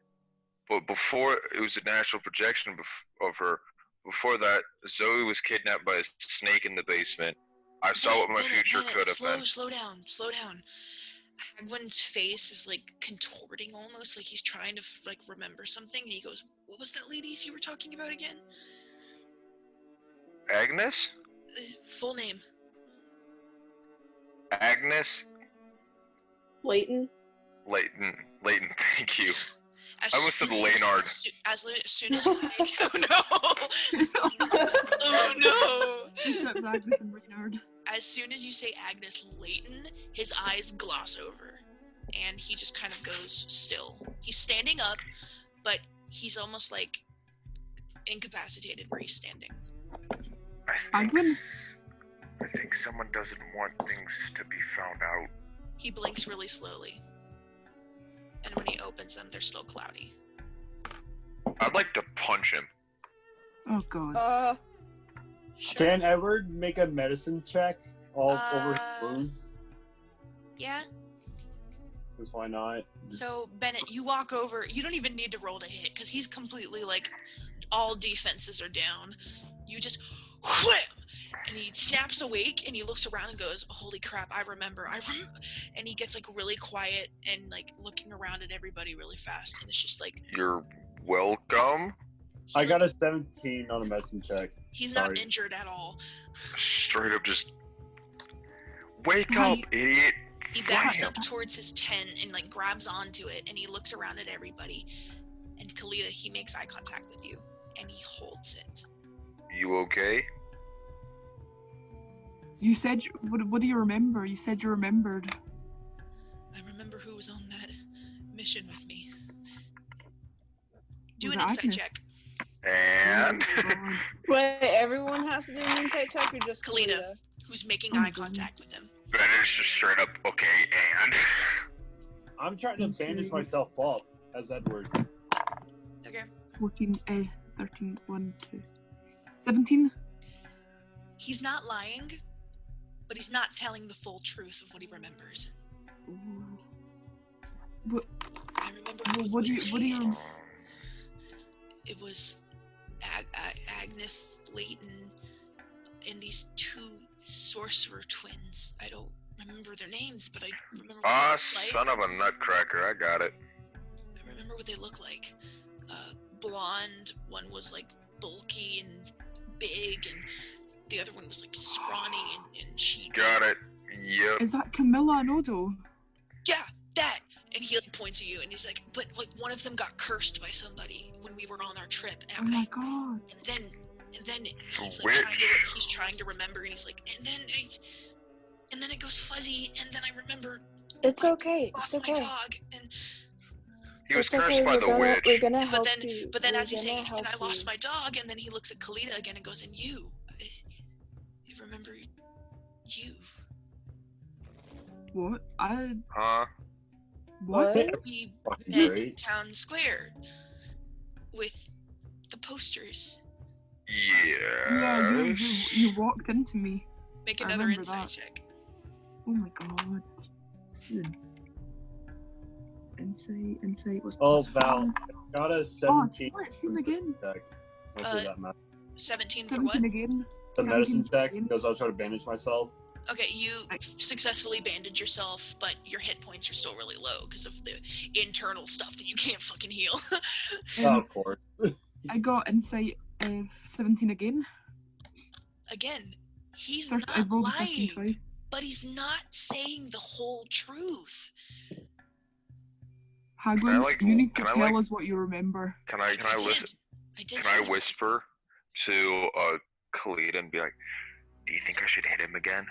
But before it was an astral projection of her. Before that, Zoe was kidnapped by a snake in the basement. I saw what my future could have been. Slow down. Hagwin's face is like contorting almost, like he's trying to like remember something, and he goes, "What was that ladies you were talking about again?" Agnes? Full name. Agnes Leighton. Leighton, thank you. As I almost said soon Leonard. As soon as you say, oh no, oh no. Except Agnes and Reynard. As soon as you say Agnes Leighton, his eyes gloss over, and he just kind of goes still. He's standing up, but he's almost like incapacitated where he's standing. I Hagwin? think someone doesn't want things to be found out. He blinks really slowly, and when he opens them, they're still cloudy. I'd like to punch him. Oh god. Sure. Can Edward make a medicine check all over his wounds? Yeah. Because why not? So Bennett, you walk over. You don't even need to roll to hit because he's completely like all defenses are down. You just wham, and he snaps awake and he looks around and goes, "Holy crap! I remember." And he gets like really quiet and like looking around at everybody really fast, and it's just like You're welcome. I got a 17 on a medicine check. he's Sorry. not injured at all. Straight up just... Wake up, idiot! He backs Wham. up towards his tent and like grabs onto it, and he looks around at everybody. And Kalita, he makes eye contact with you, and he holds it. You okay? You said, what do you remember? You said you remembered. I remember who was on that mission with me. Do Was an it insight Agnes? check. And... Oh, God. Wait, everyone has to do an insight check or just Kalita, who's making Oh, eye goodness. contact with him. Bennett's just straight up, okay, and... I'm trying to bandage myself up as Edward. Okay. 14, 13, 1, 2. 17? He's not lying, but he's not telling the full truth of what he remembers. Ooh. What, I remember who was what do with you, what do me, you, and it was Agnes Leighton and these two sorcerer twins. I don't remember their names, but I remember what Ah, they look like. son of a nutcracker, I got it. I remember what they look like. Blonde, one was like bulky and big, and the other one was like scrawny and she. Got it. Yep. is that Kamila and Odo? Yeah, that. And he like points at you, and he's like, "But like one of them got cursed by somebody when we were on our trip." Oh my god. And then he's like trying to remember, and he's like, and then it goes fuzzy, and then I remember It's okay. lost It's my okay. dog, and He was It's cursed okay. by the witch. We're gonna help but then you. but then We're as he's gonna saying, and I help lost you. my dog, and then he looks at Kalita again and goes, and you, I remember you. What? Huh? What? We Fucking met in great. town square with the posters. Yeah, Yes. you walked into me. Make I another remember insight that. check. Oh my god. Insight was Oh, plus Val, 4. got a Oh, 17. let's see him again. Check. Hopefully that matters. 17 for what? 17 again. The medicine 17 check again. because I was trying to bandage myself. Okay, you successfully bandage yourself, but your hit points are still really low because of the internal stuff that you can't fucking heal. Oh, of course. I got insight 17 again. Again, he's First, I not rolled a 13 lying, twice. but he's not saying the whole truth. Hagwin, like- you need to can I, tell like- us what you remember. Can I listen? I did. Can I too. whisper to Kalita and be like, "Do you think I should hit him again?"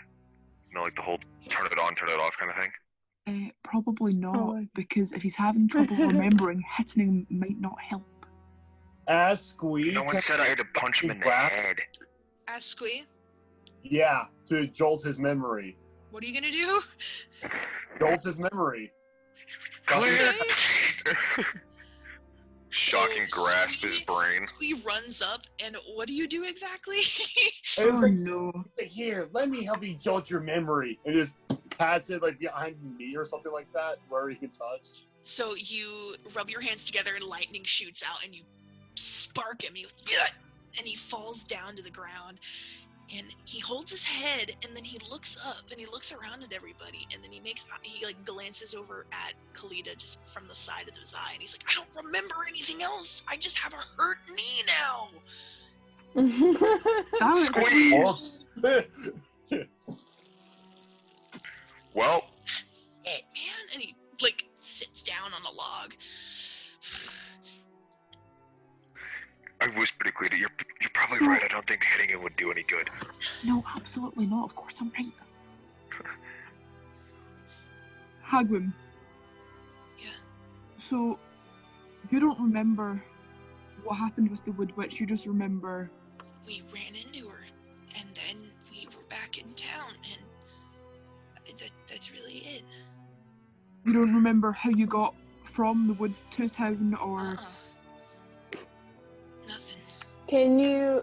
You know, like the whole turn it on, turn it off kind of thing. Probably not, Oh. because if he's having trouble remembering, hitting him might not help. Ask Squee. No one said I had to punch him in the Whack. head. Ask Squee, Yeah, to jolt his memory. what are you gonna do? Jolt his memory. Clear. Okay. Shocking So, grasp his Squee- brain. Squee runs up, and what do you do exactly? And it's Oh like, no. here, let me help you jolt your memory. And just pats it like behind the knee or something like that, where he can touch. So you rub your hands together, and lightning shoots out, and you spark him. He goes, "Yeah!" And he falls down to the ground. And he holds his head, and then he looks up, and he looks around at everybody, and then he like glances over at Kalita just from the side of his eye, and he's like, "I don't remember anything else. I just have a hurt knee now." Damn it, Squee! Squee. Well, Hey, man, and he like sits down on a log. I whispered to Kalita, "You're probably right. I don't think hitting him would do any good." No, absolutely not. Of course I'm right. Hagwin. Yeah. So, you don't remember what happened with the Wood Witch, you just remember... We ran into her, and then we were back in town, and that's really it. You don't remember how you got from the woods to town, or... Nothing. Can you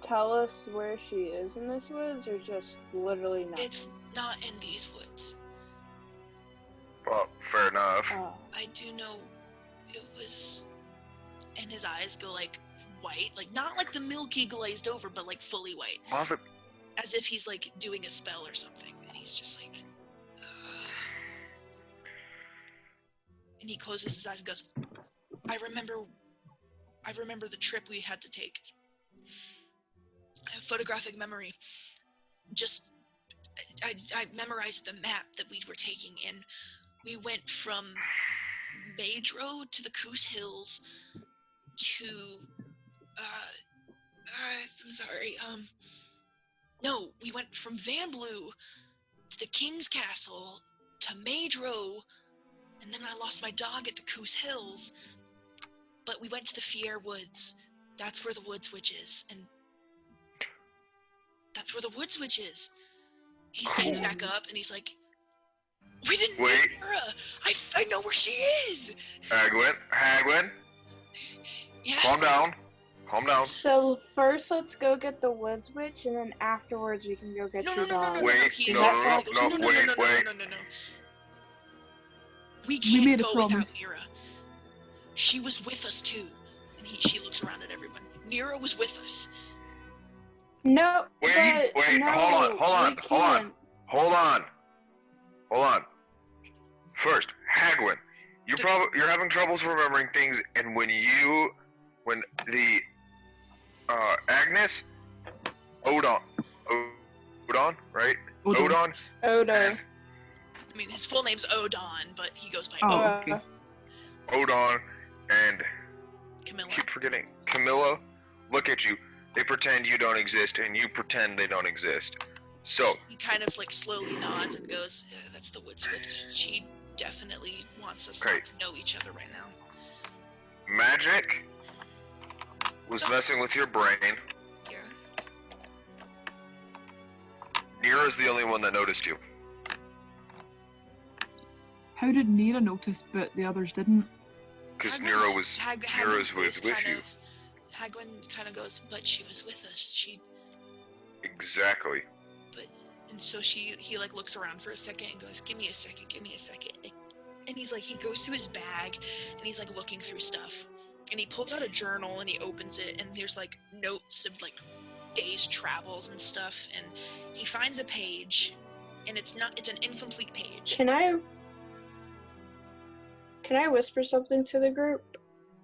tell us where she is in this woods, or just literally nothing? It's not in these woods. Well, fair enough. Oh. I do know it was, and his eyes go like white, like not like the milky glazed over, but like fully white, Mother. as if he's like doing a spell or something, and he's just like, and he closes his eyes and goes, I remember the trip we had to take. I have photographic memory. Just, I memorized the map that we were taking, and we went from Mage Road to the Coos Hills to, I'm sorry, no, we went from Vandblu to the King's Castle to Mage Row, and then I lost my dog at the Coos Hills, but we went to the Fier Woods. That's where the Woods Witch is, and that's where the Woods Witch is. He stands back up, and he's like, we didn't Wait. meet her. I know where she is. Hagwin, Yeah. calm down. Calm down. So first, let's go get the Woods Witch, and then afterwards we can go get No, your dog. Wait, He no, laughs no, and he goes, no, wait. no. We We can't made a go without promise. Nira. She was with us too. And she looks around at everyone. Nira was with us. No, Wait, but no, hold we on. can't. Hold on. First, Hagwin, you're having troubles remembering things, and when the Agnes, Odon, right? Odon. Odo. I mean, his full name's Odon, but he goes by Oh, okay. Odon, and Kamila. keep forgetting Kamila. Look at you. They pretend you don't exist, and you pretend they don't exist. So he kind of like slowly nods and goes, "That's the wood switch. She definitely wants us not to know each other right now." magic was messing with your brain. Yeah. Nira's the only one that noticed you. How did Nira notice, but the others didn't? Because Nira was Hagwin's with you. Hagwin kind of goes, "But she was with us. She." Exactly. And so he like looks around for a second and goes, give me a second. And he's like, he goes through his bag and he's like looking through stuff. And he pulls out a journal and he opens it and there's like notes of like days' travels and stuff. And he finds a page and it's an incomplete page. Can I whisper something to the group?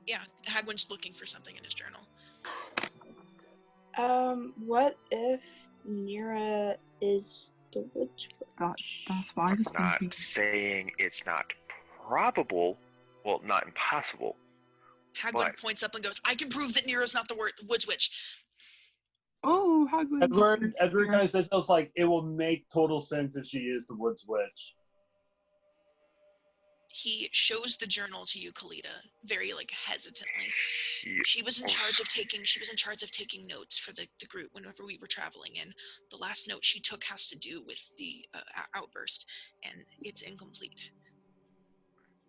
Yeah, Hagwin's looking for something in his journal. What if Nira is the witch? That's what I was thinking. Not saying it's not probable, well, not impossible. Hagwin points up and goes, "I can prove that Nira's not the woods witch." Oh, Hagwin. Edward kind of says, like, it will make total sense if she is the woods witch. He shows the journal to you, Kalita, very like hesitantly. She was in charge of taking notes for the group whenever we were traveling, and the last note she took has to do with the outburst, and it's incomplete.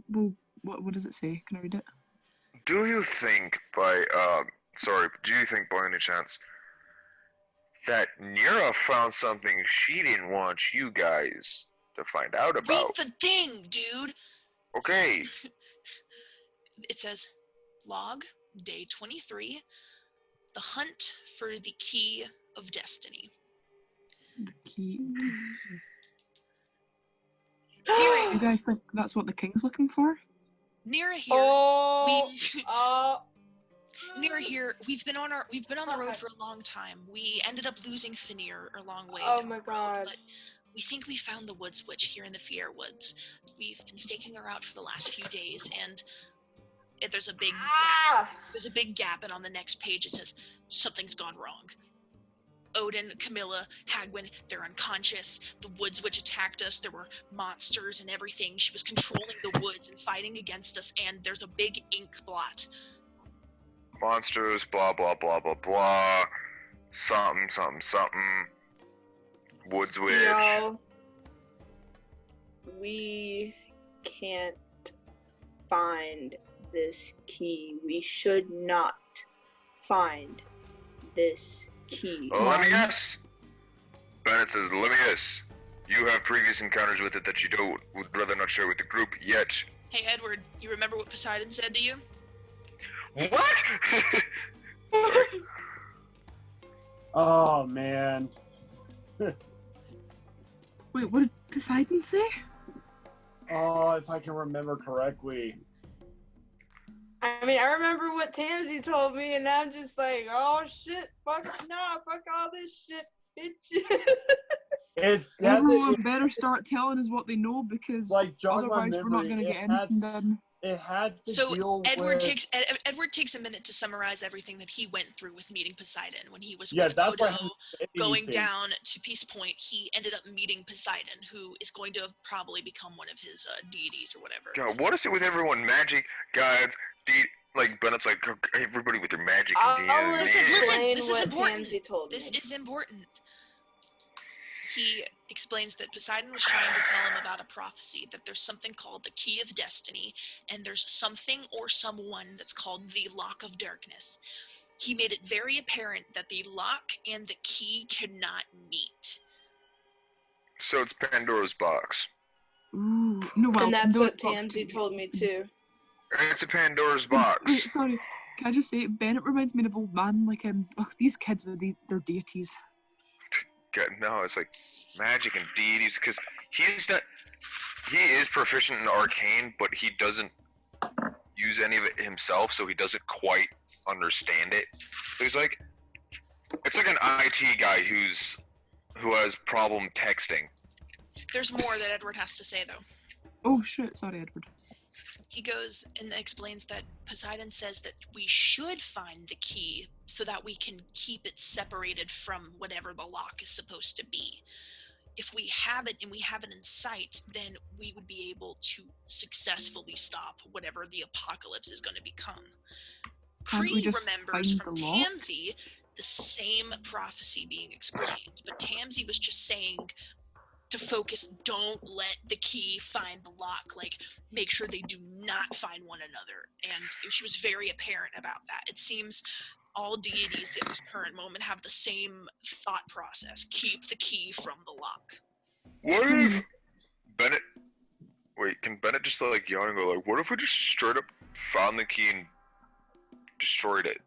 Well, what does it say? Can I read it? Do you think by any chance that Nira found something she didn't want you guys to find out about? Read the thing, dude! Okay. It says, log, day 23, the hunt for the key of destiny. The key. Nira, you guys think that's what the king's looking for? Nira here. Nira here. We've been on the road for a long time. We ended up losing Finir a long way down the road, but we think we found the woods witch here in the Fier Woods. We've been staking her out for the last few days, and there's a big gap, and on the next page it says, something's gone wrong. Odin, Kamila, Hagwin, they're unconscious. The woods witch attacked us. There were monsters and everything. She was controlling the woods and fighting against us, and there's a big ink blot. Monsters, blah, blah, blah, blah, blah. Something, something, something. Woods witch. No, we can't find this key. We should not find this key. Well, let me guess. Bennett says, let me guess. You have previous encounters with it that you would rather not share with the group yet. Hey, Edward, you remember what Poseidon said to you? What? Oh, man. Wait, what did Poseidon say? Oh, if I can remember correctly. I mean, I remember what Tamsy told me, and I'm just like, oh shit, fuck all this shit, bitch. Everyone better start telling us what they know, because otherwise we're not going to get anything done. It had to So deal Edward with... Edward takes a minute to summarize everything that he went through with meeting Poseidon when he was Yeah, with that's why Odo, going down to Peace Point. He ended up meeting Poseidon, who is going to have probably become one of his deities or whatever. God, what is it with everyone? Magic, gods, like Bennett's like everybody with their magic and deities. Listen, this is important. Tamsy told me. This is important. He explains that Poseidon was trying to tell him about a prophecy, that there's something called the Key of Destiny, and there's something or someone that's called the Lock of Darkness. He made it very apparent that the lock and the key cannot meet. So it's Pandora's box. Ooh, no, well, and that's what Pandora's Tamsy told me too. It's a Pandora's box. Wait, sorry. Can I just say, Bennett reminds me of an old man, like, these kids with their deities. No, it's like magic and deities, because he is proficient in arcane, but he doesn't use any of it himself, so he doesn't quite understand it. So he's like, it's like an IT guy who has problem texting. There's more that Edward has to say, though. Oh shit, sorry, Edward. He goes and explains that Poseidon says that we should find the key so that we can keep it separated from whatever the lock is supposed to be. If we have it and we have it in sight, then we would be able to successfully stop whatever the apocalypse is going to become. Kree remembers from Tamsi the same prophecy being explained, but Tamsi was just saying to focus, don't let the key find the lock, like make sure they do not find one another, and she was very apparent about that. It seems all deities at this current moment have the same thought process, keep the key from the lock. What if Bennett, wait, can Bennett just like yawn and go like, what if we just straight up found the key and destroyed it?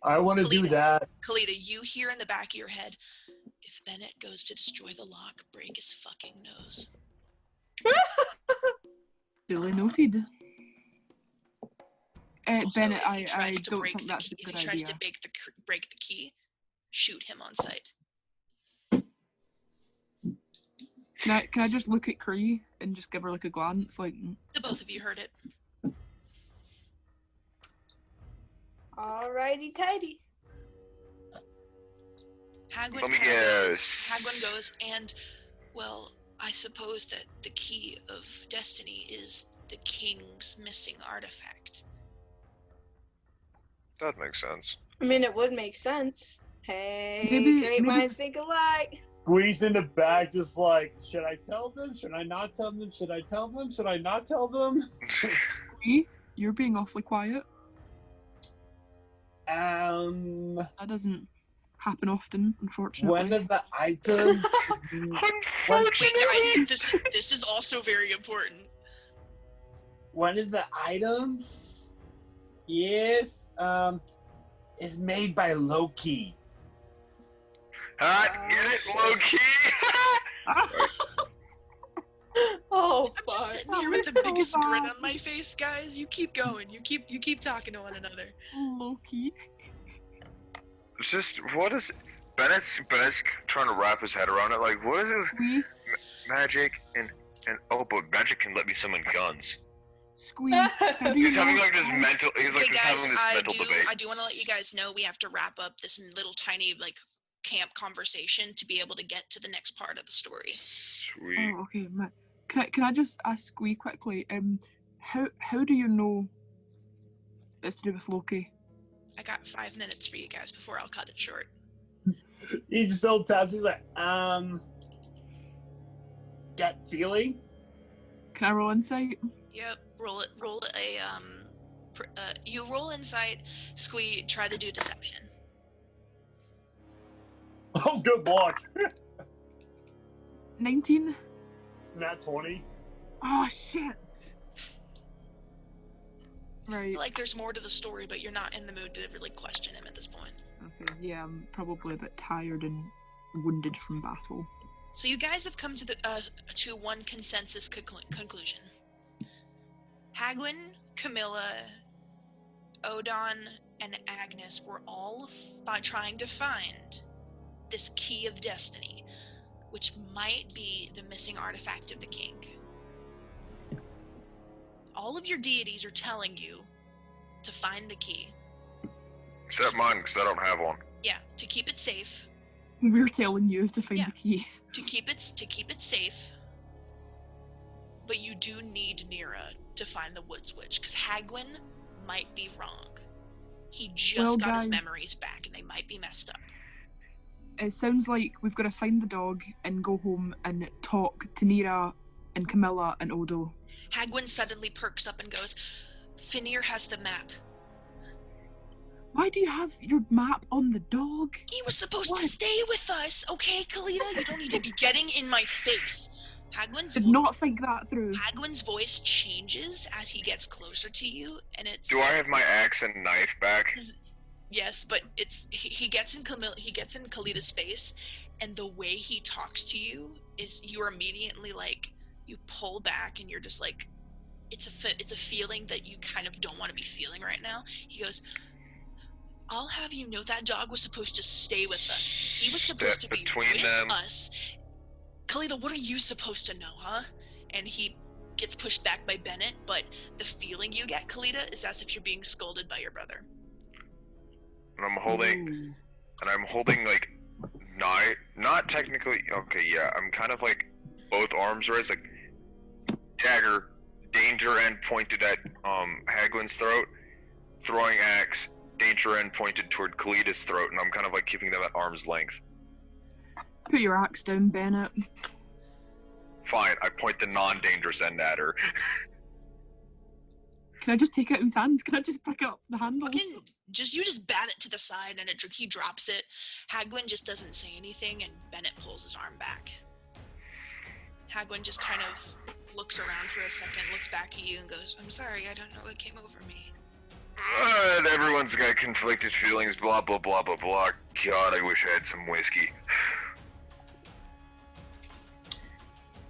I want to do that. Kalita, you hear in the back of your head, if Bennett goes to destroy the lock, break his fucking nose. Duly noted. Also, Bennett, if he I tries to don't break think the that's key, a good if he tries idea. to break the key, shoot him on sight. Can I just look at Kree and just give her like a glance, like? The both of you heard it. Alrighty tidy. Hagwin Let me guess. Hagwin goes, and, well, I suppose that the key of destiny is the king's missing artifact. That makes sense. I mean, it would make sense. Hey, Maybe- great minds think alike. Squeeze in the back, just like, should I tell them? Should I not tell them? Should I tell them? Should I not tell them? Kree, you're being awfully quiet. That doesn't happen often, unfortunately. One of the items. Wait, guys, this is also very important. One of the items, yes, is made by Loki. Hot, get it, low-key! Oh, I'm just sitting here with the biggest grin on my face, guys. You keep going. You keep talking to one another. Loki. It's just, what is... Bennett's trying to wrap his head around it, like, what is this? Magic, and oh, but magic can let me summon guns. Squeeze. How do you He's having know- like this mental, he's like Okay, just guys, having this mental debate. I do want to let you guys know we have to wrap up this little tiny like camp conversation to be able to get to the next part of the story. Sweet. Oh, okay. Can I just ask Squee quickly? How do you know it's to do with Loki? I got 5 minutes for you guys before I'll cut it short. He just still taps. He's like, gut feeling. Can I roll insight? Yep. Roll a you roll insight. Squee, try to do deception. Oh, good luck. 19. Nat 20. Oh shit. I Right. feel like there's more to the story, but you're not in the mood to really question him at this point. Okay. Yeah, I'm probably a bit tired and wounded from battle. So you guys have come to the to one consensus conclusion. Hagwin, Kamila, Odon, and Agnes were all trying to find this key of destiny, which might be the missing artifact of the king. All of your deities are telling you to find the key. Except mine, because I don't have one. Yeah, to keep it safe. We're telling you to find Yeah. the key. To keep it safe. But you do need Nira to find the Woods Witch, because Hagwin might be wrong. He just got his memories back, and they might be messed up. It sounds like we've got to find the dog and go home and talk to Nira and Kamila and Odo. Hagwin suddenly perks up and goes, Finir has the map. Why do you have your map on the dog? He was supposed to stay with us, okay, Kalita? You don't need to be getting in my face. Did not think that through. Hagwin's voice changes as he gets closer to you, and it's... Do I have my axe and knife back? Yes, but it's he gets in Kalita's face, and the way he talks to you is you're immediately like, you pull back and you're just like, it's a feeling that you kind of don't want to be feeling right now. He goes, I'll have you know that dog was supposed to stay with us. He was supposed to be with us. Kalita, what are you supposed to know, huh? And he gets pushed back by Bennett, but the feeling you get, Kalita, is as if you're being scolded by your brother. And I'm holding like not technically. Okay, yeah, I'm kind of like both arms raised, like dagger, danger end pointed at Hagwin's throat, throwing axe, danger end pointed toward Kalita's throat, and I'm kind of like keeping them at arm's length. Put your axe down, Bennett. Fine, I point the non-dangerous end at her. Can I just take it in his hand? Can I just pick up the handle? You just bat it to the side, and he drops it. Hagwin just doesn't say anything, and Bennett pulls his arm back. Hagwin just kind of looks around for a second, looks back at you, and goes, "I'm sorry, I don't know what came over me." Everyone's got conflicted feelings, blah, blah, blah, blah, blah. God, I wish I had some whiskey.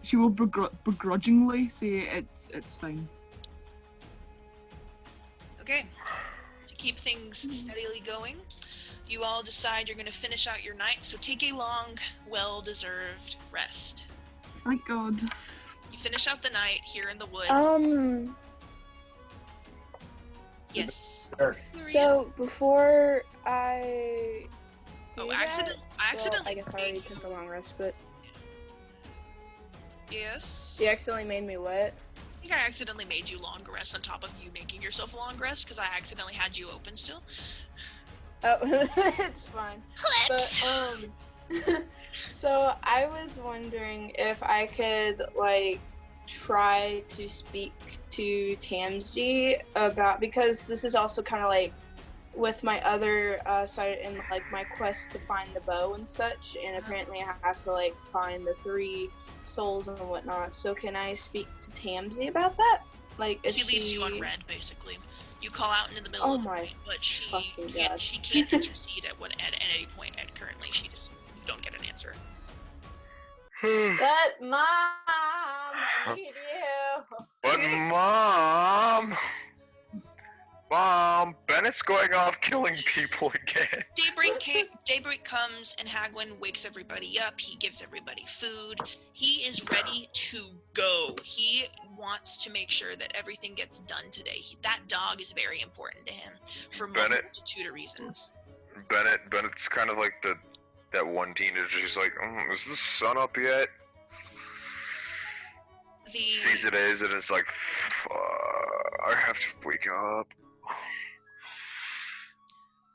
She will begrudgingly say it's fine. Okay. To keep things steadily going, you all decide you're going to finish out your night, so take a long, well-deserved rest. Thank God. You finish out the night here in the woods. Yes. So before I do I accidentally I guess I already took a long rest, but yes. You accidentally made me what? I think I accidentally made you long rest on top of you making yourself a long rest because I accidentally had you open still. Oh, it's fine. Clips. But so I was wondering if I could like try to speak to Tamsi about, because this is also kind of like with my other side in like my quest to find the bow and such, and apparently I have to like find the 3 souls and whatnot. So can I speak to Tamsi about that? Like, if she leaves you on red, basically. You call out into the middle of the night, but she can't intercede at any point. And currently, you don't get an answer. But Mom, I need you. But Mom, Bennett's going off killing people again. Daybreak comes and Hagwin wakes everybody up. He gives everybody food. He is ready to go. He wants to make sure that everything gets done today. That dog is very important to him for a multitude of reasons. Bennett's kind of like that one teenager who's like, is the sun up yet? Sees it is, and it's like, I have to wake up.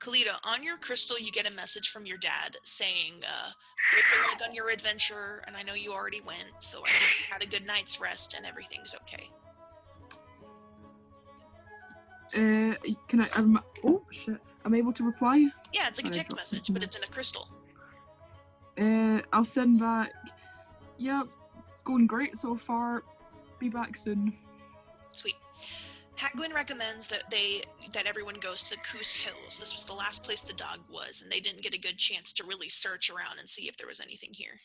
Kalita, on your crystal, you get a message from your dad saying, break a leg on your adventure, and I know you already went, so I hope you had a good night's rest and everything's okay. Can I, oh shit, I'm able to reply? Yeah, it's like a text message, but it's in a crystal. I'll send back, yeah, going great so far, be back soon. Sweet. Hagwin recommends that everyone goes to the Coos Hills. This was the last place the dog was, and they didn't get a good chance to really search around and see if there was anything here.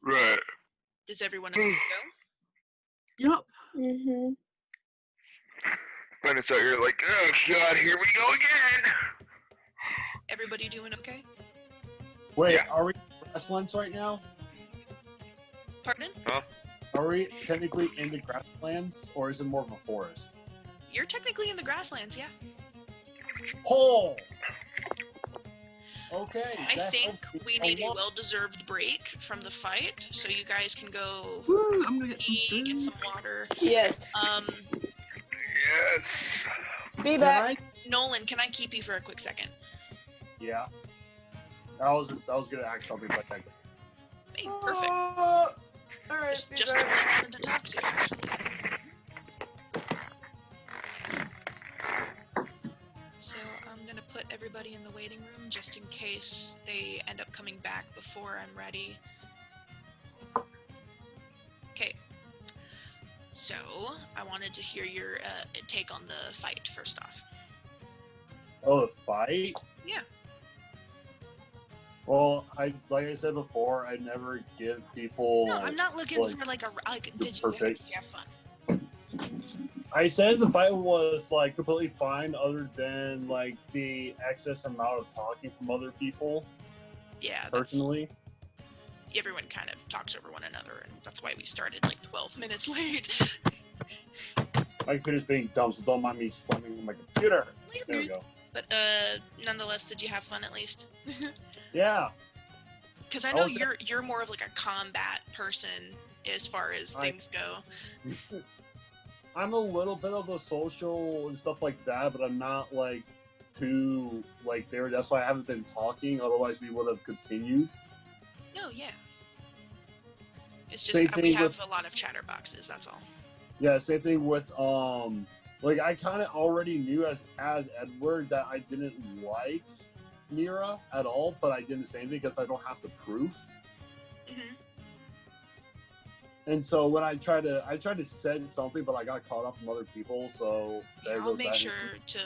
Right. Does everyone agree to Yep. Mm-hmm. And it's out here like, oh God, here we go again. Everybody doing okay? Wait, Are we in grasslands right now? Pardon? Huh? Are we technically in the grasslands, or is it more of a forest? You're technically in the grasslands, yeah. Oh! Okay. I think we need a well-deserved break from the fight, so you guys can go Woo, I'm gonna get some water. Yes. Yes. Be back. Nolan, can I keep you for a quick second? Yeah. I was gonna ask something like that. Hey, perfect. All right. Just the one I wanted to talk to, actually. So I'm gonna put everybody in the waiting room just in case they end up coming back before I'm ready. Okay. So I wanted to hear your take on the fight first off. Oh, the fight? Yeah. Well, like I said before, I never give people. No, I'm not looking for did you have fun? I said the fight was like completely fine, other than like the excess amount of talking from other people. Yeah. Personally. everyone kind of talks over one another, and that's why we started like 12 minutes late. My computer's being dumb, so don't mind me slamming on my computer. There we go. But nonetheless, did you have fun at least? Yeah. Because I know you're more of like a combat person as far as things go. I'm a little bit of a social and stuff like that, but I'm not like too like there. That's why I haven't been talking. Otherwise, we would have continued. No, yeah. It's just we have a lot of chatterboxes. That's all. Yeah, same thing with like I kind of already knew as Edward that I didn't like Mira at all, but I did the same thing because I don't have the proof. Mm-hmm. And so when I tried to send something, but I got caught up from other people. So yeah, I'll make sure to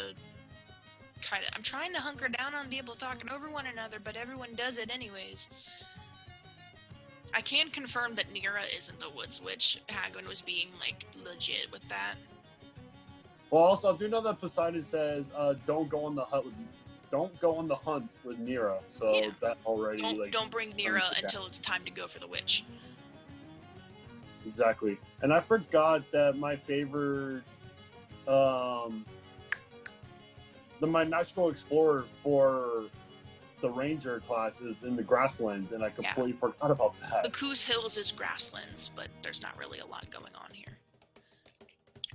kind of. I'm trying to hunker down on people talking over one another, but everyone does it anyways. I can confirm that Nira isn't the Woods Witch. Hagwin was being like legit with that. Well, also I do know that Poseidon says, "Don't go on the hunt with Nira." So yeah. That already don't bring Nira until it's time to go for the witch. Exactly. And I forgot that my favorite, my natural explorer for the ranger class is in the grasslands, and I completely forgot about that. The Coos Hills is grasslands, but there's not really a lot going on here.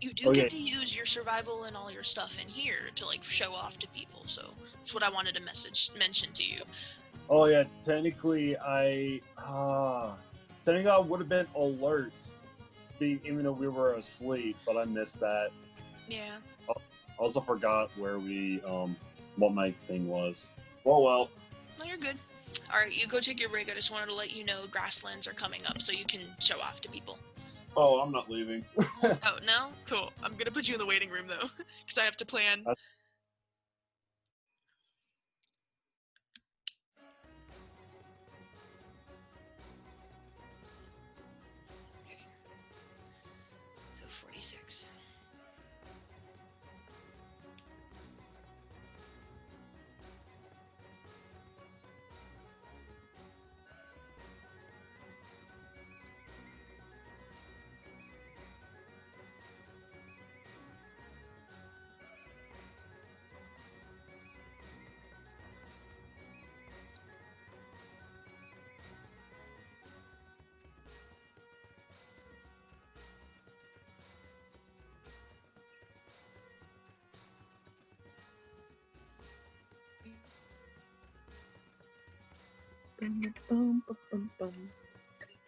You do get to use your survival and all your stuff in here to like show off to people, so that's what I wanted to mention to you. Oh yeah, technically I would have been alert, even though we were asleep, but I missed that. Yeah. I also forgot where what my thing was. Well. No, you're good. Alright, you go take your break. I just wanted to let you know grasslands are coming up so you can show off to people. Oh, I'm not leaving. Oh, no? Cool. I'm gonna put you in the waiting room, though, because I have to plan. Okay. So, 46.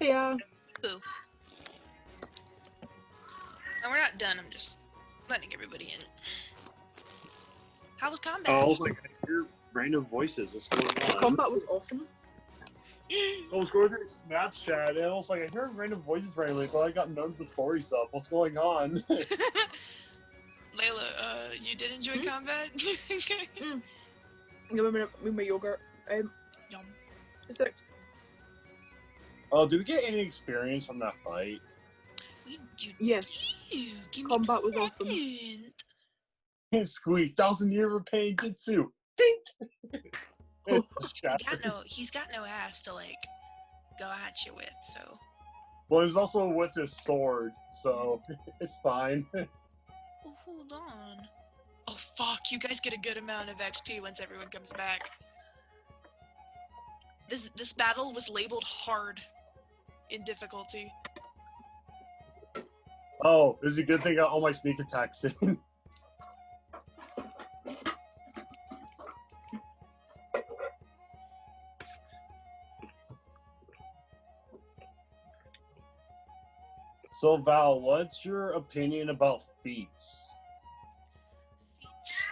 Yeah. Boo. No, we're not done. I'm just letting everybody in. How was combat? Oh, I was like, I hear random voices. What's going on? Combat was awesome. I was going through Snapchat, and I was like, I hear random voices randomly, but I got none of the story stuff. What's going on? Layla, you did enjoy combat? With my yogurt. Yum. It's like, oh, did we get any experience from that fight? Yes. Combat was awesome. Squeeze, 1,000-year repair Jitsu. He's got no ass to like go at you with, so. Well, he's also with his sword, so it's fine. Oh, hold on. Oh fuck! You guys get a good amount of XP once everyone comes back. This battle was labeled hard in difficulty. Oh, it's a good thing I got all my sneak attacks in. So Val, what's your opinion about feats? Feats.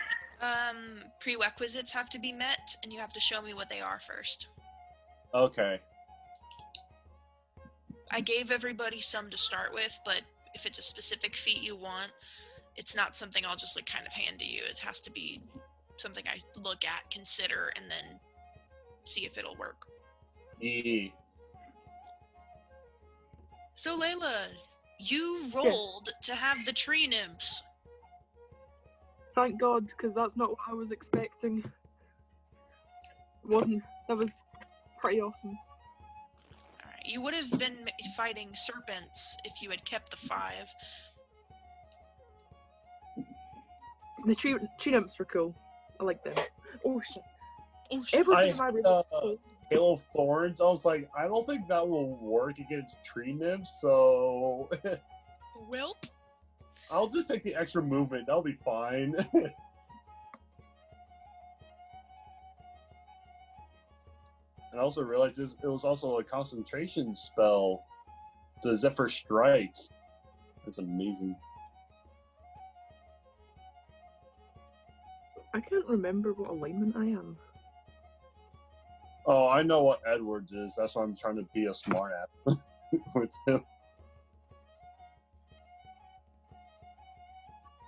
Prerequisites have to be met, and you have to show me what they are first. Okay. I gave everybody some to start with, but if it's a specific feat you want, it's not something I'll just like kind of hand to you. It has to be something I look at, consider, and then see if it'll work. Yeah. So Layla, you rolled to have the tree nymphs. Thank God, because that's not what I was expecting. It wasn't. That was pretty awesome. You would have been fighting serpents if you had kept the 5. The tree nymphs were cool. I like them. Oh shit. Oh, shit. Everything I in my room had, is full. Hail of Thorns. I was like, I don't think that will work against tree nymphs, so Welp. I'll just take the extra movement. That'll be fine. And I also realized it was also a concentration spell. The Zephyr Strike. That's amazing. I can't remember what alignment I am. Oh, I know what Edwards is. That's why I'm trying to be a smart ass with him.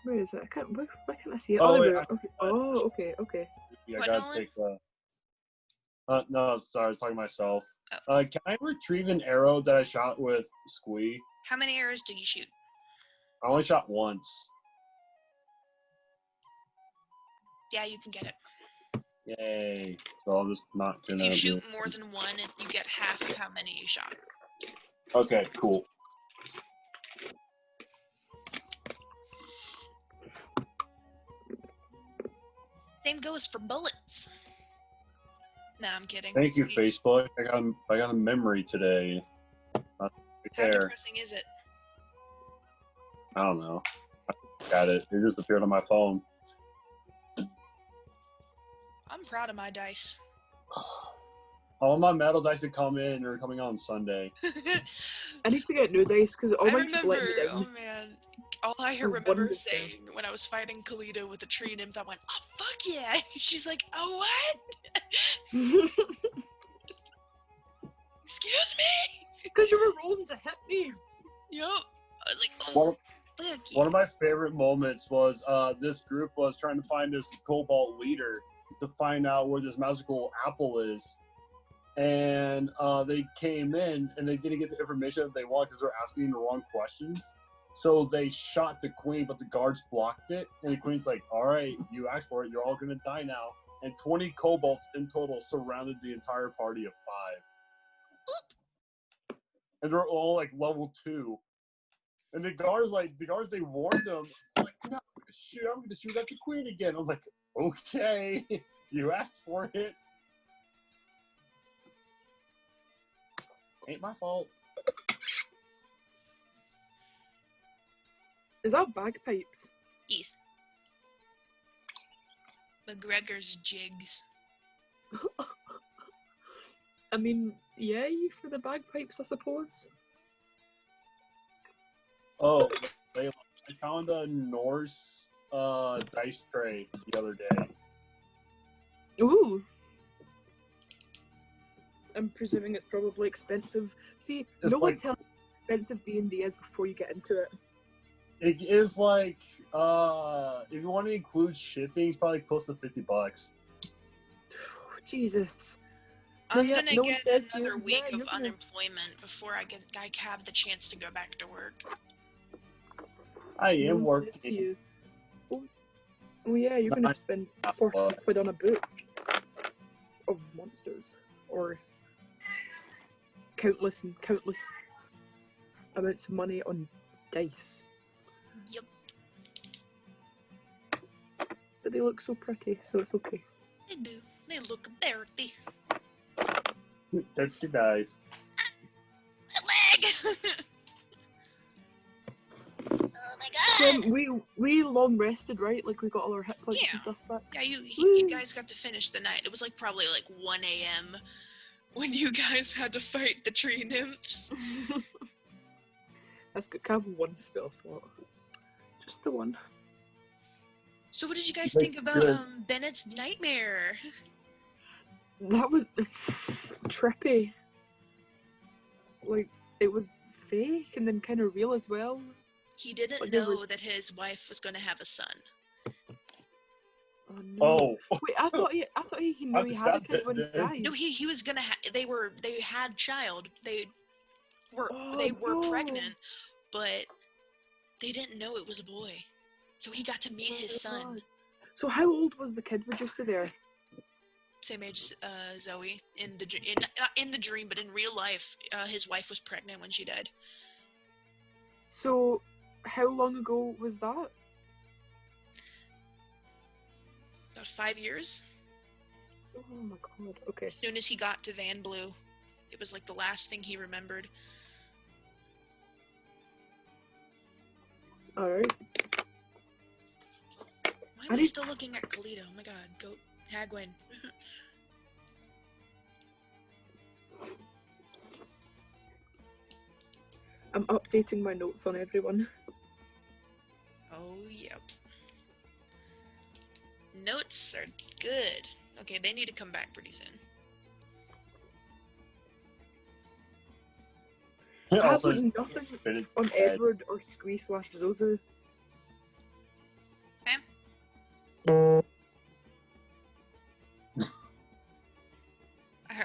Where is it? I can't. Why can't I see it? Oh, Oh, wait, there we are. Okay. Oh, okay, okay. Yeah, I What, gotta Nolan? take no, sorry, I was talking to myself. Can I retrieve an arrow that I shot with Squee? How many arrows do you shoot? I only shot once. Yeah, you can get it. Yay. So I'm just not If gonna you shoot more than one, you get half of how many you shot. Okay, cool. Same goes for bullets. Nah, I'm kidding. Thank you, Facebook. I got a memory today. Not How care. depressing is it? I don't know. I got it. It just appeared on my phone. I'm proud of my dice. All my metal dice that come in are coming on Sunday. I need to get new dice because all I mine keep letting remember, me down. oh man, all I They're remember wonderful. saying when I was fighting Kalita with the tree nymph, I went, oh fuck yeah! She's like, oh what? Excuse me? Because you were rolling to hit me. Yup. I was like, oh, fuck yeah. One of my favorite moments was this group was trying to find this cobalt leader to find out where this magical apple is. And they came in and they didn't get the information that they wanted because they're asking the wrong questions. So they shot the queen, but the guards blocked it. And the queen's like, all right, you asked for it. You're all going to die now. And 20 kobolds in total surrounded the entire party of 5. And they're all like level 2. And the guards, they warned them, like, no, I'm going to shoot at the queen again. I'm like, okay, you asked for it. Ain't my fault. Is that bagpipes? Yes. McGregor's jigs. I mean, yay for the bagpipes, I suppose. Oh, I found a Norse dice tray the other day. Ooh. I'm presuming it's probably expensive. See, It's no one like- tells you how expensive D&D is before you get into it. It is like, if you want to include shipping, it's probably close to $50. Jesus. I'm yeah, gonna no one get says to another you, week yeah, of you're gonna- unemployment before I have the chance to go back to work. I No am one says to working. you, oh yeah, you're going to spend 40 quid on a book of monsters. Or countless and countless amounts of money on dice. Yep. But they look so pretty, so it's okay. They do. They look dirty. Dirty dice. My leg! Oh my god! We long rested, right? Like we got all our hit points Yeah. and stuff back. Yeah, you guys got to finish the night. It was like probably like 1 a.m. when you guys had to fight the tree nymphs. That's good. Can I have one spell slot? Just the one. So what did you guys Like, think about good. Bennett's nightmare? That was trippy. Like it was fake and then kind of real as well. He didn't Like, they were- know that his wife was going to have a son. Oh no. Oh, Wait, I thought he knew he had a Understand kid when he it, died. No, he was gonna. They had child. They were Oh, no. pregnant, but they didn't know it was a boy. So he got to meet his son. God. So how old was the kid? Would you say there? Same age as Zoe. Not in the dream, but in real life, his wife was pregnant when she died. So, how long ago was that? About 5 years. Oh my god, okay. As soon as he got to Vandblu, it was like the last thing he remembered. Alright. Why am I still looking at Kalita? Oh my god, go Hagwin. I'm updating my notes on everyone. Oh, yep. Notes are good. Okay, they need to come back pretty soon. I have Also, like nothing on Edward or Squee/Zozu.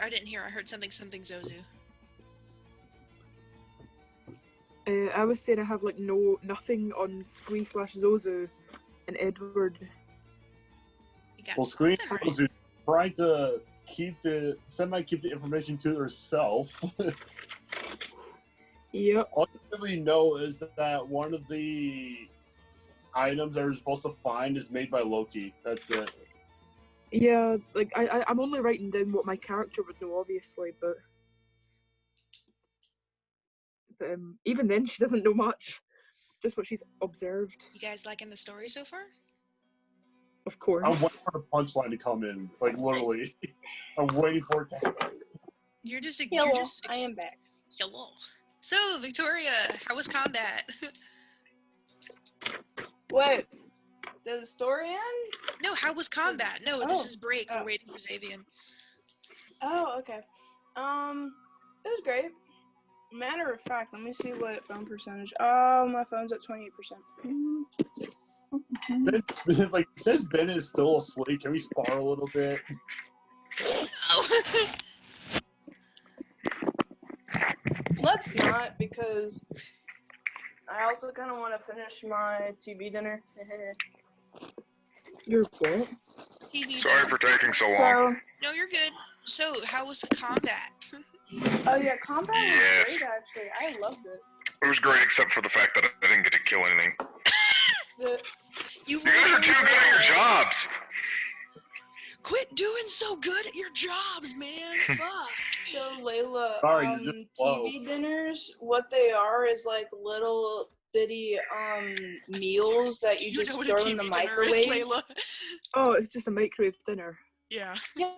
I didn't hear. I heard something Zozu. I was saying I have like nothing on Squee/Zozu and Edward. Well, Squee/Zozu trying to keep the information to herself. Yep. All you really know is that one of the items that we're supposed to find is made by Loki. That's it. Yeah, like I'm only writing down what my character would know, obviously, but even then she doesn't know much. Just what she's observed. You guys liking the story so far? Of course. I'm waiting for the punchline to come in, like literally. I'm waiting for it to happen. I am back. Hello. So, Victoria, how was combat? Wait, did the story end? No, how was combat? No, this is break. We're waiting for Xavian. Oh, okay. It was great. Matter of fact, let me see what phone percentage. Oh, my phone's at 28%. It's like, since Ben is still asleep, can we spar a little bit? Oh. Let's not, because I also kind of want to finish my TV dinner. Your what? TV Sorry dinner. for taking so long. No, you're good. So, how was the combat? Oh yeah, combat was great actually. I loved it. It was great except for the fact that I didn't get to kill anything. You guys are too good at your jobs! Quit doing so good at your jobs, man. Fuck. So Layla, Sorry, you're just slow. TV dinners, what they are is like little bitty meals that you just throw in the microwave. Layla? Oh, it's just a microwave dinner. Yeah. Yeah.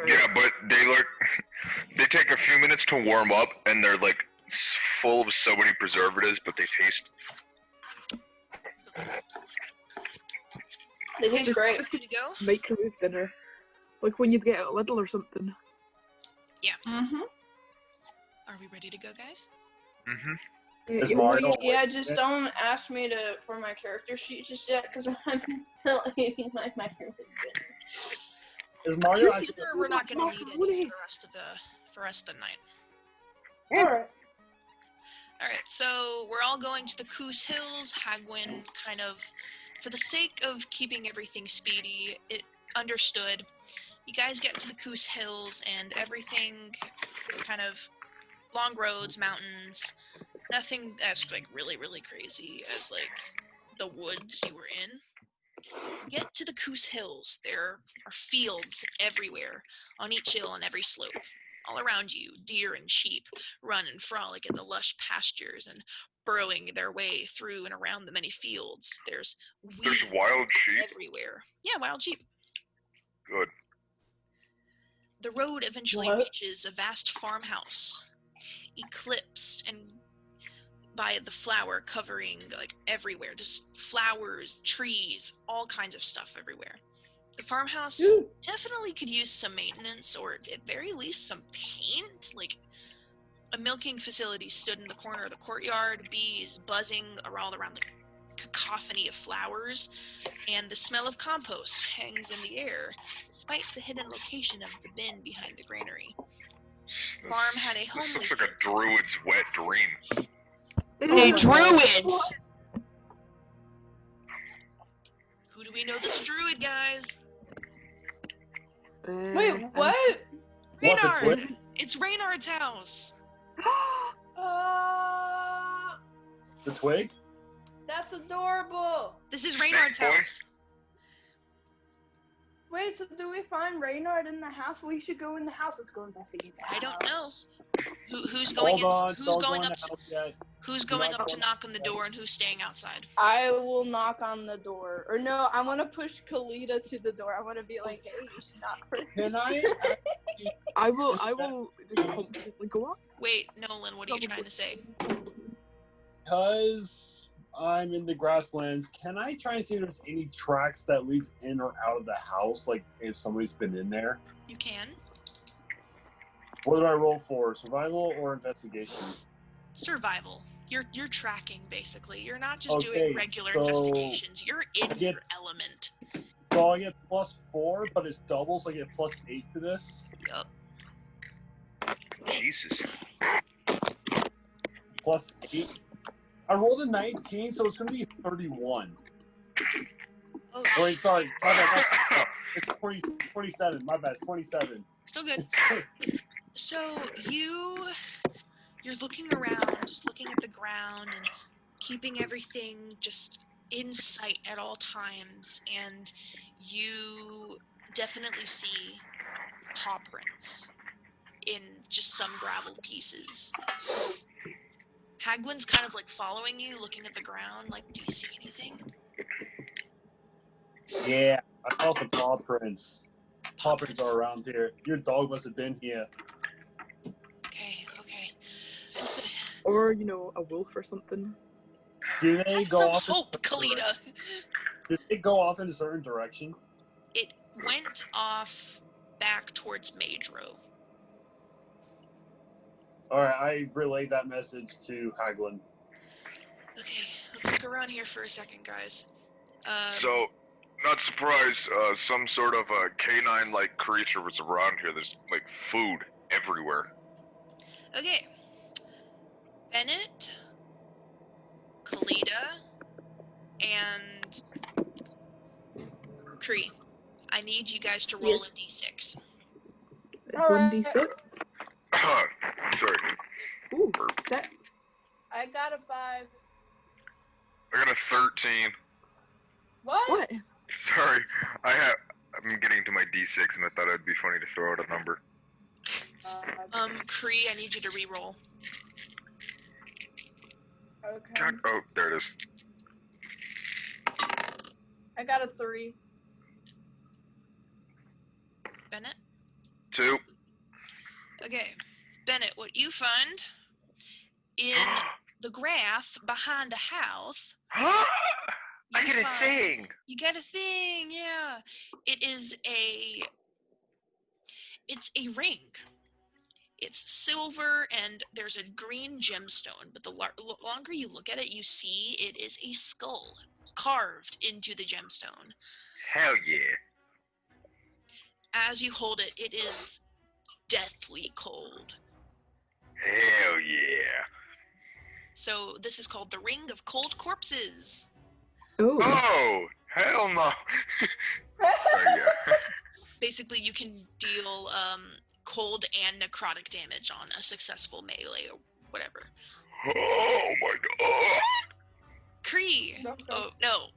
Yeah, but they take a few minutes to warm up, and they're like full of so many preservatives, but they taste. They taste great. Ready to go? Microwave dinner. Like when you'd get it at Lidl or something. Yeah. Mm-hmm. Are we ready to go, guys? Mm-hmm. Yeah, just don't ask me for my character sheet just yet, because I'm still eating my microwave dinner. Is Mario Pretty sure we're not going to need any for the rest of the night. Alright. Alright, so we're all going to the Coos Hills. Hagwin kind of, for the sake of keeping everything speedy, it understood. You guys get to the Coos Hills and everything is kind of long roads, mountains, nothing that's like really, really crazy as like the woods you were in. Get to the Coos Hills. There are fields everywhere, on each hill and every slope. All around you, deer and sheep run and frolic in the lush pastures and burrowing their way through and around the many fields. There's wild sheep? Everywhere. Yeah, wild sheep. Good. The road eventually reaches a vast farmhouse, eclipsed and by the flower covering like everywhere, just flowers, trees, all kinds of stuff everywhere. The farmhouse definitely could use some maintenance, or at very least some paint. Like a milking facility stood in the corner of the courtyard, bees buzzing all around the cacophony of flowers, and the smell of compost hangs in the air, despite the hidden location of the bin behind the granary. The farm had a homely. This looks like a druid's wet dream. Hey, druids! Who do we know that's a druid, guys? Wait, what? What, the Reynard! twig? It's Reynard's house. The twig? That's adorable. This is Reynard's Snake boy? house. Wait, so do we find Reynard in the house? We should go in the house. Let's go investigate the house. I don't know. Who's going Hold on, who's don't going go in up the to, house yet. who's Do going not up go to in the knock on the house. door and who's staying outside? I will knock on the door. Or no, I want to push Kalita to the door. I want to be like, hey, you should knock first. Can I? I will just confidently go up. Wait, Nolan, what are you trying to say? Because I'm in the grasslands, can I try and see if there's any tracks that leads in or out of the house? Like, if somebody's been in there? You can. What do I roll for? Survival or investigation? Survival. You're tracking, basically. You're not just Okay, doing regular so investigations. You're in get- your element. So I get +4, but it's double, so I get +8 to this. Yup. Jesus. +8. I rolled a 19, so it's going to be 31. Oh, Wait, sorry. My bad. It's 27. My bad. It's 27. still good. So you're looking around, just looking at the ground and keeping everything just in sight at all times, and you definitely see paw prints in just some gravel pieces. Hagwin's kind of like following you, looking at the ground, like, do you see anything? Yeah, I saw some paw prints. Paw prints are around here. Your dog must have been here. Okay. It's good. Or, a wolf or something. Do they Have go some off? hope, Kalita. Did it go off in a certain direction? It went off back towards Mage Row. Alright, I relayed that message to Hagwin. Okay, let's look around here for a second, guys. So, not surprised, some sort of a canine-like creature was around here. There's, like, food everywhere. Okay. Bennett, Kalita, and Kree. I need you guys to roll Yes. a d6. 1d6. Sorry. Ooh, 6. I got a 5. I got a 13. What? What? Sorry, I'm getting to my D6 and I thought it'd be funny to throw out a number. Kree, I need you to re-roll. Okay. God, oh, there it is. I got a 3. Bennett? 2. Okay. Bennett, what you find in the grass behind a house... I you get a find- thing! You get a thing, yeah. It's a ring. It's silver and there's a green gemstone, but the longer you look at it, you see it is a skull carved into the gemstone. Hell yeah. As you hold it, it is deathly cold. Hell yeah. So this is called the Ring of Cold Corpses. Ooh. Oh, hell no. Sorry, yeah. Basically, you can deal cold and necrotic damage on a successful melee or whatever. Oh my god. Kree! Don't go. Oh, no.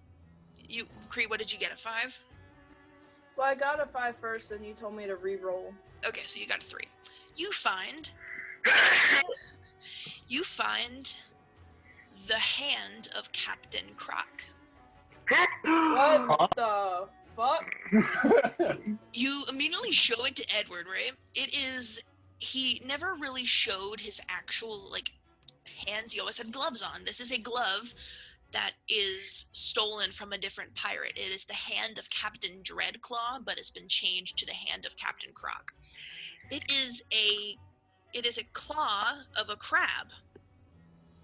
Kree, what did you get, a 5? Well, I got a 5 first, and you told me to re-roll. Okay, so you got a 3. You find the hand of Captain Croc. What the fuck? You immediately show it to Edward, right? He never really showed his actual, hands. He always had gloves on. This is a glove that is stolen from a different pirate. It is the hand of Captain Dreadclaw, but it's been changed to the hand of Captain Croc. It is a claw of a crab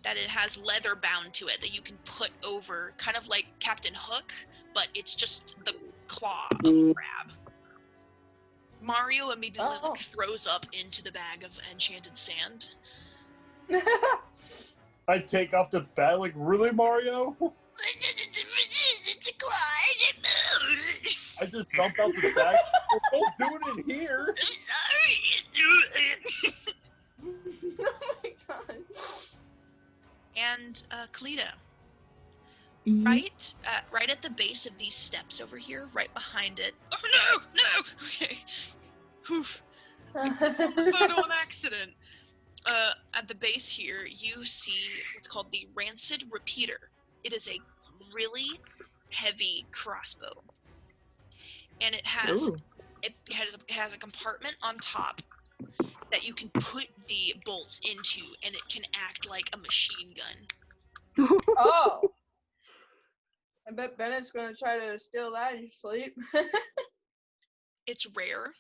that it has leather bound to it that you can put over, kind of like Captain Hook, but it's just the claw of a crab. Mario immediately throws up into the bag of enchanted sand. I take off the bat, really, Mario? It's a claw. I just dumped out the bag. Don't do it in here. I'm sorry. Oh my god. And Kalita, Mhm. right at the base of these steps over here, right behind it. Oh no! Okay. Whew. Photo on accident. At the base here, you see what's called the Rancid Repeater. It is a really heavy crossbow, and it has a compartment on top that you can put the bolts into, and it can act like a machine gun. Oh. I bet Bennett's gonna try to steal that in your sleep. It's rare,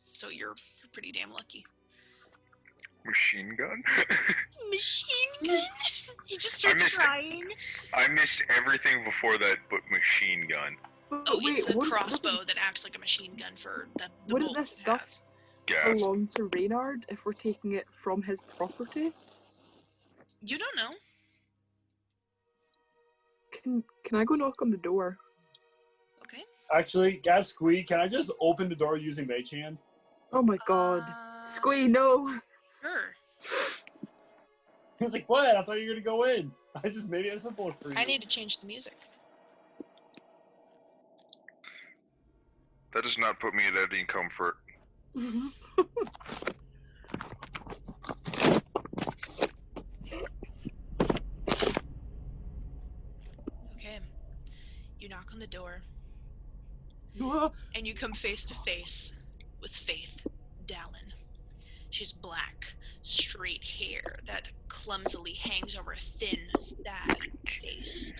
so you're pretty damn lucky. Machine gun? Machine gun? He just starts crying. I missed everything before that but machine gun. Oh, it's a crossbow that acts like a machine gun for the Wouldn't bolt this it stuff has. Gas. belong to Reynard if we're taking it from his property? You don't know. Can I go knock on the door? Okay. Actually, Gasquee, can I just open the door using Mage Hand? Oh my god. Squee, no! Sure. He's like, what? I thought you were gonna go in. I just made it simple for you. I need to change the music. That does not put me at any comfort. Okay. You knock on the door, Whoa. and you come face to face with Faith Dallin. She's black, straight hair that clumsily hangs over a thin, sad face.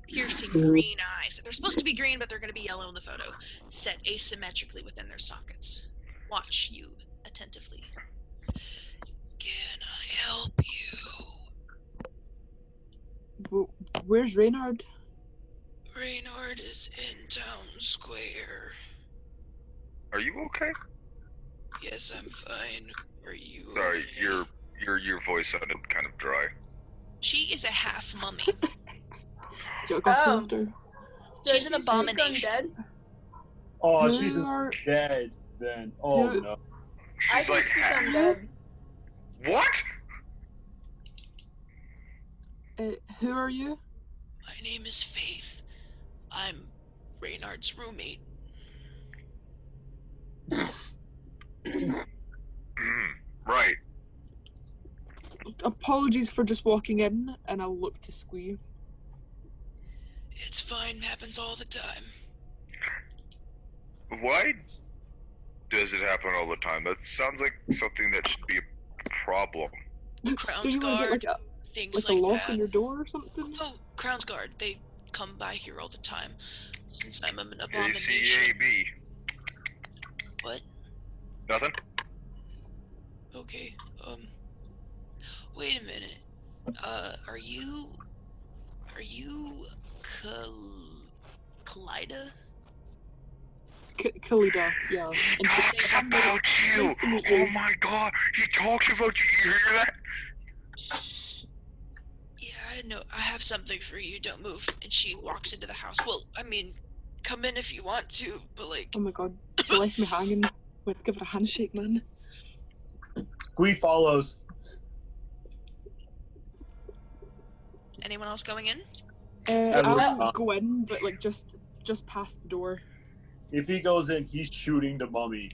Piercing green eyes. They're supposed to be green, but they're going to be yellow in the photo. Set asymmetrically within their sockets. Watch you attentively. Can I help you? Where's Reynard? Reynard is in town square. Are you okay? Yes, I'm fine. Are you? Sorry, okay? your voice sounded kind of dry. She is a half mummy. She's an abomination. Dead? Oh, she's dead then. Oh no. She's like I'm dead. What? Who are you? My name is Faith. I'm Reynard's roommate. Right. Apologies for just walking in, and I'll look to Squee. It's fine, happens all the time. Why does it happen all the time? That sounds like something that should be a problem. Crown's Do you Guard, get things like a like lock that. on your door or something? Oh, Crown's Guard, they come by here all the time. Since I'm an abomination. ACAB. What? Nothing? Okay, wait a minute. Are you Kalida? Kalida, yeah. Talks about you! Nice to meet you. Oh my god, he talks about you. You hear that? Yeah, I know. I have something for you. Don't move. And she walks into the house. Well, I mean, come in if you want to, but like. Oh my god, she left me hanging. Let's give her a handshake, man. Squee follows. Anyone else going in? I'll go in, but like just past the door. If he goes in, he's shooting the mummy,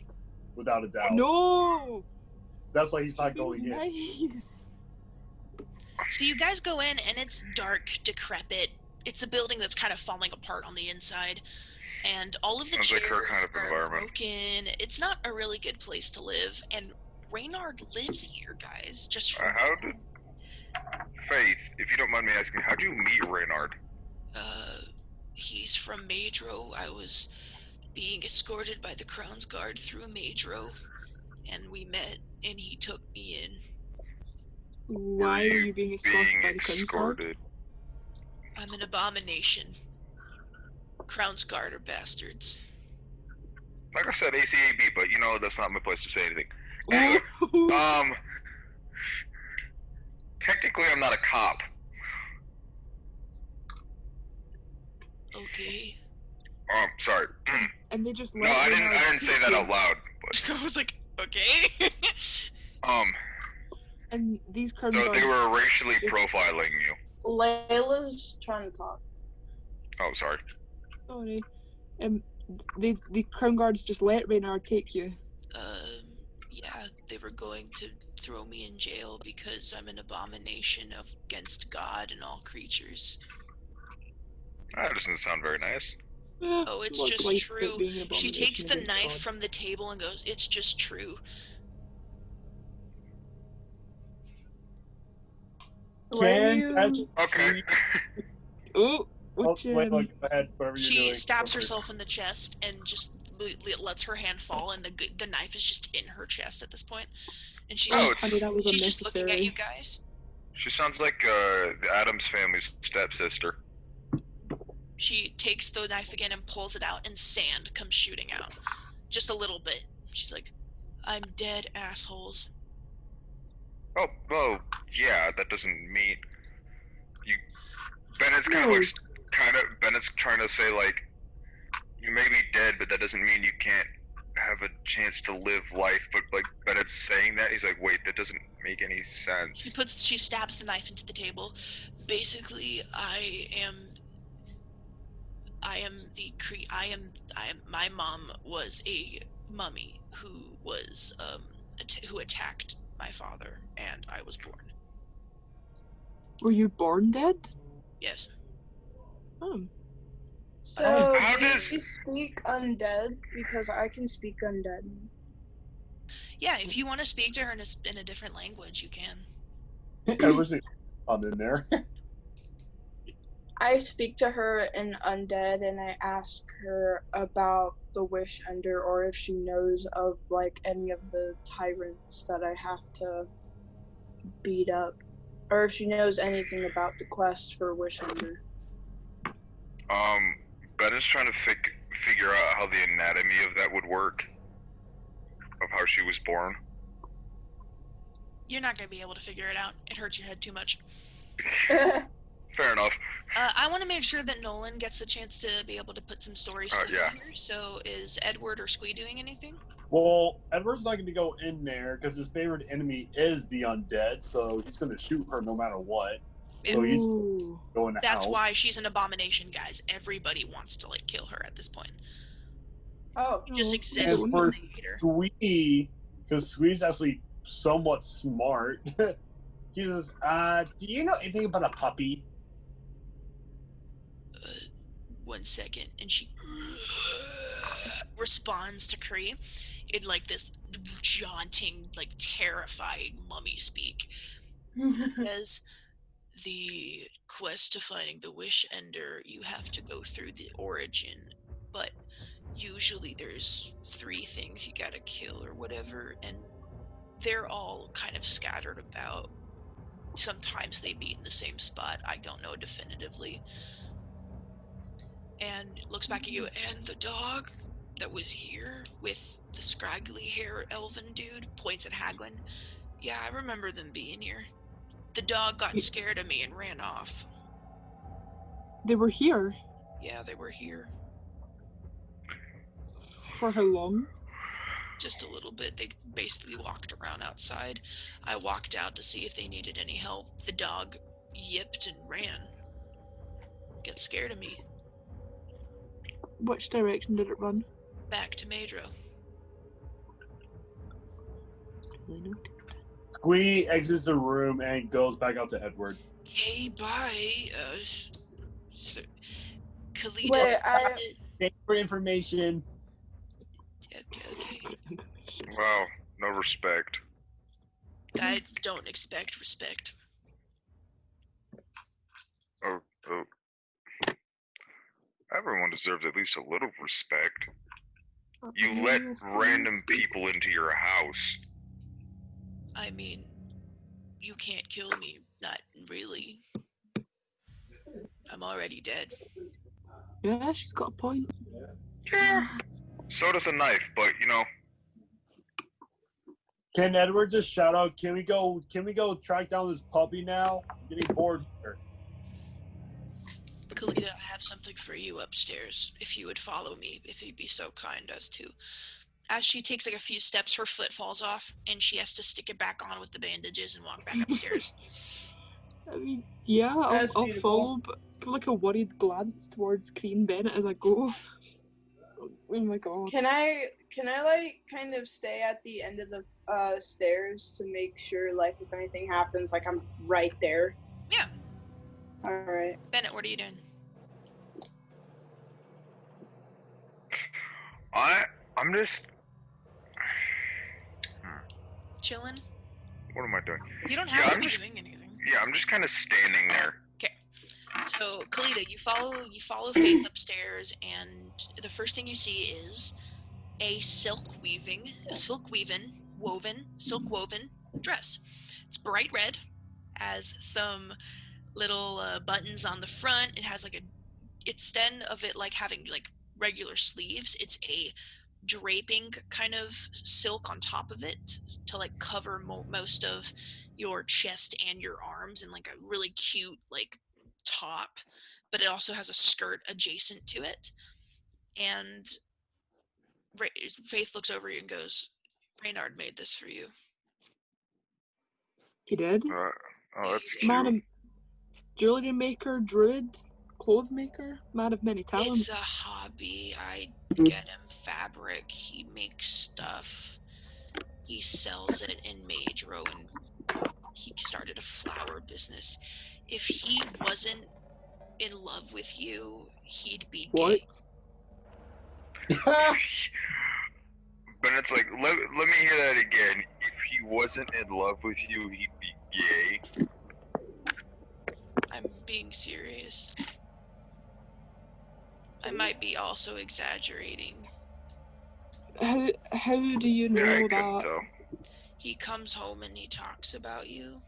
without a doubt. No! That's why he's not going in. Nice. So you guys go in, and it's dark, decrepit. It's a building that's kind of falling apart on the inside, and all of the Sounds like chairs her kind of are environment. broken. It's not a really good place to live, and Reynard lives here, guys. Just from How did Faith, if you don't mind me asking, how do you meet Reynard? He's from Madro. I was being escorted by the Crown's Guard through Madro, and we met, and he took me in. Why are you being escorted by the Crown's Guard? escorted? I'm an abomination. Crown's Guard are bastards. Like I said, ACAB, but you know that's not my place to say anything. Anyway, technically I'm not a cop. Okay. Sorry. And they just No, I didn't say that out loud. But, I was like, okay. And these crown so guards. they were racially profiling you. Layla's trying to talk. Oh, sorry. Sorry. The crown guards just let Rhanok take you. Yeah, they were going to throw me in jail because I'm an abomination against God and all creatures. That doesn't sound very nice. Yeah, Oh, it's like just true. being an She takes the abomination knife against from the table and goes, "It's just true." Okay. God. Go ahead, whatever you're doing. She stabs herself in the chest and just lets her hand fall, and the knife is just in her chest at this point. And she's she's just looking at you guys. She sounds like the Addams family's stepsister. She takes the knife again and pulls it out, and sand comes shooting out. Just a little bit. She's like, "I'm dead, assholes." Oh, well, yeah, that doesn't mean... Bennett's Bennett's trying to say, like, you may be dead, but that doesn't mean you can't have a chance to live life. But, like, Bennett's saying that, he's like, wait, that doesn't make any sense. She stabs the knife into the table. Basically, my mom was a mummy who was, who attacked my father, and I was born. Were you born dead? Yes. So, do you speak undead? Because I can speak undead. Yeah, if you want to speak to her in a different language, you can. Everything's on in there. I speak to her in undead, and I ask her about the Wish Ender, or if she knows of, like, any of the tyrants that I have to beat up. Or if she knows anything about the quest for Wish Ender. Ben is trying to figure out how the anatomy of that would work. Of how she was born. You're not going to be able to figure it out. It hurts your head too much. Fair enough. I want to make sure that Nolan gets a chance to be able to put some story stuff in here. So is Edward or Squee doing anything? Well, Edward's not going to go in there because his favorite enemy is the undead, so he's going to shoot her no matter what. So he's going to That's why she's an abomination, guys. Everybody wants to, like, kill her at this point. Oh. She just exists and for Squee, because Squee's actually somewhat smart, he says, do you know anything about a puppy? 1 second. And she responds to Kree in, like, this jaunting, like, terrifying mummy speak. As the quest to finding the Wish Ender, you have to go through the origin, but usually there's 3 things you gotta kill or whatever, and they're all kind of scattered about. Sometimes they meet in the same spot. I don't know definitively. And looks back at you, and the dog that was here with the scraggly hair elven dude points at Hagwin. Yeah, I remember them being here. The dog got scared of me and ran off. They were here? Yeah, they were here. For how long? Just a little bit. They basically walked around outside. I walked out to see if they needed any help. The dog yipped and ran. Got scared of me. Which direction did it run? Back to Madro. Squee exits the room and goes back out to Edward. Okay, bye. Khalida. Wait, Thank you for information. Okay. Wow, no respect. I don't expect respect. Oh. Everyone deserves at least a little respect. You let random people into your house. I mean, you can't kill me. Not really. I'm already dead. Yeah, she's got a point. Yeah. So does a knife, but you know. Can Edward just shout out, can we go track down this puppy now? I'm getting bored here. Kalita, I have something for you upstairs, if you would follow me, if you'd be so kind as to. As she takes like a few steps, her foot falls off, and she has to stick it back on with the bandages and walk back upstairs. I mean, yeah, That's I'll beautiful. follow, but give like a worried glance towards Queen Bennett as I go. Oh my god. Can I like kind of stay at the end of the stairs to make sure like if anything happens, like I'm right there? Yeah. All right. Bennett, what are you doing? I'm just. Chilling? What am I doing? You don't have to be doing anything. Yeah, I'm just kind of standing there. Okay. So, Kalita, you follow Faith upstairs, and the first thing you see is a silk woven dress. It's bright red, has some little buttons on the front. It has like instead of it like having like regular sleeves, it's a draping kind of silk on top of it to like cover most of your chest and your arms, and like a really cute like top, but it also has a skirt adjacent to it. And Faith looks over you and goes, Reynard made this for you. He did? Oh, that's cute. Man, jewelry maker, druid, clothes maker, man of many talents. It's a hobby. I get him fabric. He makes stuff. He sells it in Mage Row, and he started a flower business. If he wasn't in love with you, he'd be gay. But it's like, let me hear that again. If he wasn't in love with you, he'd be gay. I'm being serious. I might be also exaggerating. How do you know that? Tell. He comes home and he talks about you.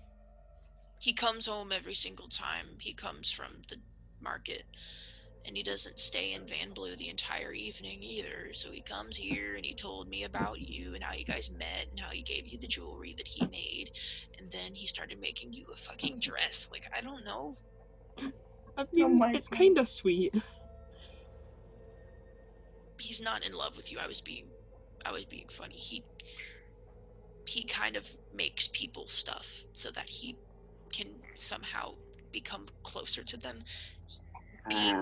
He comes home every single time. He comes from the market, and he doesn't stay in Vandblu the entire evening either. So he comes here and he told me about you and how you guys met and how he gave you the jewelry that he made, and then he started making you a fucking dress. Like, I don't know. I mean, it's kind of sweet. He's not in love with you. I was being funny. He kind of makes people stuff so that he can somehow become closer to them. Being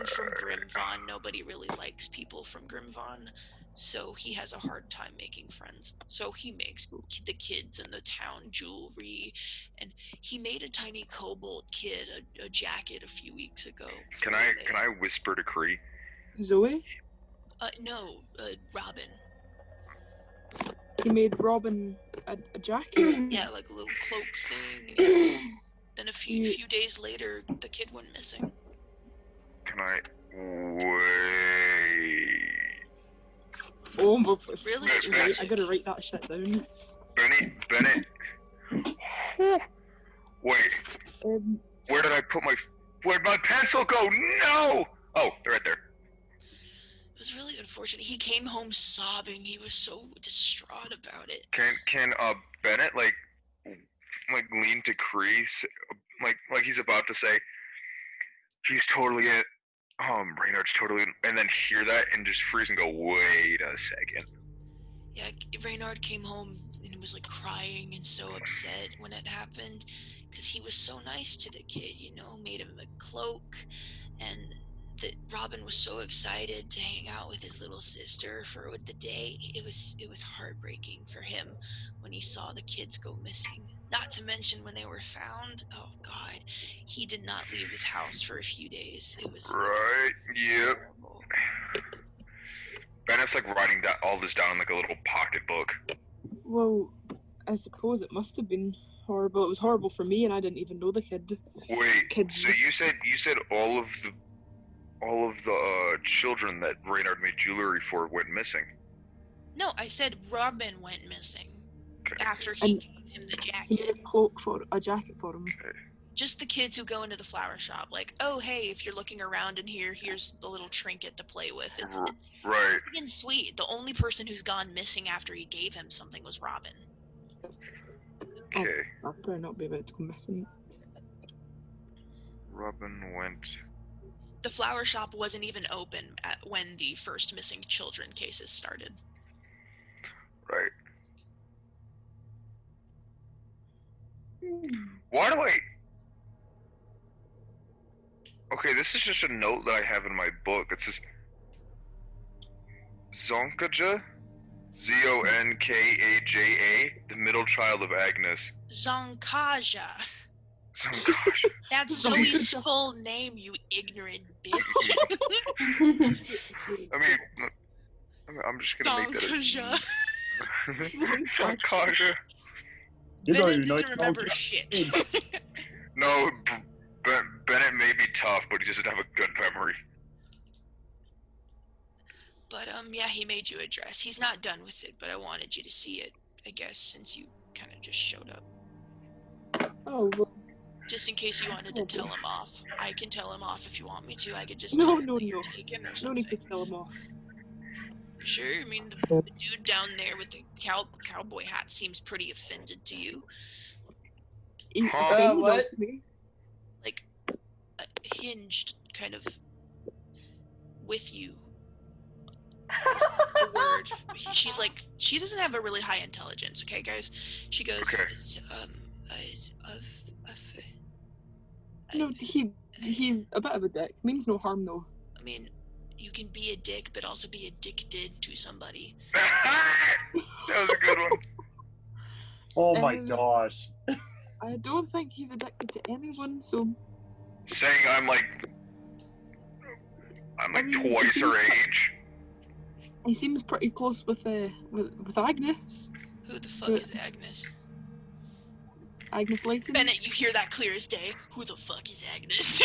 from Grimvon, nobody really likes people from Grimvon, so he has a hard time making friends. So he makes the kids in the town jewelry, and he made a tiny kobold kid a jacket a few weeks ago. Can I whisper to Kree? Zoe? No, Robin. He made Robin a jacket? Yeah, like a little cloak thing. Then a few days later, the kid went missing. Can I wait? Oh my! Really? Right, I gotta write that shit down. Bennett. Wait. Where did I put where'd my pencil go? No! Oh, they're right there. It was really unfortunate. He came home sobbing. He was so distraught about it. Can Bennett like lean to Kreese, like he's about to say, he's totally it. Reynard's totally, and then hear that and just freeze and go, wait a second. Yeah, Reynard came home and was like crying and so upset when it happened, because he was so nice to the kid, you know, made him a cloak, and that Robin was so excited to hang out with his little sister for the day. It was heartbreaking for him when he saw the kids go missing. Not to mention when they were found. Oh God, he did not leave his house for a few days. It was Yep. terrible. Bennett's like writing all this down in like a little pocketbook. Well, I suppose it must have been horrible. It was horrible for me, and I didn't even know the kid. Wait, Kids. so you said all of the children that Reynard made jewelry for went missing? No, I said Robin went missing after he gave him the jacket. He made a jacket for him. Okay. Just the kids who go into the flower shop, like, oh hey, if you're looking around in here, here's the little trinket to play with. It's right. freaking sweet. The only person who's gone missing after he gave him something was Robin. Okay. I better not be about to go missing. Robin went. The flower shop wasn't even open when the first missing children cases started. Right. Why do I... Okay, this is just a note that I have in my book. It says... Zonkaja? Zonkaja, the middle child of Agnes. Zonkaja. Zonkaja. That's Zoe's full name, you ignorant bitch. I'm just gonna make that Zonkaja. Zonkaja. Bennett doesn't remember shit. No, Bennett may be tough, but he doesn't have a good memory. But, yeah, he made you a dress. He's not done with it, but I wanted you to see it, I guess, since you kind of just showed up. Oh, well. Just in case you wanted to tell him off. I can tell him off if you want me to. I could just No, tell him no, that you're no. taken or No something. need to tell him off. Sure, I mean, the dude down there with the cowboy hat seems pretty offended to you. What? Like, hinged, kind of, with you. The word. She's like, she doesn't have a really high intelligence, okay, guys? She goes, Okay. No, he's a bit of a dick. Means no harm, though. I mean, you can be a dick, but also be addicted to somebody. That was a good one. Oh my gosh. I don't think he's addicted to anyone, so... Saying I'm like twice her age. He seems pretty close with Agnes. Who the fuck is Agnes? Agnes Leighton. Bennett, you hear that clear as day. Who the fuck is Agnes?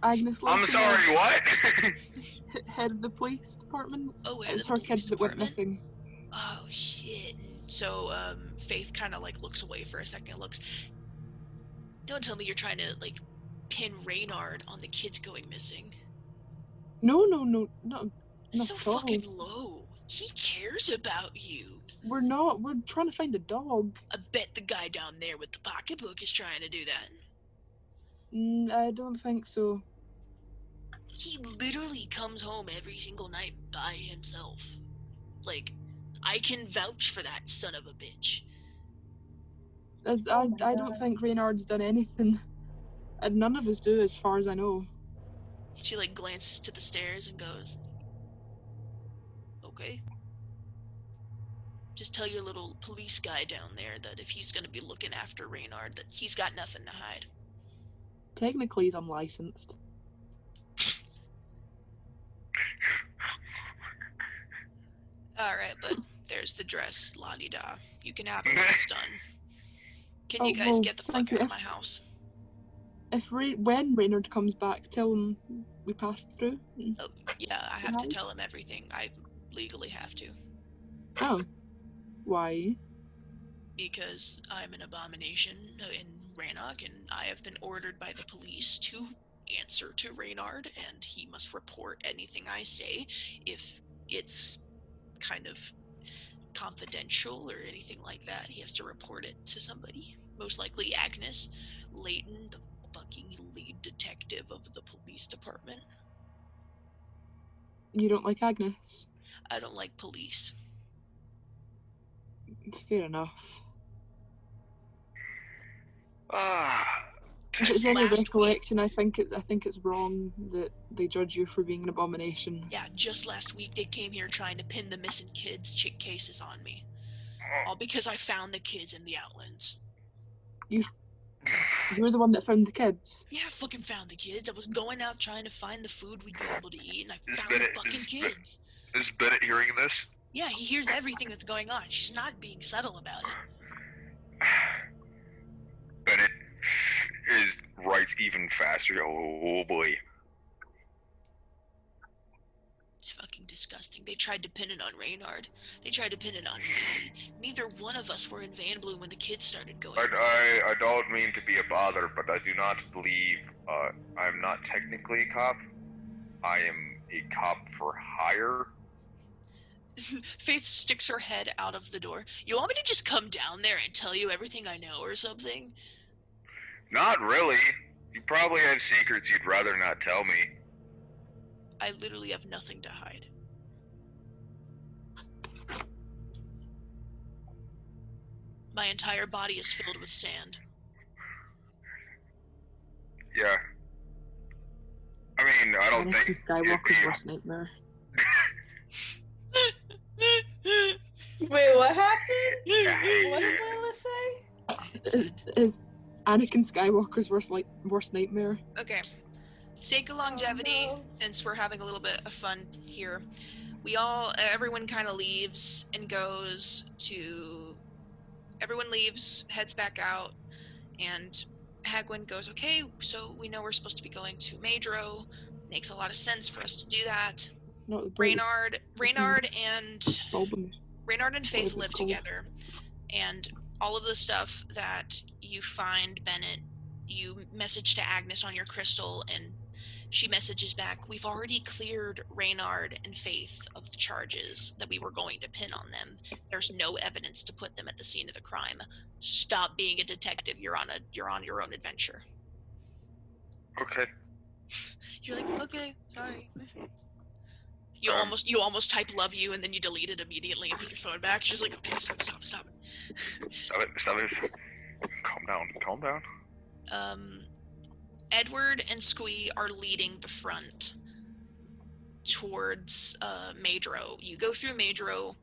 Agnes Leighton. I'm sorry, what? Head of the police department. Oh, it was her kids that went missing. Oh, shit. So, Faith kind of, like, looks away for a second. Looks... Don't tell me you're trying to, like, pin Reynard on the kids going missing. No, That's so fucking low. He cares about you. We're not. We're trying to find a dog. I bet the guy down there with the pocketbook is trying to do that. I don't think so. He literally comes home every single night by himself. Like, I can vouch for that son of a bitch. I don't think Reynard's done anything. And none of us do, as far as I know. She, like, glances to the stairs and goes, okay. Just tell your little police guy down there that if he's gonna be looking after Reynard, that he's got nothing to hide. Technically, he's unlicensed. Alright, but there's the dress, la-di-da. You can have it when it's done. Can you guys well, get the fuck out of my house? When Reynard comes back, tell him we passed through. Oh, yeah, I have to tell him everything. I legally have to. Oh. Why? Because I'm an abomination in Rhanok, and I have been ordered by the police to answer to Reynard, and he must report anything I say. If it's kind of confidential or anything like that, he has to report it to somebody. Most likely Agnes Leighton, the fucking lead detective of the police department. You don't like Agnes? I don't like police. Fair enough. If it's any recollection, I think it's wrong that they judge you for being an abomination. Yeah, just last week they came here trying to pin the missing kids cases on me. All because I found the kids in the Outlands. You're the one that found the kids? Yeah, I fucking found the kids. I was going out trying to find the food we'd be able to eat, and I found the fucking kids. Is Bennett hearing this? Yeah, he hears everything that's going on. She's not being subtle about it. Bennett writes even faster. Oh boy. It's fucking disgusting. They tried to pin it on Reynard. They tried to pin it on me. Neither one of us were in Vandblu when the kids started going. I don't mean to be a bother, but I do not believe I'm not technically a cop. I am a cop for hire. Faith sticks her head out of the door. You want me to just come down there and tell you everything I know or something? Not really. You probably have secrets you'd rather not tell me. I literally have nothing to hide. My entire body is filled with sand. Yeah. I mean, I don't Anakin think Skywalker's worst nightmare. Wait, what happened? What did Layla say? It's Anakin Skywalker's worst nightmare. Okay. Sake of longevity, Oh, no. since we're having a little bit of fun here, everyone kind of leaves and everyone leaves, heads back out, and Hagwin goes, okay, so we know we're supposed to be going to Madro. Makes a lot of sense for us to do that. Not the British. Reynard and Album. Faith What live it's called. together, and all of the stuff that you find Bennett, you message to Agnes on your crystal, and she messages back, we've already cleared Reynard and Faith of the charges that we were going to pin on them. There's no evidence to put them at the scene of the crime. Stop being a detective. You're on your own adventure. Okay. You're like, okay, sorry. You almost type love you and then you delete it immediately and put your phone back. She's like, okay, stop. Stop it. Calm down. Edward and Squee are leading the front towards Madro. You go through Madro.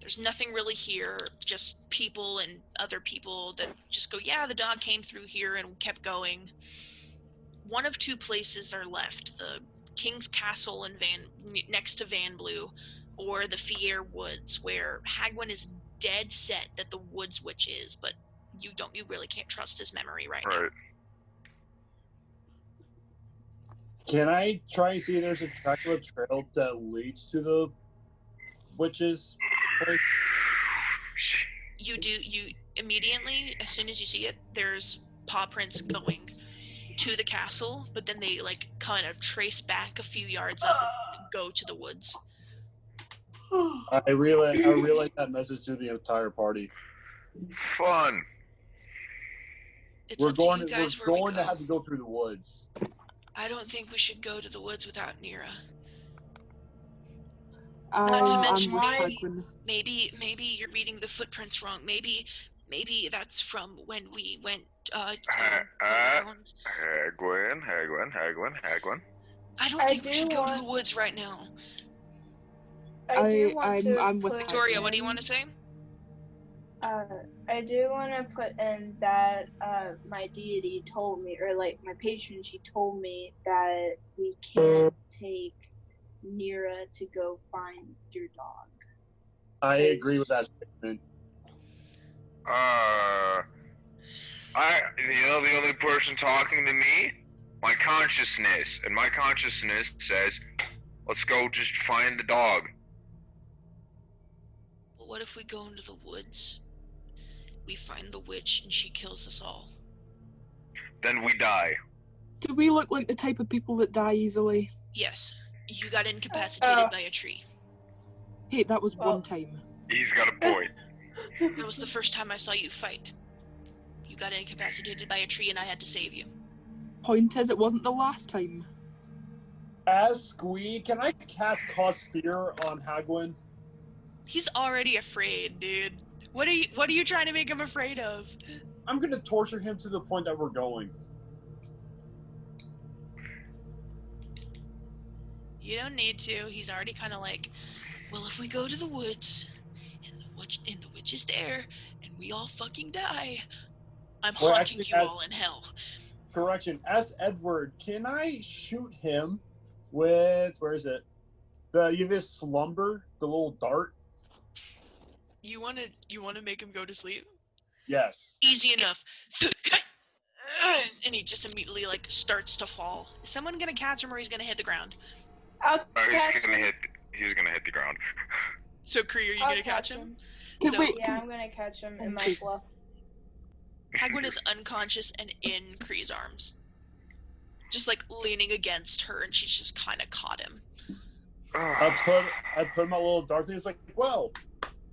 There's nothing really here, just people and other people that just go, yeah, the dog came through here and kept going. One of two places are left, the King's Castle in next to Vandblu, or the Fier Woods, where Hagwin is dead set that the Woods Witch is, but you really can't trust his memory right now. Can I try and see if there's a track of a trail that leads to the witch's place? You immediately, as soon as you see it, there's paw prints going to the castle, but then they like kind of trace back a few yards up and go to the woods. I relay that message to the entire party. Fun. We're going to have to go through the woods. I don't think we should go to the woods without Nira. Not to mention, maybe you're reading the footprints wrong. Maybe that's from when we went. Hagwin. I don't think we should go to the woods right now. I'm with Victoria. What do you want to say? I do want to put in that my deity told me, or like my patron, she told me that we can't take Nira to go find your dog. I agree with that statement. The only person talking to me, my consciousness, and my consciousness says, let's go just find the dog. Well, what if we go into the woods? We find the witch and she kills us all. Then we die. Do we look like the type of people that die easily? Yes. You got incapacitated by a tree. Hey, that was one time. He's got a point. That was the first time I saw you fight. You got incapacitated by a tree and I had to save you. Point is, it wasn't the last time. As Squee, can I cast Cause Fear on Hagwin? He's already afraid, dude. What are you trying to make him afraid of? I'm gonna torture him to the point that we're going. You don't need to. He's already kind of like, well, if we go to the woods and the witch is there and we all fucking die, I'm haunting you all in hell. Correction. As Edward, can I shoot him with, where is it? You have his slumber, the little dart. You want to make him go to sleep? Yes. Easy enough. And he just immediately like starts to fall. Is someone gonna catch him or he's gonna hit the ground? I'll catch him. He's gonna hit the ground. So Kree, are you gonna catch him? Yeah, I'm gonna catch him in my fluff. Hagwin is unconscious and in Kree's arms. Just like leaning against her and she's just kinda caught him. I put my little dart thing, it's like, well,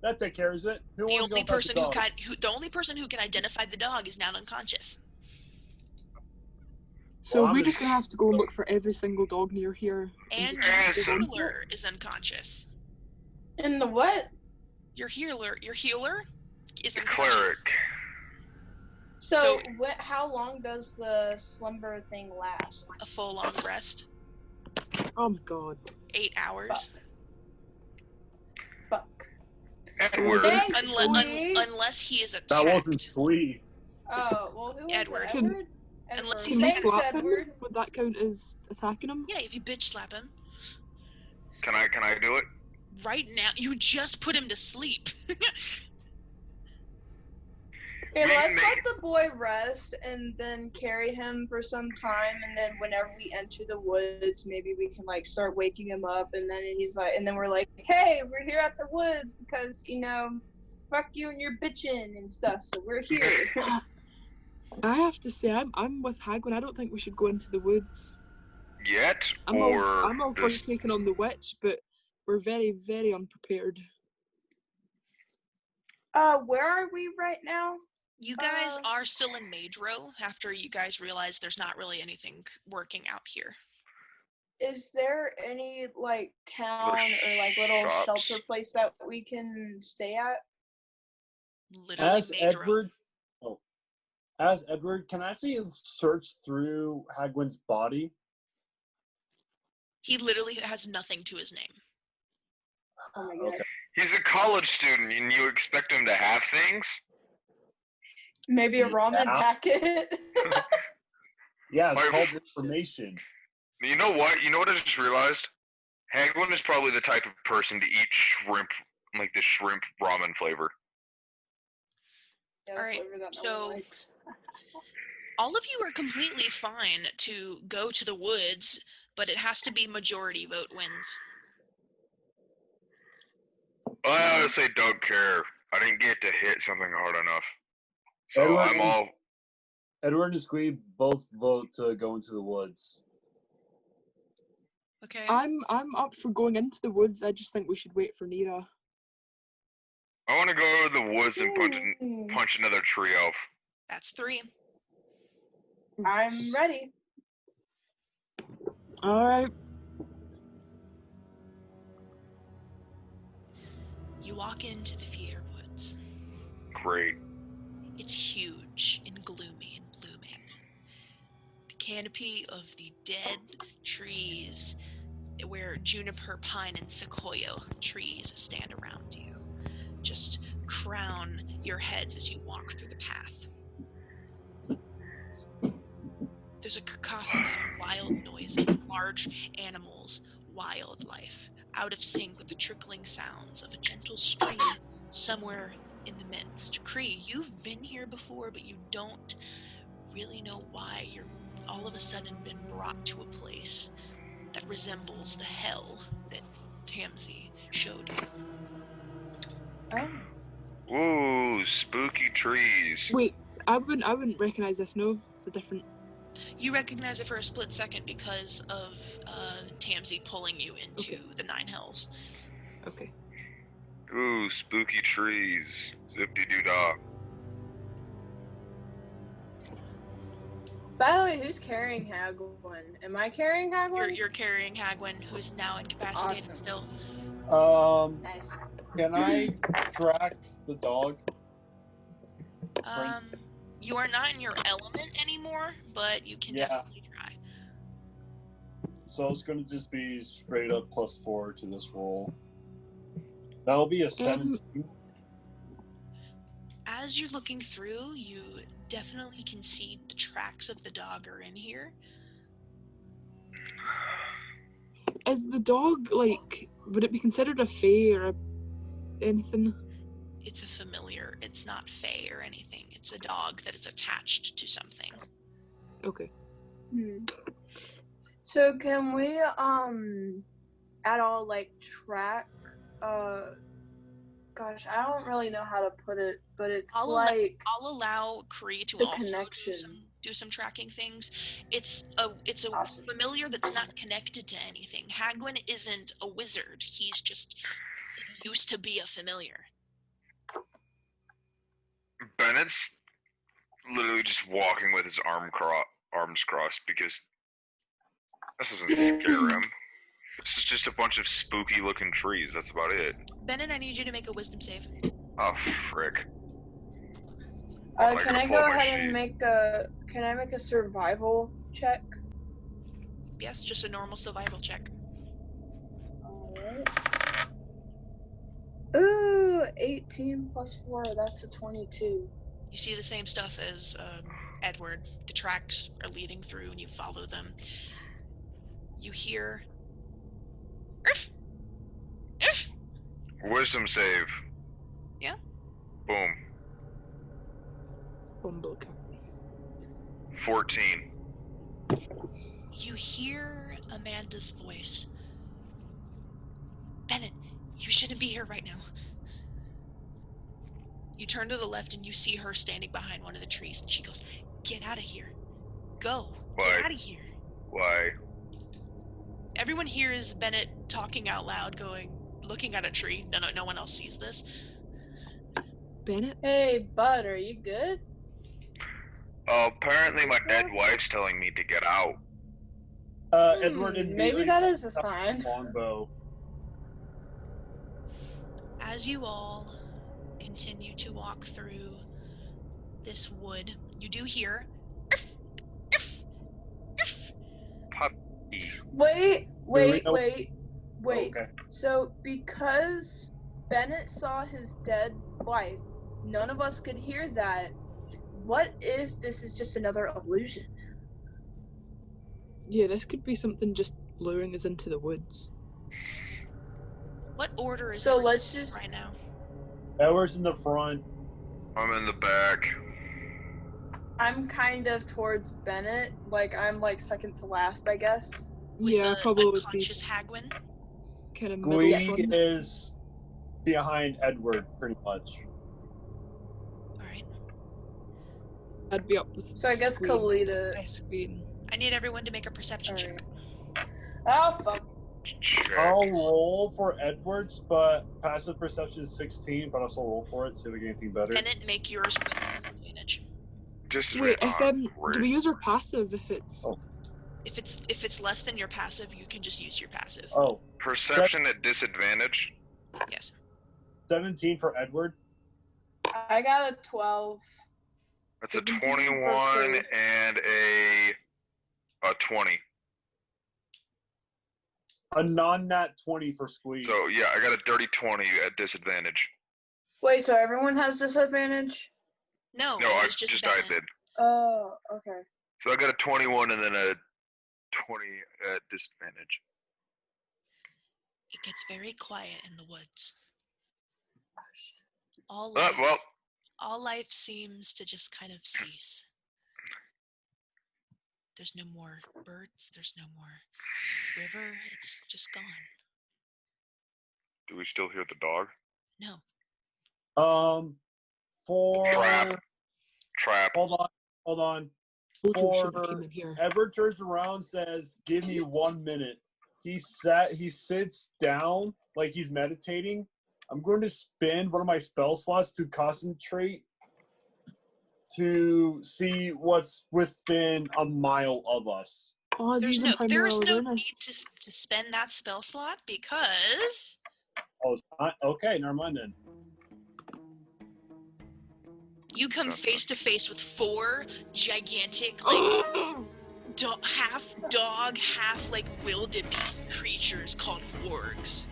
that takes care of it. The only person who can identify the dog is now unconscious. So Well, we're I'm just gonna have to go and look for every single dog near here. And just your go on. healer is unconscious. In the what? Your healer is The unconscious. cleric. So how long does the slumber thing last? A full long rest. Oh my god. 8 hours. Fuck. Edward. Thanks, sweet. Unless he is attacked. That wasn't sweet. Oh, well, who was Edward. it? Edward? Unless Edward. he's Can we Thanks, slap him? Edward. Would that count as attacking him? Yeah, if you bitch slap him. Can I do it? Right now, you just put him to sleep. Okay, let's let the boy rest and then carry him for some time, and then whenever we enter the woods, maybe we can like start waking him up, and then he's like, and then we're like, hey, we're here at the woods because fuck you and your bitching and stuff, so we're here. I have to say, I'm with Hagwin. I don't think we should go into the woods. Yet? I'm all for taking on the witch, but we're very, very unprepared. Where are we right now? You guys are still in Mage Row after you guys realize there's not really anything working out here. Is there any like town or like little shelter place that we can stay at? Literally As Edward, can I see search through Hagwin's body? He literally has nothing to his name. Oh my god. Okay. He's a college student, and you expect him to have things? Maybe a ramen packet. Yeah, it's called information. You know what? You know what I just realized? Hagwin is probably the type of person to eat shrimp, like the shrimp ramen flavor. Yeah, alright, so all of you are completely fine to go to the woods, but it has to be majority vote wins. I honestly don't care. I didn't get to hit something hard enough. So Edward and Squee both vote to go into the woods. Okay. I'm up for going into the woods. I just think we should wait for Nira. I want to go to the woods and punch another tree elf. That's 3. I'm ready. Alright. You walk into the Fear Woods. Great. It's huge and gloomy and blooming. The canopy of the dead trees, where juniper, pine, and sequoia trees stand around you, just crown your heads as you walk through the path. There's a cacophony of wild noises, large animals, wildlife, out of sync with the trickling sounds of a gentle stream somewhere in the midst. Cree, you've been here before, but you don't really know why you're all of a sudden been brought to a place that resembles the hell that Tamsi showed you. Oh. Ooh, spooky trees. Wait, I wouldn't recognize this. No, it's a different. You recognize it for a split second because of Tamsi pulling you into the Nine Hells. Okay. Ooh, spooky trees. Zip-de-doo-dah. By the way, who's carrying Hagwin? Am I carrying Hagwin? You're carrying Hagwin, who is now incapacitated still. Nice. Can I track the dog? You are not in your element anymore, but you can definitely try. So it's going to just be straight up +4 to this roll. That'll be a 17. As you're looking through, you definitely can see the tracks of the dog are in here. Is the dog, like, would it be considered a fae or anything? It's a familiar. It's not fae or anything. It's a dog that is attached to something. Okay. So can we at all like track gosh, I don't really know how to put it, but it's I'll allow Kree to the also connection. do some tracking things. It's a Awesome. familiar that's not connected to anything. Hagwin isn't a wizard. He's just used to be a familiar. Bennett's literally just walking with his arms arms crossed because this doesn't scare him. This is just a bunch of spooky looking trees. That's about it. Bennett, I need you to make a wisdom save. Oh frick. Can I go ahead and make a survival check? Yes, just a normal survival check. Alright. Ooh, 18 plus 4, that's a 22. You see the same stuff as Edward. The tracks are leading through and you follow them. You hear... Irf! Irf! Wisdom save. Yeah? Boom. 14. You hear Amanda's voice. Bennett, you shouldn't be here right now. You turn to the left and you see her standing behind one of the trees, and she goes, "Get out of here. Go. Why? Get out of here." Why? Everyone hears Bennett talking out loud, looking at a tree. No one else sees this. Bennett? Hey, bud, are you good? Apparently my dead wife's telling me to get out. Edward and maybe that is a sign. Longbow. As you all continue to walk through this wood, you do hear... Irf, irf, irf. Puppy. Wait. Okay. So, because Bennett saw his dead wife, none of us could hear that. What if this is just another illusion? Yeah, this could be something just luring us into the woods. What order is So it let's just... right now? Edward's in the front. I'm in the back. I'm kind of towards Bennett. Like, I'm like second to last, I guess. With Yeah, the probably would be unconscious Hagwin? kind of middle Gwee front. is behind Edward, pretty much. Alright. I'd be up with So I guess Squeen. Kalita... Squeen. I need everyone to make a perception check. Oh, fuck. Check. I'll roll for Edward's, but passive perception is 16, but I'll still roll for it, see if we get anything better. Bennett, make yours with advantage. Wait, if do we Great. use our passive if it's... Oh. If it's less than your passive, you can just use your passive. Oh, Perception at disadvantage? Yes. 17 for Edward. I got a 12. That's a 17 for 21 Kate. and a 20. A non-nat 20 for Squeeze. So yeah, I got a dirty 20 at disadvantage. Wait, so everyone has disadvantage? No, No, it I was just I Bennett. did. Oh, okay. So I got a 21 and then a 20 at disadvantage. It gets very quiet in the woods. All life seems to just kind of cease. There's no more birds, there's no more river, it's just gone. Do we still hear the dog? No. For... Trap. Hold on. Children shouldn't For come in here. Edward turns around, says, "Give me 1 minute." He sits down like he's meditating. I'm going to spend one of my spell slots to concentrate to see what's within a mile of us. Oh, There's using there is no primal need to spend that spell slot because Oh, it's not? Okay, never mind then. you come face to face with 4 gigantic, half dog, half wildebeest creatures called wargs.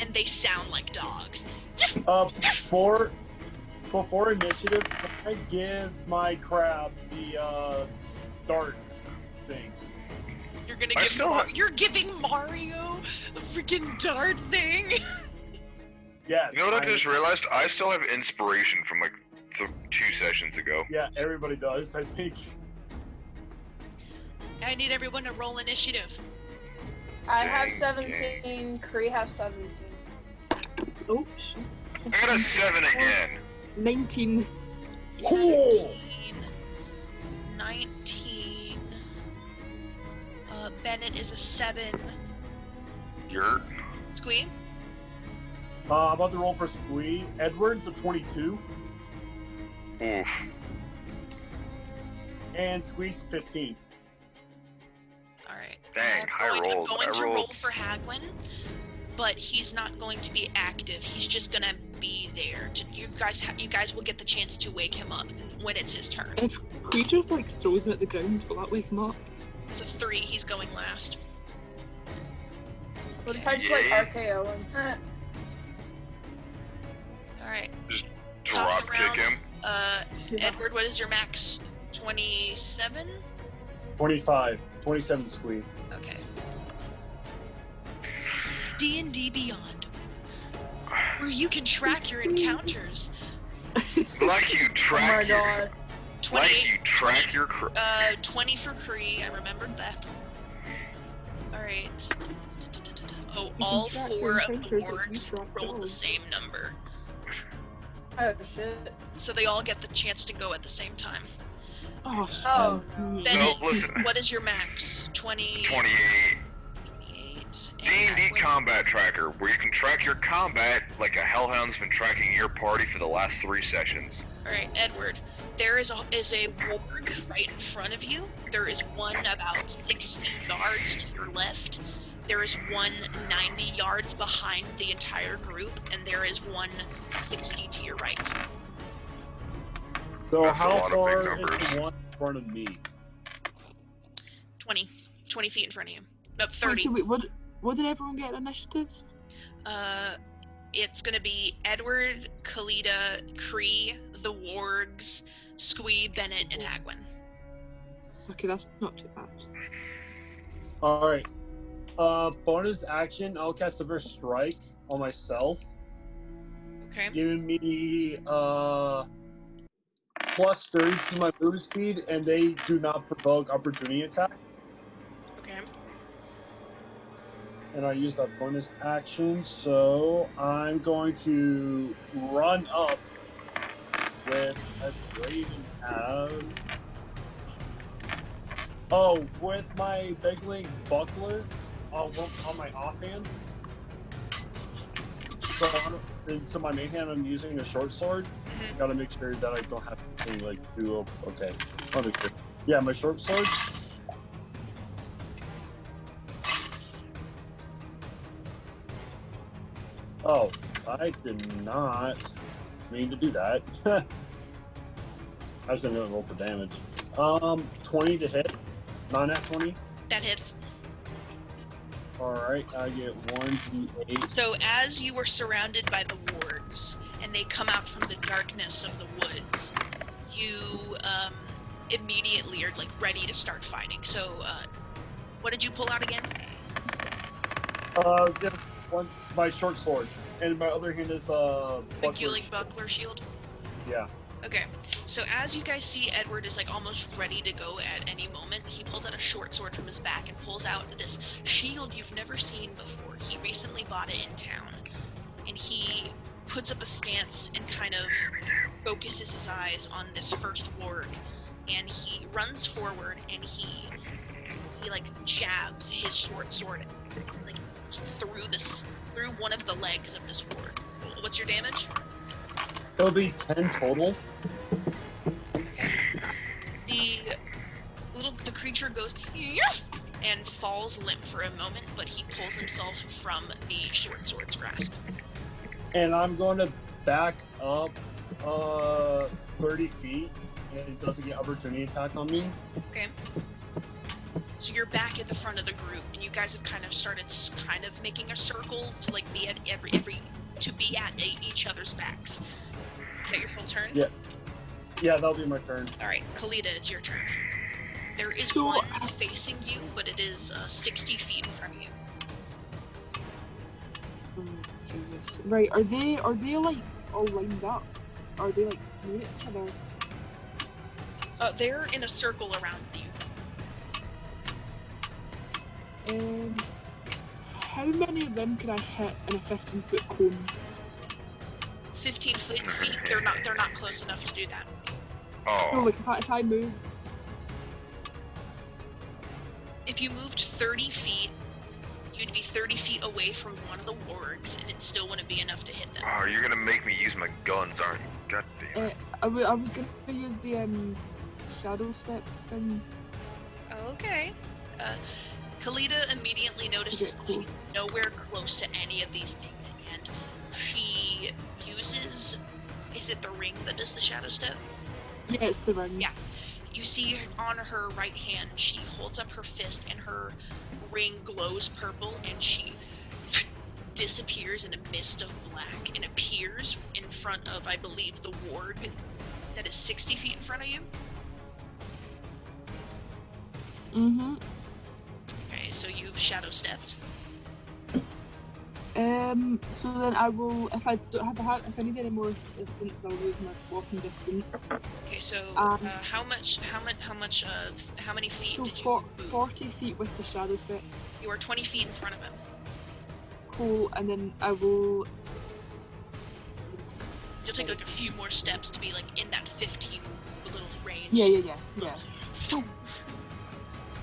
And they sound like dogs. Before initiative, can I give my crab the dart thing? You're gonna give you're giving Mario a freaking dart thing? Yes. You know what I just realized? I still have inspiration from 2 sessions ago. Yeah, everybody does, I think. I need everyone to roll initiative. I have 17. Kree has 17. Oh, shit. I got a 7 again. 19. Cool. 19. Bennett is a 7. Yurt. Squee? I'm about to roll for Squee. Edward's a 22. Oof. And squeeze 15. All right. Dang, high rolls. I'm going I to roll rolled- for Hagwin, but he's not going to be active. He's just gonna be there. You guys will get the chance to wake him up when it's his turn. If creature like throws him at the ground, will that wake him up? It's a 3. He's going last. What if I just like RKO him? All right. Just Top drop of the kick round. him. Edward, what is your max? 27? 25. 27 squeeze. Okay. D&D Beyond, where you can track your encounters. Like you track Oh my your, god. 28, like you track 20, your 20 for Kree, I remembered that. Alright. Oh, can all track 4 your of the encounters like you wargs track rolled the yours. same number. Oh shit. So they all get the chance to go at the same time. Oh, Oh, no. Bennett, listen. what is your max? 20... 28. 28. D&D Hagwin? combat tracker, where you can track your combat like a hellhound's been tracking your party for the last 3 sessions. Alright, Edward. There is a warg right in front of you. There is one about 60 yards to your left. There is one 90 yards behind the entire group, and there is one 60 to your right. So That's a how lot of big far numbers. is the one in front of me? 20 feet in front of you. No, Wait, 30. so wait, what did everyone get initiative? It's gonna be Edward, Kalita, Kree, the wargs, Squee, Bennett, and Hagwin. Okay, that's not too bad. Alright. Bonus action, I'll cast Severe Strike on myself, Okay. giving me plus 30 to my movement speed, and they do not provoke opportunity attack. Okay. And I use that bonus action, so I'm going to run up with a brazen have. Oh, with my begling buckler on my offhand. So to my main hand, I'm using a short sword. Mhm. Gotta make sure that I don't have to like do. Okay, I'll make sure. Yeah, my short sword. Oh, I did not mean to do that. I was gonna roll for damage. 20 to hit. Not at 20. That hits. Alright, I get 1d8. So as you were surrounded by the wargs, and they come out from the darkness of the woods, you immediately are like ready to start fighting. So what did you pull out again? Just one, my short sword. And my other hand is The buckler Guling shield. buckler shield? Yeah. Okay, so as you guys see, Edward is like almost ready to go at any moment. He pulls out a short sword from his back and pulls out this shield you've never seen before. He recently bought it in town, and he puts up a stance and kind of focuses his eyes on this first warg, and he runs forward and he like jabs his short sword like through one of the legs of this warg. What's your damage? It'll be 10 total. The creature goes "Yuff!" and falls limp for a moment, but he pulls himself from the short sword's grasp. And I'm going to back up 30 feet, and it doesn't get opportunity attack on me. Okay. So you're back at the front of the group, and you guys have kind of started making a circle to like be at each other's backs. Is that your full turn? Yeah. Yeah, that'll be my turn. All right, Kalita, it's your turn. There is So- one facing you, but it is 60 feet in front of you. Oh, Jesus. Right, are they like all lined up? Are they like near each other? They're in a circle around you. How many of them can I hit in a 15-foot cone? 15 feet. They're not close enough to do that. Oh. No, like if I moved. If you moved 30 feet, you'd be 30 feet away from one of the wargs, and it still wouldn't be enough to hit them. Oh, you're gonna make me use my guns, aren't you? God damn it. I was gonna use the shadow step thing. Okay. Kalita immediately notices that she's nowhere close to any of these things, and she uses... Is it the ring that does the shadow step? Yeah, it's the ring. Yeah. You see on her right hand, she holds up her fist, and her ring glows purple, and she disappears in a mist of black and appears in front of, I believe, the ward that is 60 feet in front of you. Mm-hmm. Okay, so you've shadow stepped. So then I will, if I don't have if I need any more distance, I'll use my walking distance. Okay, so how many feet so did you move? 40 feet with the shadow step. You are 20 feet in front of him. Cool, and then I will... You'll take like a few more steps to be like in that 15 little range. Yeah.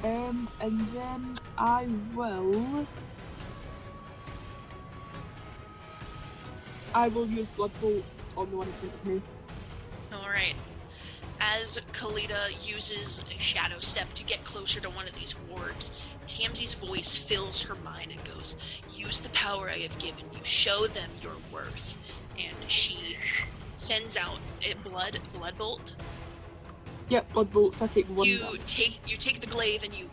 And then I will use Blood Bolt on the one in front of me. Alright. As Kalita uses a shadow step to get closer to one of these wargs, Tamsy's voice fills her mind and goes, "Use the power I have given you. Show them your worth." And she sends out a blood bolt. Yep, Blood Bolt, so I take one. You take the glaive and you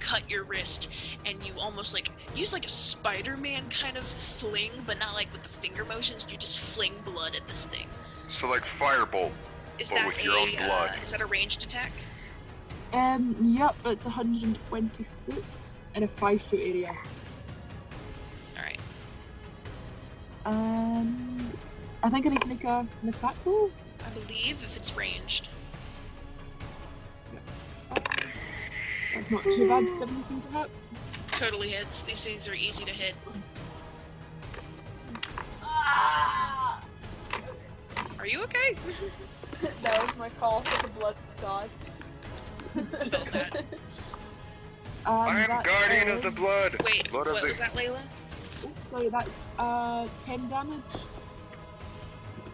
cut your wrist, and you almost like use like a Spider-Man kind of fling, but not like with the finger motions. You just fling blood at this thing. So like firebolt, but with your own blood. Is that a ranged attack? Yep, it's 120 foot in a 5 foot area. Alright. I think I need to make an attack roll. I believe if it's ranged. That's not too bad, 17 to hit. Totally hits. These things are easy to hit. Are you okay? That was my call for the blood gods. I am guardian of the blood. Wait, blood what was that, Layla? Oh, sorry, that's 10 damage.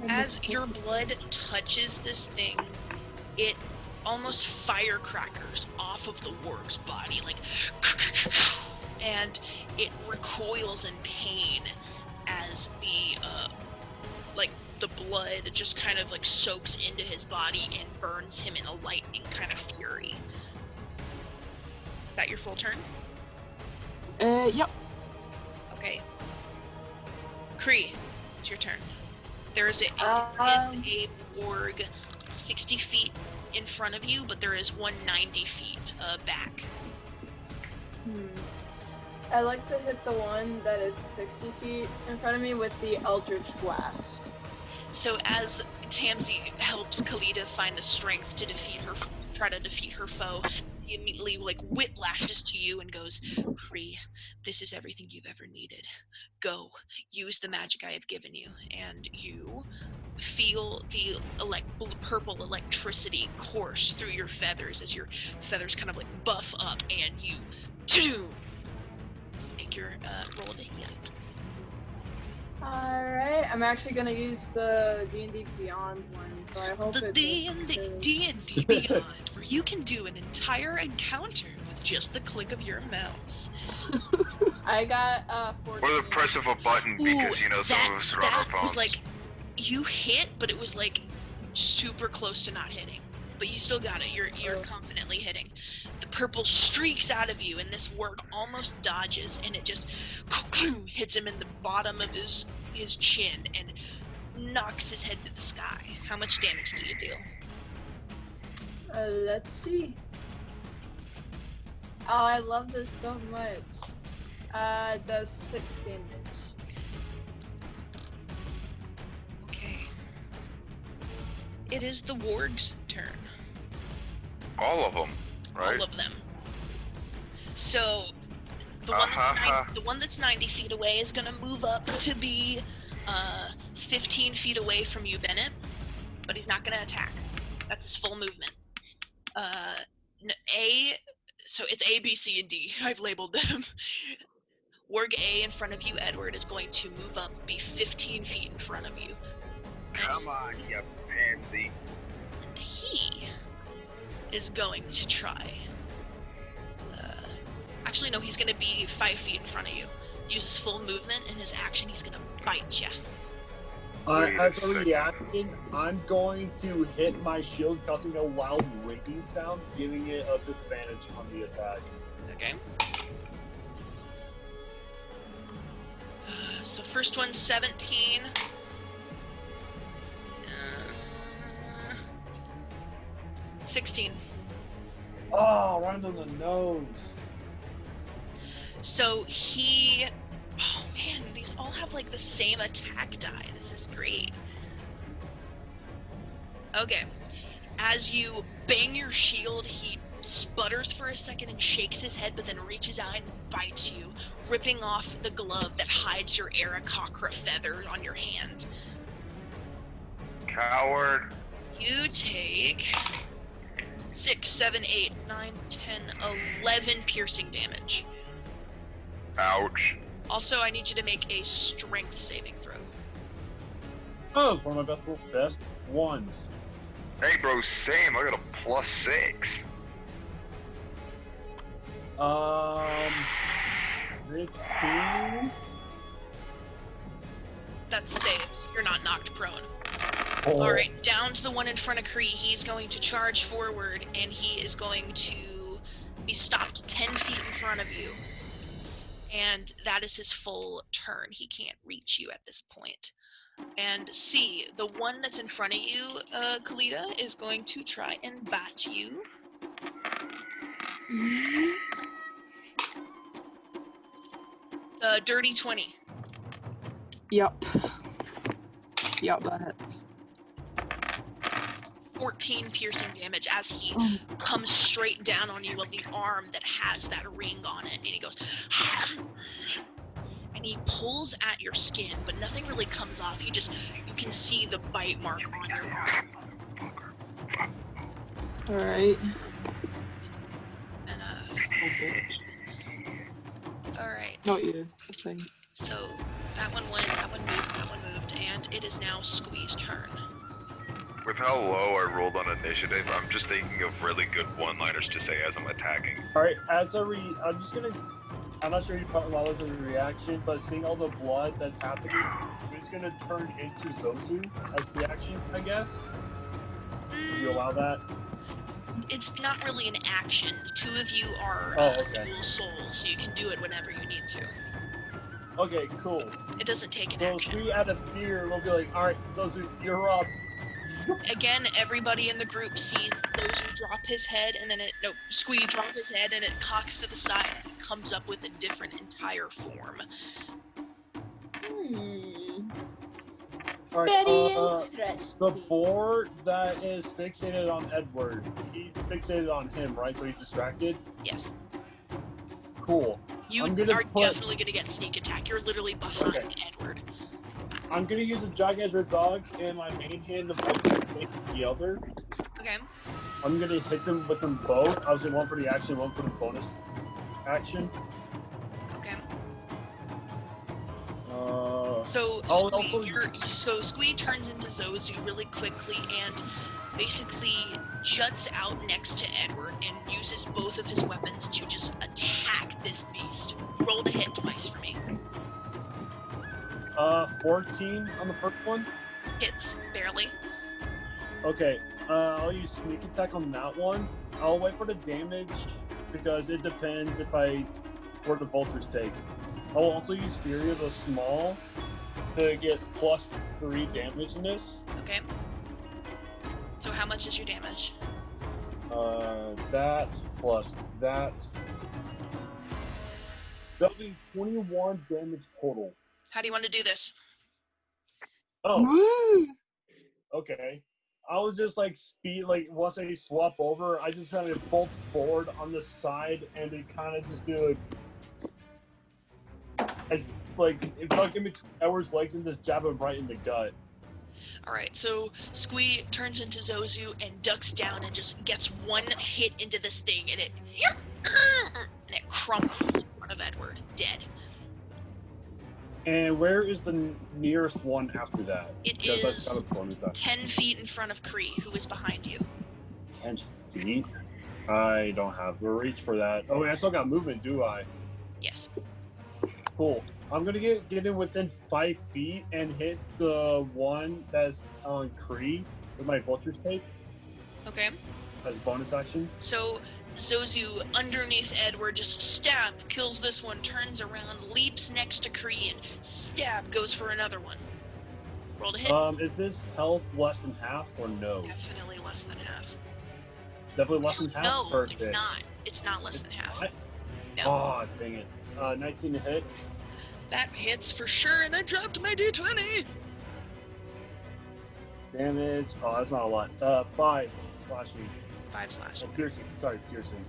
As your blood touches this thing, it almost firecrackers off of the warg's body, like, and it recoils in pain as the blood just kind of like soaks into his body and burns him in a lightning kind of fury. Is that your full turn? Yep. Okay. Kree, it's your turn. There is a warg 60 feet in front of you, but there is one 90 feet back. I like to hit the one that is 60 feet in front of me with the Eldritch Blast. So as Tamsy helps Kalita find the strength to try to defeat her foe, he immediately like whiplashes to you and goes, "Kree, this is everything you've ever needed. Go, use the magic I have given you." And you feel the purple electricity course through your feathers as your feathers kind of like buff up, and you make your roll to hit. Alright, I'm actually gonna use the D&D Beyond one, so I hope the D&D Beyond, where you can do an entire encounter with just the click of your mouse. I got 14. Or the press of a button, because some of us are on our phones. That was like, you hit, but it was like super close to not hitting. But you still got it. You're confidently hitting. The purple streaks out of you, and this warg almost dodges, and it just hits him in the bottom of his chin and knocks his head to the sky. How much damage do you deal? Let's see. Oh, I love this so much. Does 6 damage. Okay. It is the warg's turn. All of them, right? All of them. So, the one that's 90 feet away is going to move up to be 15 feet away from you, Bennett. But he's not going to attack. That's his full movement. So it's A, B, C, and D. I've labeled them. Warg A in front of you, Edward, is going to move up, be 15 feet in front of you. Come on, you pansy. And he is going to try. Actually, no, he's going to be 5 feet in front of you. Uses full movement in his action. He's going to bite you. As a reaction, I'm going to hit my shield, causing a loud ringing sound, giving it a disadvantage on the attack. Okay. So first one's 17. 16. Oh, right on the nose. So he... Oh man, these all have like the same attack die. This is great. Okay. As you bang your shield, he sputters for a second and shakes his head, but then reaches out and bites you, ripping off the glove that hides your Aarakocra feather on your hand. Coward. You take 6, 7, 8, 9, 10, 11 piercing damage. Ouch. Also, I need you to make a strength saving throw. Oh, it's one of my best ones. Hey, bro, same. I got a +6. 16. That saves. You're not knocked prone. Oh. Alright, down to the one in front of Kree. He's going to charge forward, and he is going to be stopped 10 feet in front of you. And that is his full turn. He can't reach you at this point. And C, the one that's in front of you, Kalita, is going to try and bat you. Dirty 20. Yep. Yep, that hits. 14 piercing damage as he comes straight down on you on the arm that has that ring on it. And he goes... And he pulls at your skin, but nothing really comes off. You can see the bite mark on your arm. Alright. And, alright. Not you, the thing. So, that one went, that one moved, and it is now Squee's turn. With how low I rolled on initiative, I'm just thinking of really good one-liners to say as I'm attacking. Alright, I'm not sure you probably know as a reaction, but seeing all the blood that's happening, I'm just gonna turn into Zozu as reaction, I guess. Would you allow that? It's not really an action. The two of you are dual souls, so you can do it whenever you need to. Okay, cool. It doesn't take an So action. we out of fear, we'll be like, alright, Zozu, you're up. Again, everybody in the group sees Zozu drop his head, and then Squee drop his head, and it cocks to the side and comes up with a different entire form. Alright, Very interesting. the boar that is fixated on Edward, he's fixated on him, right? So he's distracted? Yes. Cool. You are definitely going to get sneak attack. You're literally behind Edward. I'm gonna use a gigantic Zog in my main hand to fight the other. Okay. I'm gonna hit them with them both. Obviously, one for the action, one for the bonus action. Okay. So Squee turns into Zozu really quickly and basically juts out next to Edward and uses both of his weapons to just attack this beast. Roll to hit twice for me. 14 on the first one. Hits, barely. Okay, I'll use sneak attack on that one. I'll wait for the damage because it depends where the vultures take. I'll also use Fury of the Small to get +3 damage in this. Okay. So how much is your damage? That plus that. That'll be 21 damage total. How do you want to do this? Oh. Woo! Okay. I was just once I swap over, I just kind of bolt forward on the side and they kind of just do it's like in between Edward's legs and just jab him right in the gut. Alright, so Squee turns into Zozu and ducks down and just gets one hit into this thing and it crumbles in front of Edward, dead. And where is the nearest one after that? It is 10 feet in front of Kree, who is behind you. 10 feet? I don't have the reach for that. Oh, wait, I still got movement, do I? Yes. Cool. I'm gonna get in within 5 feet and hit the one that's on Kree with my Vulture's Tape Okay. as bonus action. So Zozu, underneath Edward, just stab, kills this one, turns around, leaps next to Kree, and stab, goes for another one. Roll to hit. Is this health less than half or no? Definitely less than half. Definitely less than half? No, Perfect. it's not. It's not less than half. What? No. Oh, dang it. 19 to hit. That hits for sure, and I dropped my d20. Damage. Oh, that's not a lot. 5 slashing. 5 slashing. Oh, piercing. Sorry, piercing.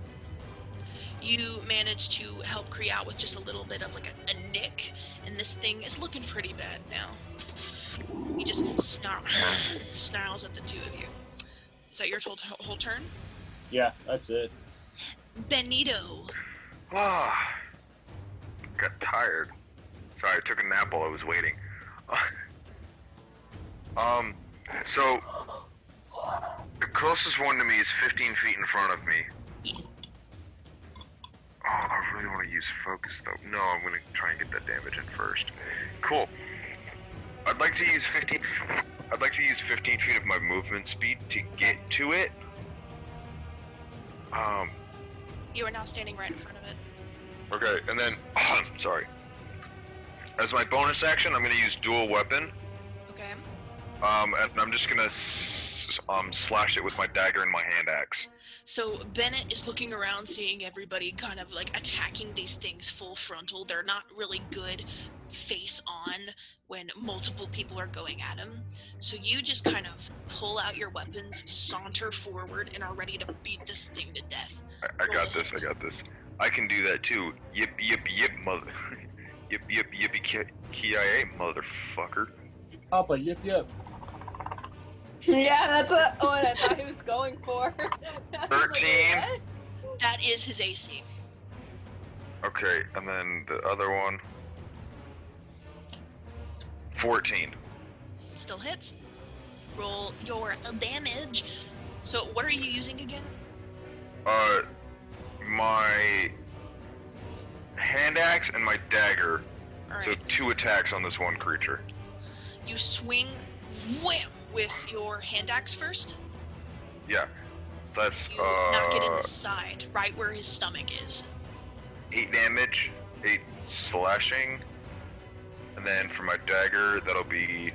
You manage to help Kree out with just a little bit of like a nick, and this thing is looking pretty bad now. He just snarls at the two of you. Is that your whole turn? Yeah, that's it. Benito. Ah, got tired. Sorry, I took a nap while I was waiting. So the closest one to me is 15 feet in front of me. Yes. Oh, I really want to use focus though. No, I'm gonna try and get that damage in first. Cool. I'd like to use 15 feet of my movement speed to get to it. You are now standing right in front of it. Okay, and then sorry. As my bonus action, I'm gonna use dual weapon. Okay. And I'm just gonna slash it with my dagger and my hand axe. So Bennett is looking around, seeing everybody kind of like attacking these things full frontal. They're not really good face on when multiple people are going at him. So you just kind of pull out your weapons, saunter forward, and are ready to beat this thing to death. I got this. I can do that too. Yip, mother. Yip, yippee, ki-yay, motherfucker. Papa, yip. Yeah, that's what I thought he was going for. 13. That is his AC. Okay, and then the other one. 14. Still hits. Roll your damage. So what are you using again? My hand axe and my dagger. All right. So 2 attacks on this one creature. You swing, wham, with your hand axe first. Yeah. So that's You knock it in the side, right where his stomach is. 8 damage, 8 slashing, and then for my dagger, that'll be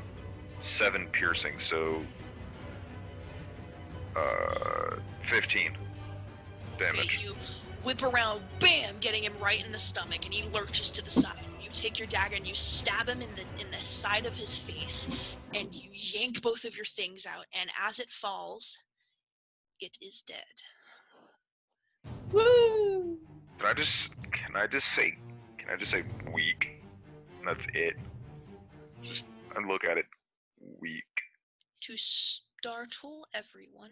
7 piercing, so 15 damage. Okay, you whip around, bam, getting him right in the stomach, and he lurches to the side. You take your dagger and you stab him in the side of his face, and you yank both of your things out, and as it falls, it is dead. Woo! Can I just say weak? And that's it. Just and look at it. Weak. To startle everyone.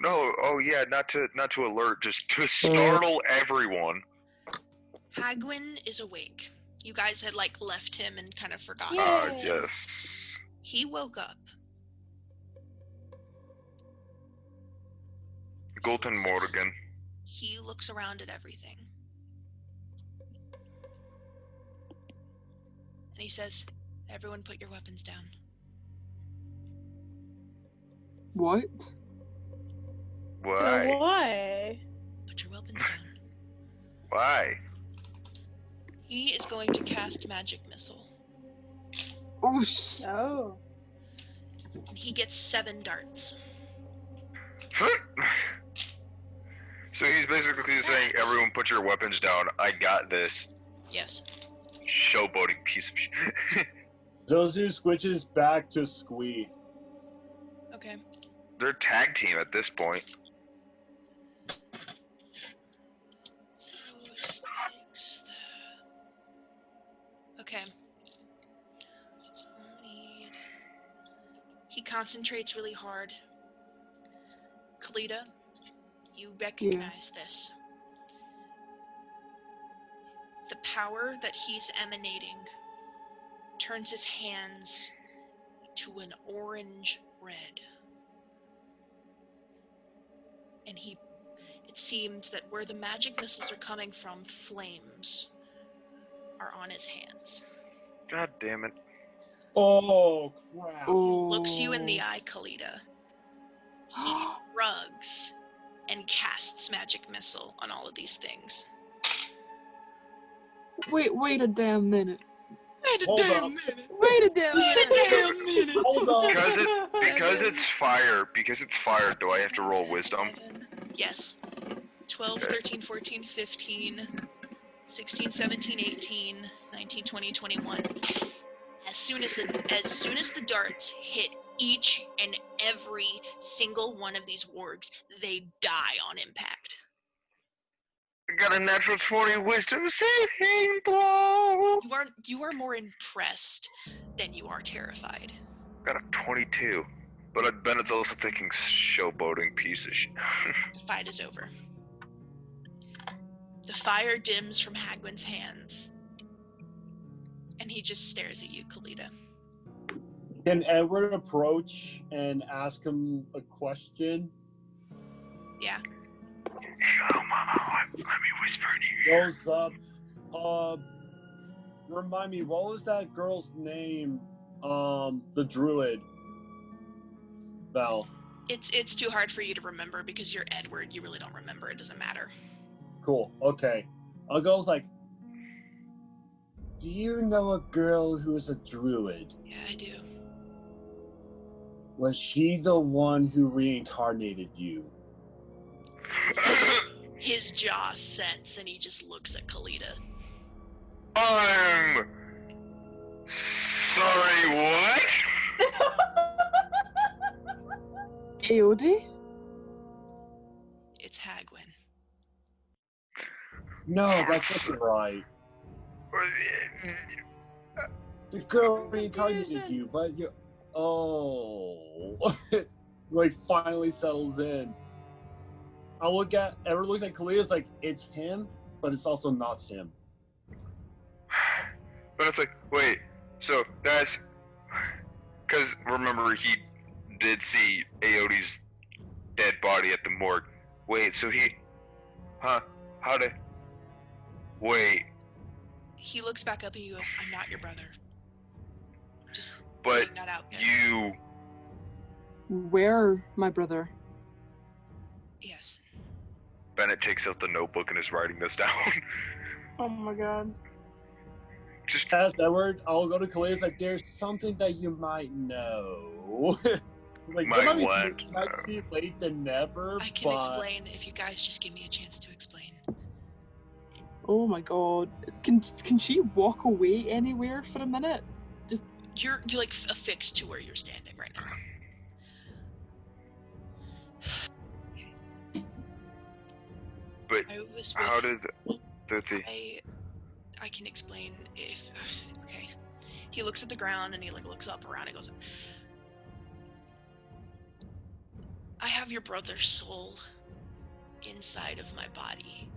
Not to alert, just to startle everyone. Hagwin is awake. You guys had left him and kind of forgotten. Yes. He woke up. Golden Morgan. He looks around at everything. And he says, "Everyone put your weapons down." What? Why? Why? Put your weapons down. Why? He is going to cast Magic Missile. Oh, Oh. And he gets 7 darts. So he's basically saying, everyone put your weapons down, I got this. Yes. Showboating piece of shit. Zozu switches back to Squee. Okay. They're tag team at this point. So 6. Okay. So I'll need... He concentrates really hard. Kalita, you recognize this. The power that he's emanating turns his hands to an orange red. and it seems that where the magic missiles are coming from, flames are on his hands. God damn it. Oh, crap. He looks you in the eye, Kalita. He shrugs and casts magic missile on all of these things. Wait a damn minute. Wait a Hold damn up. minute. Wait a damn Wait a damn minute. Hold on. Because it's fire, do I have to roll 10, wisdom? 11. Yes. 12, Okay. 13, 14, 15, 16, 17, 18, 19, 20, 21. As soon as the darts hit each and every single one of these wargs, they die on impact. I got a natural 20 wisdom saving blow. You are more impressed than you are terrified. Got a 22. But Bennett's also thinking showboating piece of shit. The fight is over. The fire dims from Hagwin's hands, and he just stares at you, Kalita. Can Edward approach and ask him a question? Yeah. Hello, Mama. Let me whisper in your ear. Goes up. Remind me, what was that girl's name? The druid. Val. It's too hard for you to remember because you're Edward. You really don't remember. It doesn't matter. Cool. Okay. Goes like, do you know a girl who is a druid? Yeah, I do. Was she the one who reincarnated you? His jaw sets and he just looks at Kalita. I'm sorry, what? Aode? It's Hagwin. No, that's not right. The girl reincarnated you, but you. Oh. Like, finally settles in. Everyone looks at Kalia's like, it's him, but it's also not him. But it's like, wait, so that's... Because remember, he did see Aode's dead body at the morgue. Wait, so he... Huh? How did... Wait. He looks back up at you and goes, I'm not your brother. Just But putting that out there. you... Where, my brother? Yes. Bennett takes out the notebook and is writing this down. Oh my god. Just... As Edward, I'll go to Kalia's like, there's something that you might know. Like, Might it want to might be late than never, I can but... explain if you guys just give me a chance to explain. Oh my god. Can she walk away anywhere for a minute? You're like affixed to where you're standing right now. But I was with, how did the... I can explain if... Okay. He looks at the ground and he like looks up around and goes, I have your brother's soul inside of my body.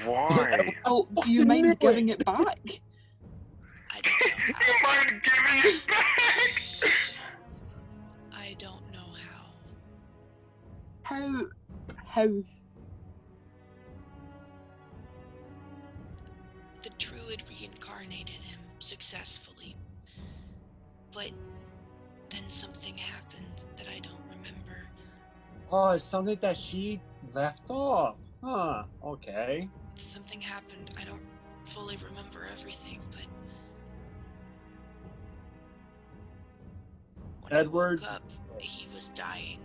Why? Oh, do you mind giving it back? I don't know You how. mind giving it back? I don't know how. How? The druid reincarnated him successfully. But then something happened that I don't remember. Oh, it's something that she left off. Huh, okay. Something happened. I don't fully remember everything, but when Edward. I woke up, he was dying,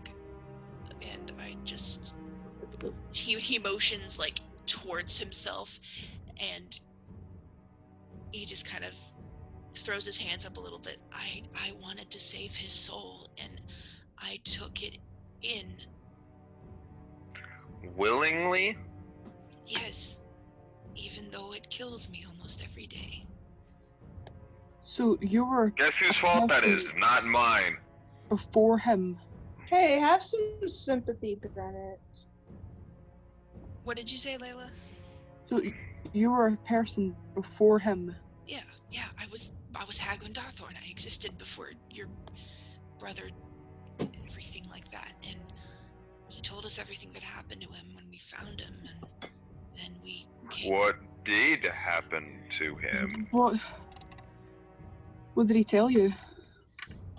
and I just... He motions, like, towards himself, and he just kind of throws his hands up a little bit. I wanted to save his soul, and I took it in. Willingly? Yes, even though it kills me almost every day. So you were Guess whose fault that is? Not mine. before him. Hey, have some sympathy, Bennett. What did you say, Layla? So you were a person before him. Yeah, I was Hagwin Dawthorn. I existed before your brother, everything like that. And he told us everything that happened to him when we found him, and then we came. What did happen to him? What did he tell you?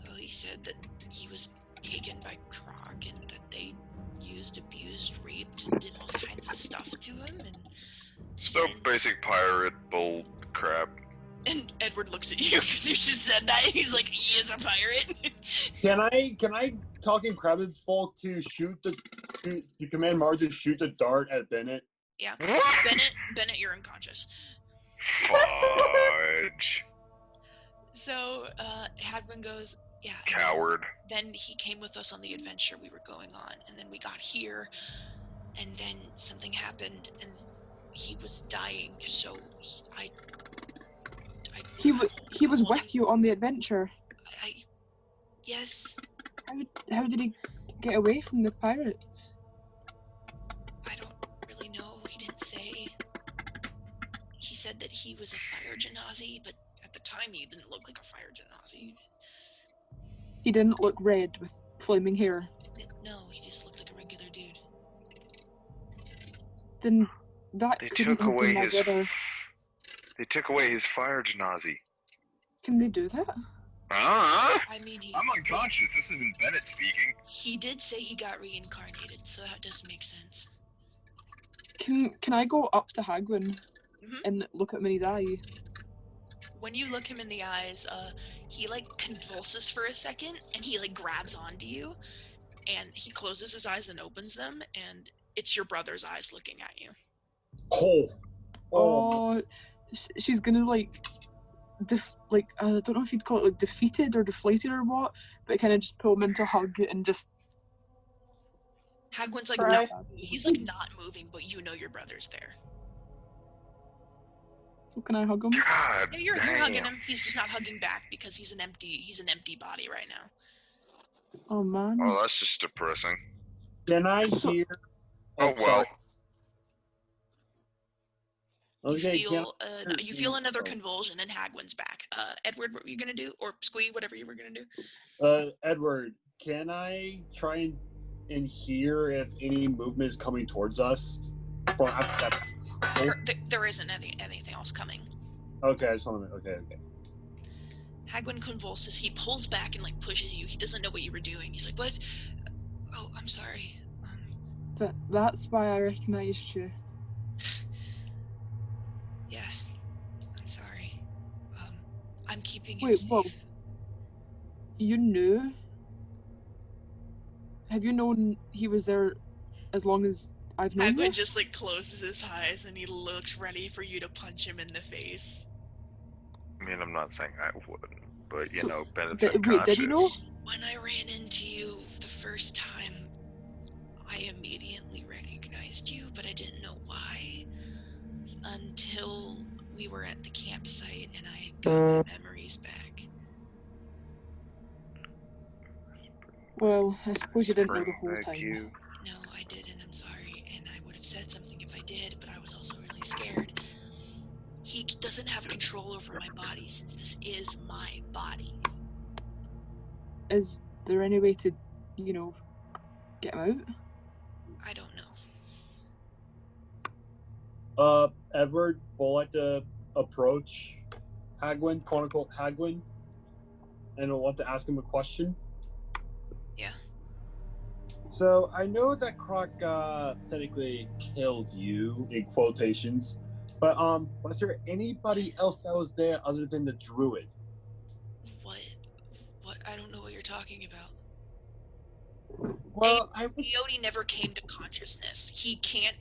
Well, he said that he was taken by Croc and that they abused, raped, and did all kinds of stuff to him, and So basic pirate bull crap. And Edward looks at you because you just said that. He's like, he is a pirate. Can I talk in Krabbit's folk to command Marge to shoot the dart at Bennett? Yeah. Bennett, you're unconscious. Fudge. So, Hagwin goes, yeah. Coward. Then he came with us on the adventure we were going on, and then we got here, and then something happened, and he was dying, so He was with you on the adventure. Yes. How did he get away from the pirates? I don't really know. He didn't say. He said that he was a fire genasi, but at the time he didn't look like a fire genasi. He didn't look red with flaming hair. No, he just looked like a regular dude. Then that couldn't have been my brother. They took away his fire genasi. Can they do that? I mean, I'm unconscious. This isn't Bennett speaking. He did say he got reincarnated, so that does make sense. Can I go up to Hagwin and look at him in his eye? When you look him in the eyes, he like convulses for a second, and he like grabs onto you, and he closes his eyes and opens them, and it's your brother's eyes looking at you. Oh, she's gonna like, I don't know if you'd call it like defeated or deflated or what, but kind of just pull him into a hug and just. Hagwin's like, no, he's like not moving, but you know your brother's there. So can I hug him? God, yeah, you're hugging him. He's just not hugging back because he's an empty body right now. Oh man. Oh, that's just depressing. Can I hear? Oh well. Okay, you feel another convulsion and Hagwin's back. Edward, what were you gonna do? Or Squee, whatever you were gonna do. Edward, can I try and hear if any movement is coming towards us from after that? There isn't anything else coming. Okay, I just want to. Okay. Hagwin convulses. He pulls back and like pushes you. He doesn't know what you were doing. He's like, "What? Oh, I'm sorry." That's why I recognized you. Yeah, I'm sorry. I'm keeping him Wait, safe. whoa. You knew? Have you known he was there as long as I've known Hagwin you? just like closes his eyes and he looks ready for you to punch him in the face. I mean, I'm not saying I wouldn't, but you know, Bennett's Wait, unconscious. did you know? When I ran into you the first time, I immediately recognized you, but I didn't know why until we were at the campsite and I got my memories back. Well, I suppose you didn't know the whole time. No, I didn't. I'm sorry, and I would have said something if I did, but I was also really scared. He doesn't have control over my body since this is my body. Is there any way to, get him out? I don't know. Edward will like to approach Hagwin, quote unquote Hagwin, and will want to ask him a question. Yeah. So I know that Croc technically killed you in quotations, but was there anybody else that was there other than the druid? What? I don't know what you're talking about. Well, Coyote never came to consciousness. He can't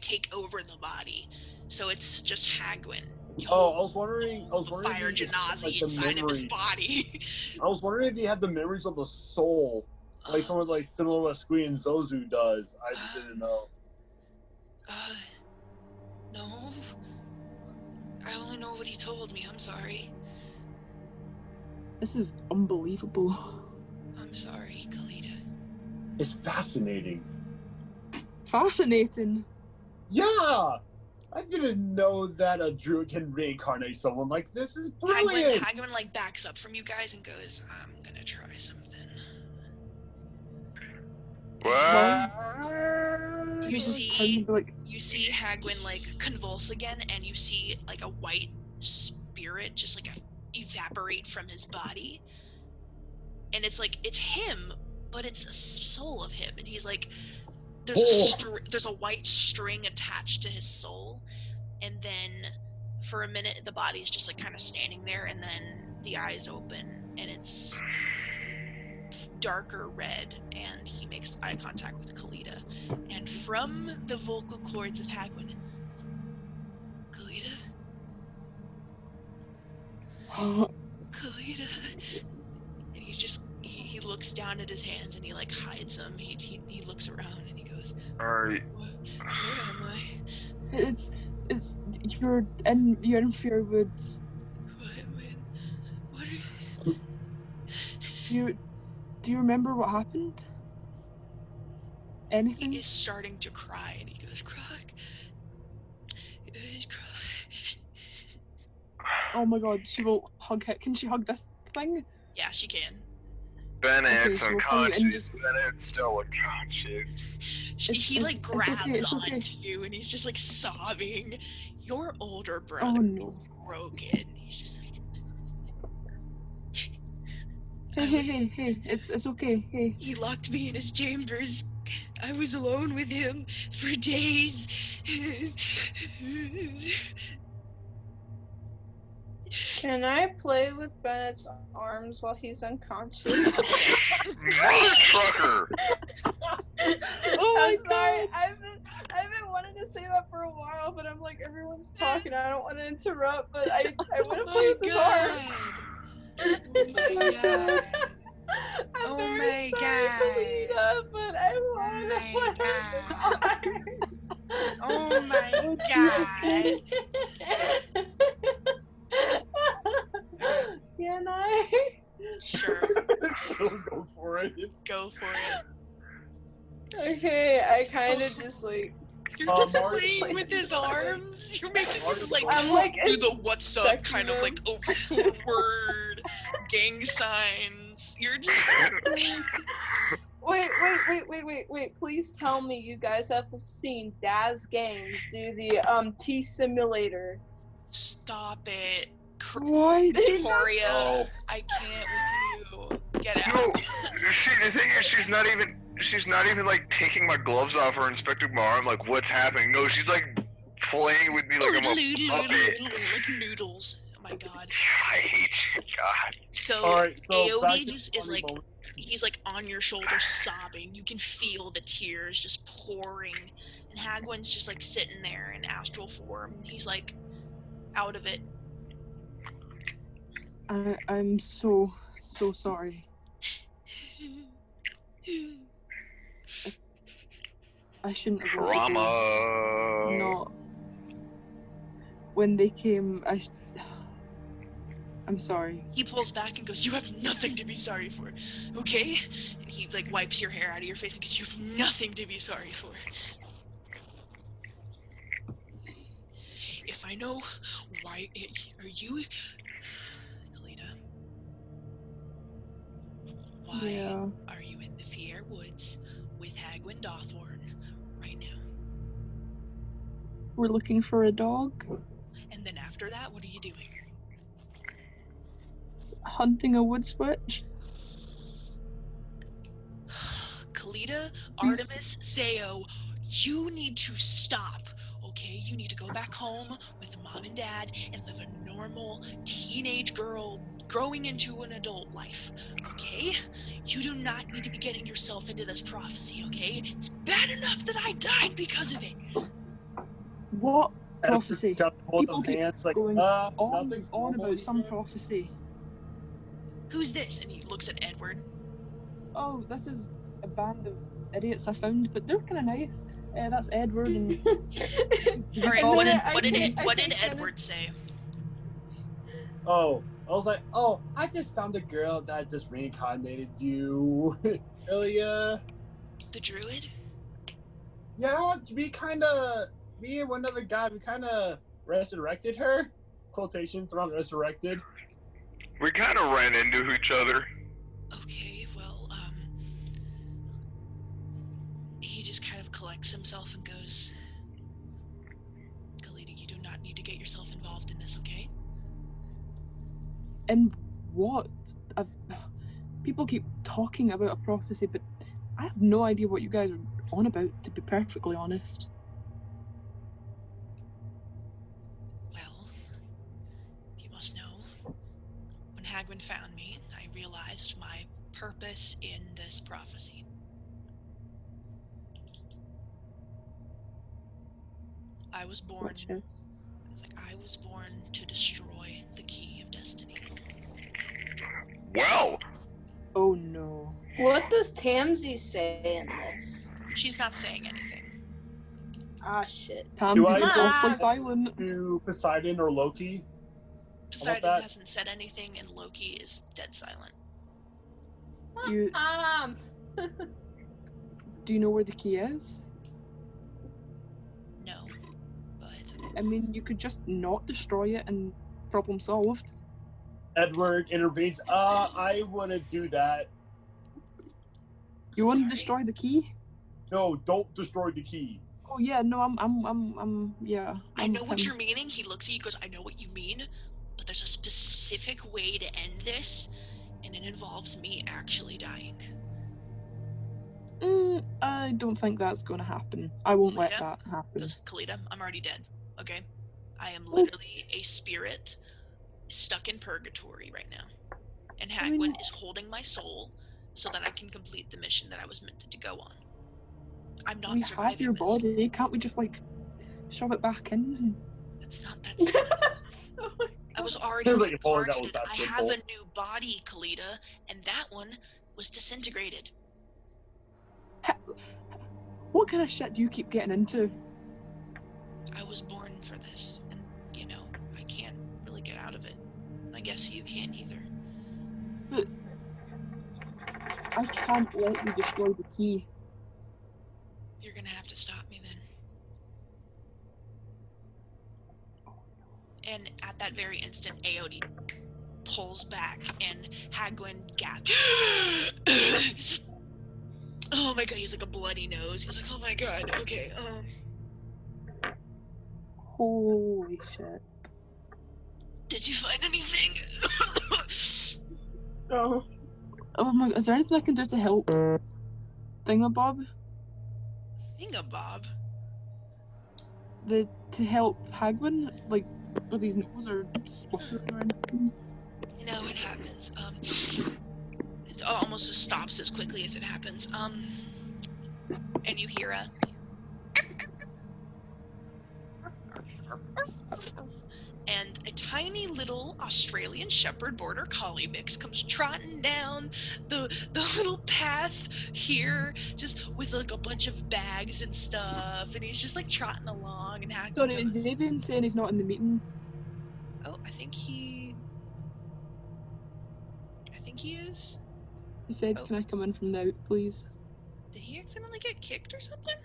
take over the body, so it's just Hagwin. I was wondering. Fire genasi inside of his body. I was wondering if he had the memories of the soul, like someone like similar to what Squee and Zozu does. I just didn't know. No. I only know what he told me. I'm sorry. This is unbelievable. I'm sorry, Kalita. It's fascinating. Fascinating? Yeah! I didn't know that a druid can reincarnate someone like this. Is brilliant! Hagwin like backs up from you guys and goes, I'm gonna try something. What? You see Hagwin like convulse again, and you see like a white spirit just like evaporate from his body, and it's him, but it's a soul of him, and he's like there's a white string attached to his soul, and then for a minute the body is just like kind of standing there, and then the eyes open and it's darker red, and he makes eye contact with Kalita, and from the vocal cords of Hagwin, Kalita, Kalita, and he looks down at his hands and he like hides them. He looks around and he goes, Alright. where am I? It's you're in Fair Woods. What are Do you remember what happened? Anything? He is starting to cry, and he goes, cry. Oh my god, she will hug it. Can she hug this thing? Yeah, she can. Bennett's Okay, so unconscious. Bennett's still unconscious. He like grabs it's okay. onto you, and he's just like sobbing. Your older brother is broken. He's just like, Hey, it's okay. Hey. He locked me in his chambers. I was alone with him for days. Can I play with Bennett's arms while he's unconscious? Motherfucker! I'm sorry. I've been wanting to say that for a while, but I'm like, everyone's talking. I don't want to interrupt, but I want to play with his arms. Oh my god. I'm very sorry, Kalita, but I want to play with his arms. Oh my god. Can I? Sure. Go for it. Go for it. Okay, I kind of just like. You're just playing with his arms. You're making him like I'm like do the what's up kind of like over forward gang signs. You're just Wait. Please tell me you guys have seen Daz Games do the T simulator. Stop it. What? Victoria, Oh. I can't with you. Get out. No, see, the thing is, she's not even like taking my gloves off or inspecting my arm. Like, what's happening? No, she's like playing with me like I'm a puppet. Like noodles. Oh my god. I hate you, God. So, Alright, so AOD just is like, moment. he's like on your shoulder sobbing. You can feel the tears just pouring. And Hagwin's just like sitting there in astral form. He's like out of it. I'm so sorry. I shouldn't have. Drama. Not when they came. I'm sorry. He pulls back and goes, you have nothing to be sorry for, okay? And he like wipes your hair out of your face and goes, you have nothing to be sorry for. If I know why are you, Kalita? Why are you in the Fier Woods with Hagwin Dawthorn right now? We're looking for a dog. And then after that, what are you doing? Hunting a wood switch. Kalita, Artemis, Sao, you need to stop, okay? You need to go back home with mom and dad and live a normal teenage girl growing into an adult life, okay? You do not need to be getting yourself into this prophecy, okay? It's bad enough that I died because of it. What prophecy? People keep hands, like, going nothing's on normal about some here. prophecy. Who's this? And he looks at Edward. Oh, this is a band of idiots I found, but they're kind of nice. That's Edward and. All right, what did Edward say? Oh, I was like, oh, I just found a girl that just reincarnated you earlier. The druid? Yeah, me and one other guy, we kind of resurrected her. Quotations around resurrected. We kind of ran into each other. Okay, well, collects himself and goes, Kalita, you do not need to get yourself involved in this, okay? And what? People keep talking about a prophecy, but I have no idea what you guys are on about, to be perfectly honest. Well, you must know, when Hagwin found me, I realized my purpose in this prophecy. I was born... I was born to destroy the key of destiny. Well! Oh no. What does Tamsy say in this? She's not saying anything. Ah, shit. Tamsy's I awfully Mom! silent. To Poseidon or Loki? Poseidon hasn't said anything, and Loki is dead silent. Mom! Do you know where the key is? No, but... I mean, you could just not destroy it and problem solved. Edward intervenes. I wouldn't do that. You want to destroy the key? No, don't destroy the key. Oh yeah, no, yeah. I know what you're meaning. He looks at you and goes, I know what you mean, but there's a specific way to end this, and it involves me actually dying. I don't think that's going to happen. I won't let that happen. Goes, Kalita, I'm already dead, okay? I am literally a spirit stuck in purgatory right now. And Hagwin is holding my soul so that I can complete the mission that I was meant to go on. I'm not surviving have your body. Can't we just, like, shove it back in? That's... I was already reincarnated. I have a new body, Kalita, and that one was disintegrated. What kind of shit do you keep getting into? I was born for this, and, you know, I can't really get out of it. I guess you can't either. But I can't let you destroy the key. You're gonna have to stop me then. And at that very instant, Aodi pulls back, and Hagwin gasps. Oh my god, he's like a bloody nose. He's like, oh my god, okay, Holy shit. Did you find anything? Oh. Oh my god, is there anything I can do to help? Thingamabob? Thingamabob? To help Hagwin? Like, with his nose or spluttering or anything? You know what happens, it almost just stops as quickly as it happens, and you hear a... and a tiny little Australian Shepherd Border Collie mix comes trotting down the little path here, just with like a bunch of bags and stuff, and he's just like trotting along, and Hagwin Sorry, is Xavier saying he's not in the meeting? Oh, I think he is. He said, Can I come in from now, please? Did he accidentally get kicked or something?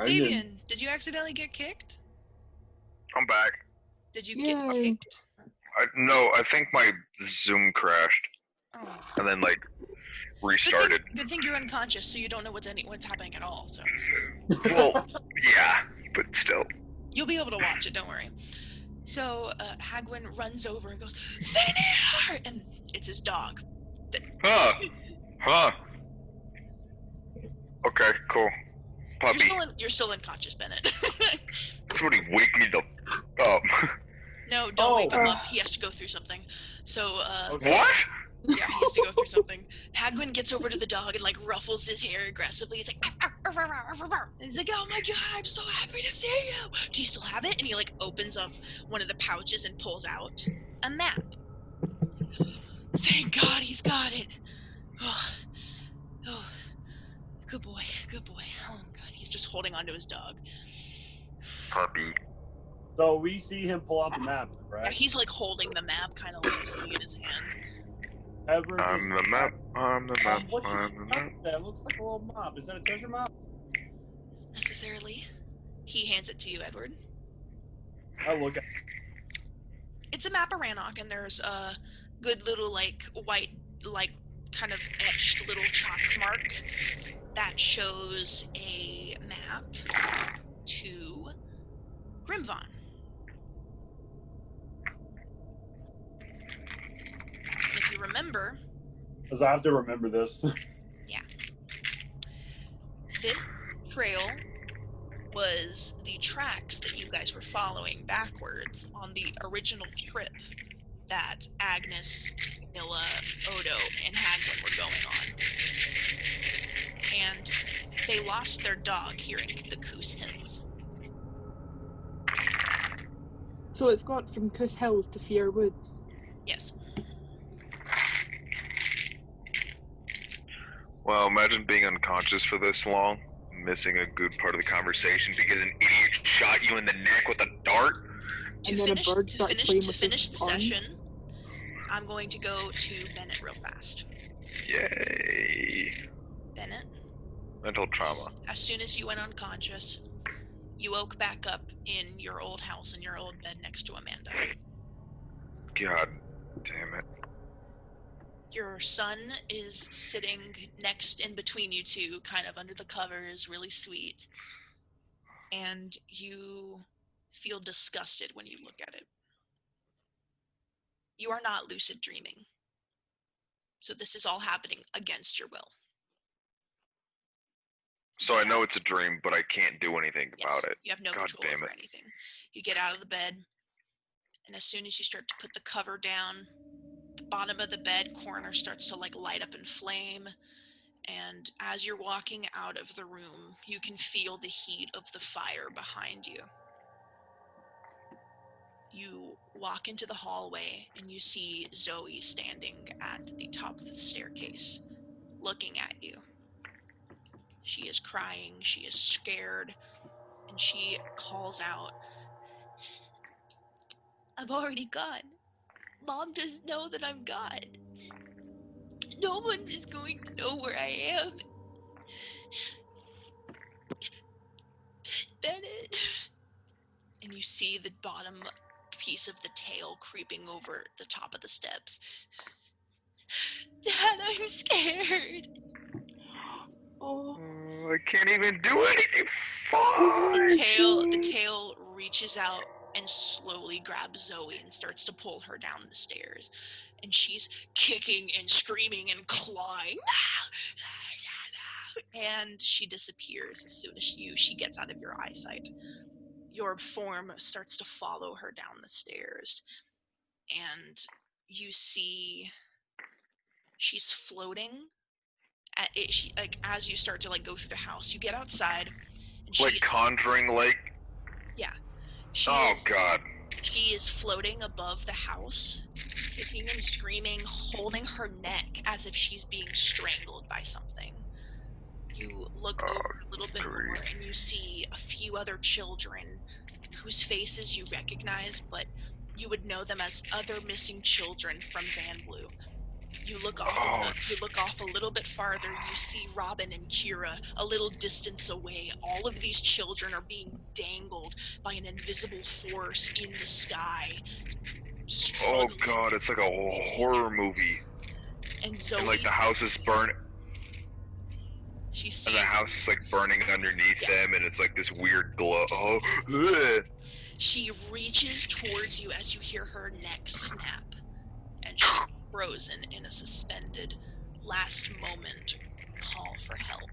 Xavier, did you accidentally get kicked? I'm back. Did you get kicked? No, I think my Zoom crashed. Oh. And then, like, restarted. Good thing you're unconscious, so you don't know what's happening at all, so... Well, yeah, but still. You'll be able to watch it, don't worry. So, Hagwin runs over and goes, Thinner! And it's his dog. Huh. Okay, cool. Puppy. You're still unconscious, Bennett. Somebody wake me the up. No, don't wake him up. He has to go through something. So, okay. What? Yeah, he has to go through something. Hagwin gets over to the dog and, like, ruffles his hair aggressively. He's like, and he's like, oh my god, I'm so happy to see you. Do you still have it? And he, like, opens up one of the pouches and pulls out a map. Thank god he's got it. Oh, good boy. Oh god, he's just holding onto his dog. Puppy. So we see him pull out the map, right? Yeah, he's like holding the map kind of loosely in his hand. Edward I'm the map. That looks like a little map. Is that a treasure map? Necessarily. He hands it to you, Edward. I'll look at it. It's a map of Rhanok, and there's a good little, like, white, like, kind of etched little chalk mark that shows a map to Grimvon. And if you remember... Because I have to remember this. Yeah. This trail was the tracks that you guys were following backwards on the original trip that Agnes, Kamila, Odo, and Hagwin were going on. And they lost their dog hearing the Coos Hills. So it's got from Coos Hills to Fear Woods. Yes. Well, imagine being unconscious for this long, missing a good part of the conversation because an idiot shot you in the neck with a dart. To finish the session, I'm going to go to Bennett real fast. Yay. Bennett? Mental trauma. As soon as you went unconscious, you woke back up in your old house, in your old bed next to Amanda. God damn it. Your son is sitting next in between you two, kind of under the covers, really sweet. And you feel disgusted when you look at it. You are not lucid dreaming. So this is all happening against your will. So I know it's a dream, but I can't do anything about it. You have no control over anything. You get out of the bed, and as soon as you start to put the cover down, the bottom of the bed corner starts to light up in flame. And as you're walking out of the room, you can feel the heat of the fire behind you. You walk into the hallway and you see Zoe standing at the top of the staircase, looking at you. She is crying, she is scared, and she calls out, "I'm already gone. Mom doesn't know that I'm gone. No one is going to know where I am. Bennett." And you see the bottom piece of the tail creeping over the top of the steps. "Dad, I'm scared." Oh, I can't even do anything. Fuck. The tail reaches out and slowly grabs Zoe and starts to pull her down the stairs. And she's kicking and screaming and clawing. And she disappears as soon as she gets out of your eyesight. Your form starts to follow her down the stairs. And you see she's floating. As you start to go through the house, you get outside. And Conjuring Lake? Yeah. God. She is floating above the house, kicking and screaming, holding her neck as if she's being strangled by something. You look over a little bit more and you see a few other children whose faces you recognize, but you would know them as other missing children from Vandblu. You look off a little bit farther, you see Robin and Kira a little distance away. All of these children are being dangled by an invisible force in the sky. Oh God, it's like a horror movie. And Zoe... And the house is burning. She sees... And the house is burning underneath them, and it's this weird glow. Oh, ugh. She reaches towards you as you hear her neck snap. And she's frozen in a suspended, last moment call for help.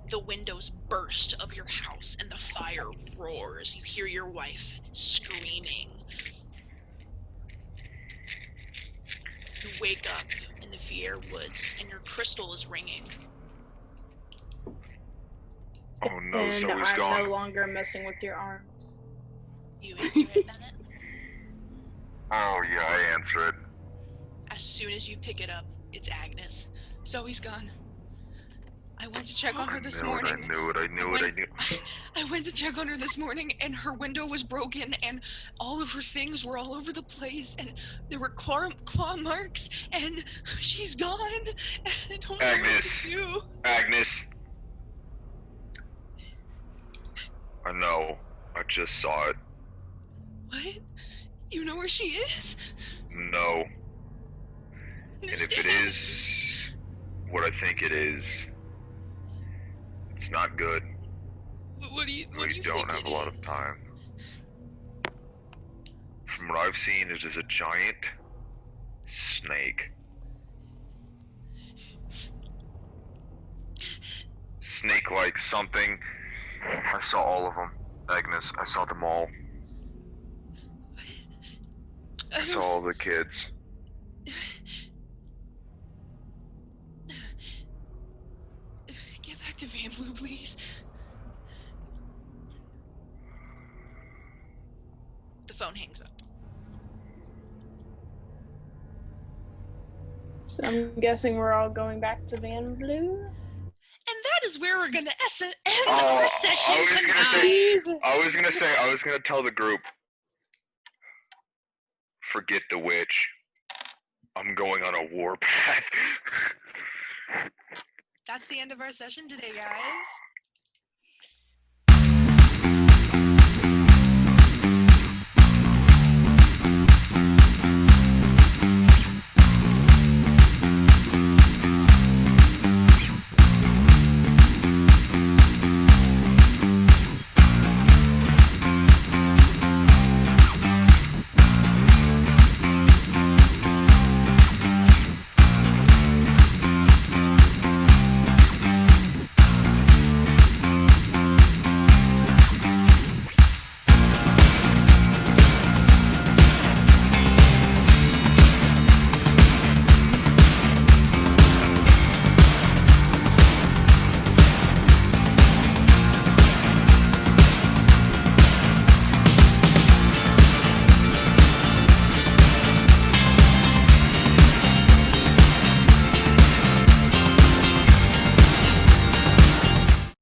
The windows burst of your house and the fire roars. You hear your wife screaming. You wake up in the Fier Woods and your crystal is ringing. Oh no, and Zoe's I'm gone. no longer messing with your arms. You answer it, Bennett? Oh yeah, I answer it. As soon as you pick it up, it's Agnes. Zoe's gone. I went to check on her this morning. I knew it. I went to check on her this morning, and her window was broken, and all of her things were all over the place, and there were claw marks, and she's gone. And I don't know what to do. Agnes. I know. I just saw it. What? You know where she is? No. And if it is, what I think it is. It's not good. What do you We don't think have it a lot of is? time. From what I've seen, it is a giant snake. Snake-like something. I saw all of them. Agnes, I saw them all. I saw all the kids. Get back to Vandblu, please. The phone hangs up. So I'm guessing we're all going back to Vandblu? And that is where we're gonna end our session tonight. I was gonna tell the group, forget the witch. I'm going on a warpath. That's the end of our session today, guys.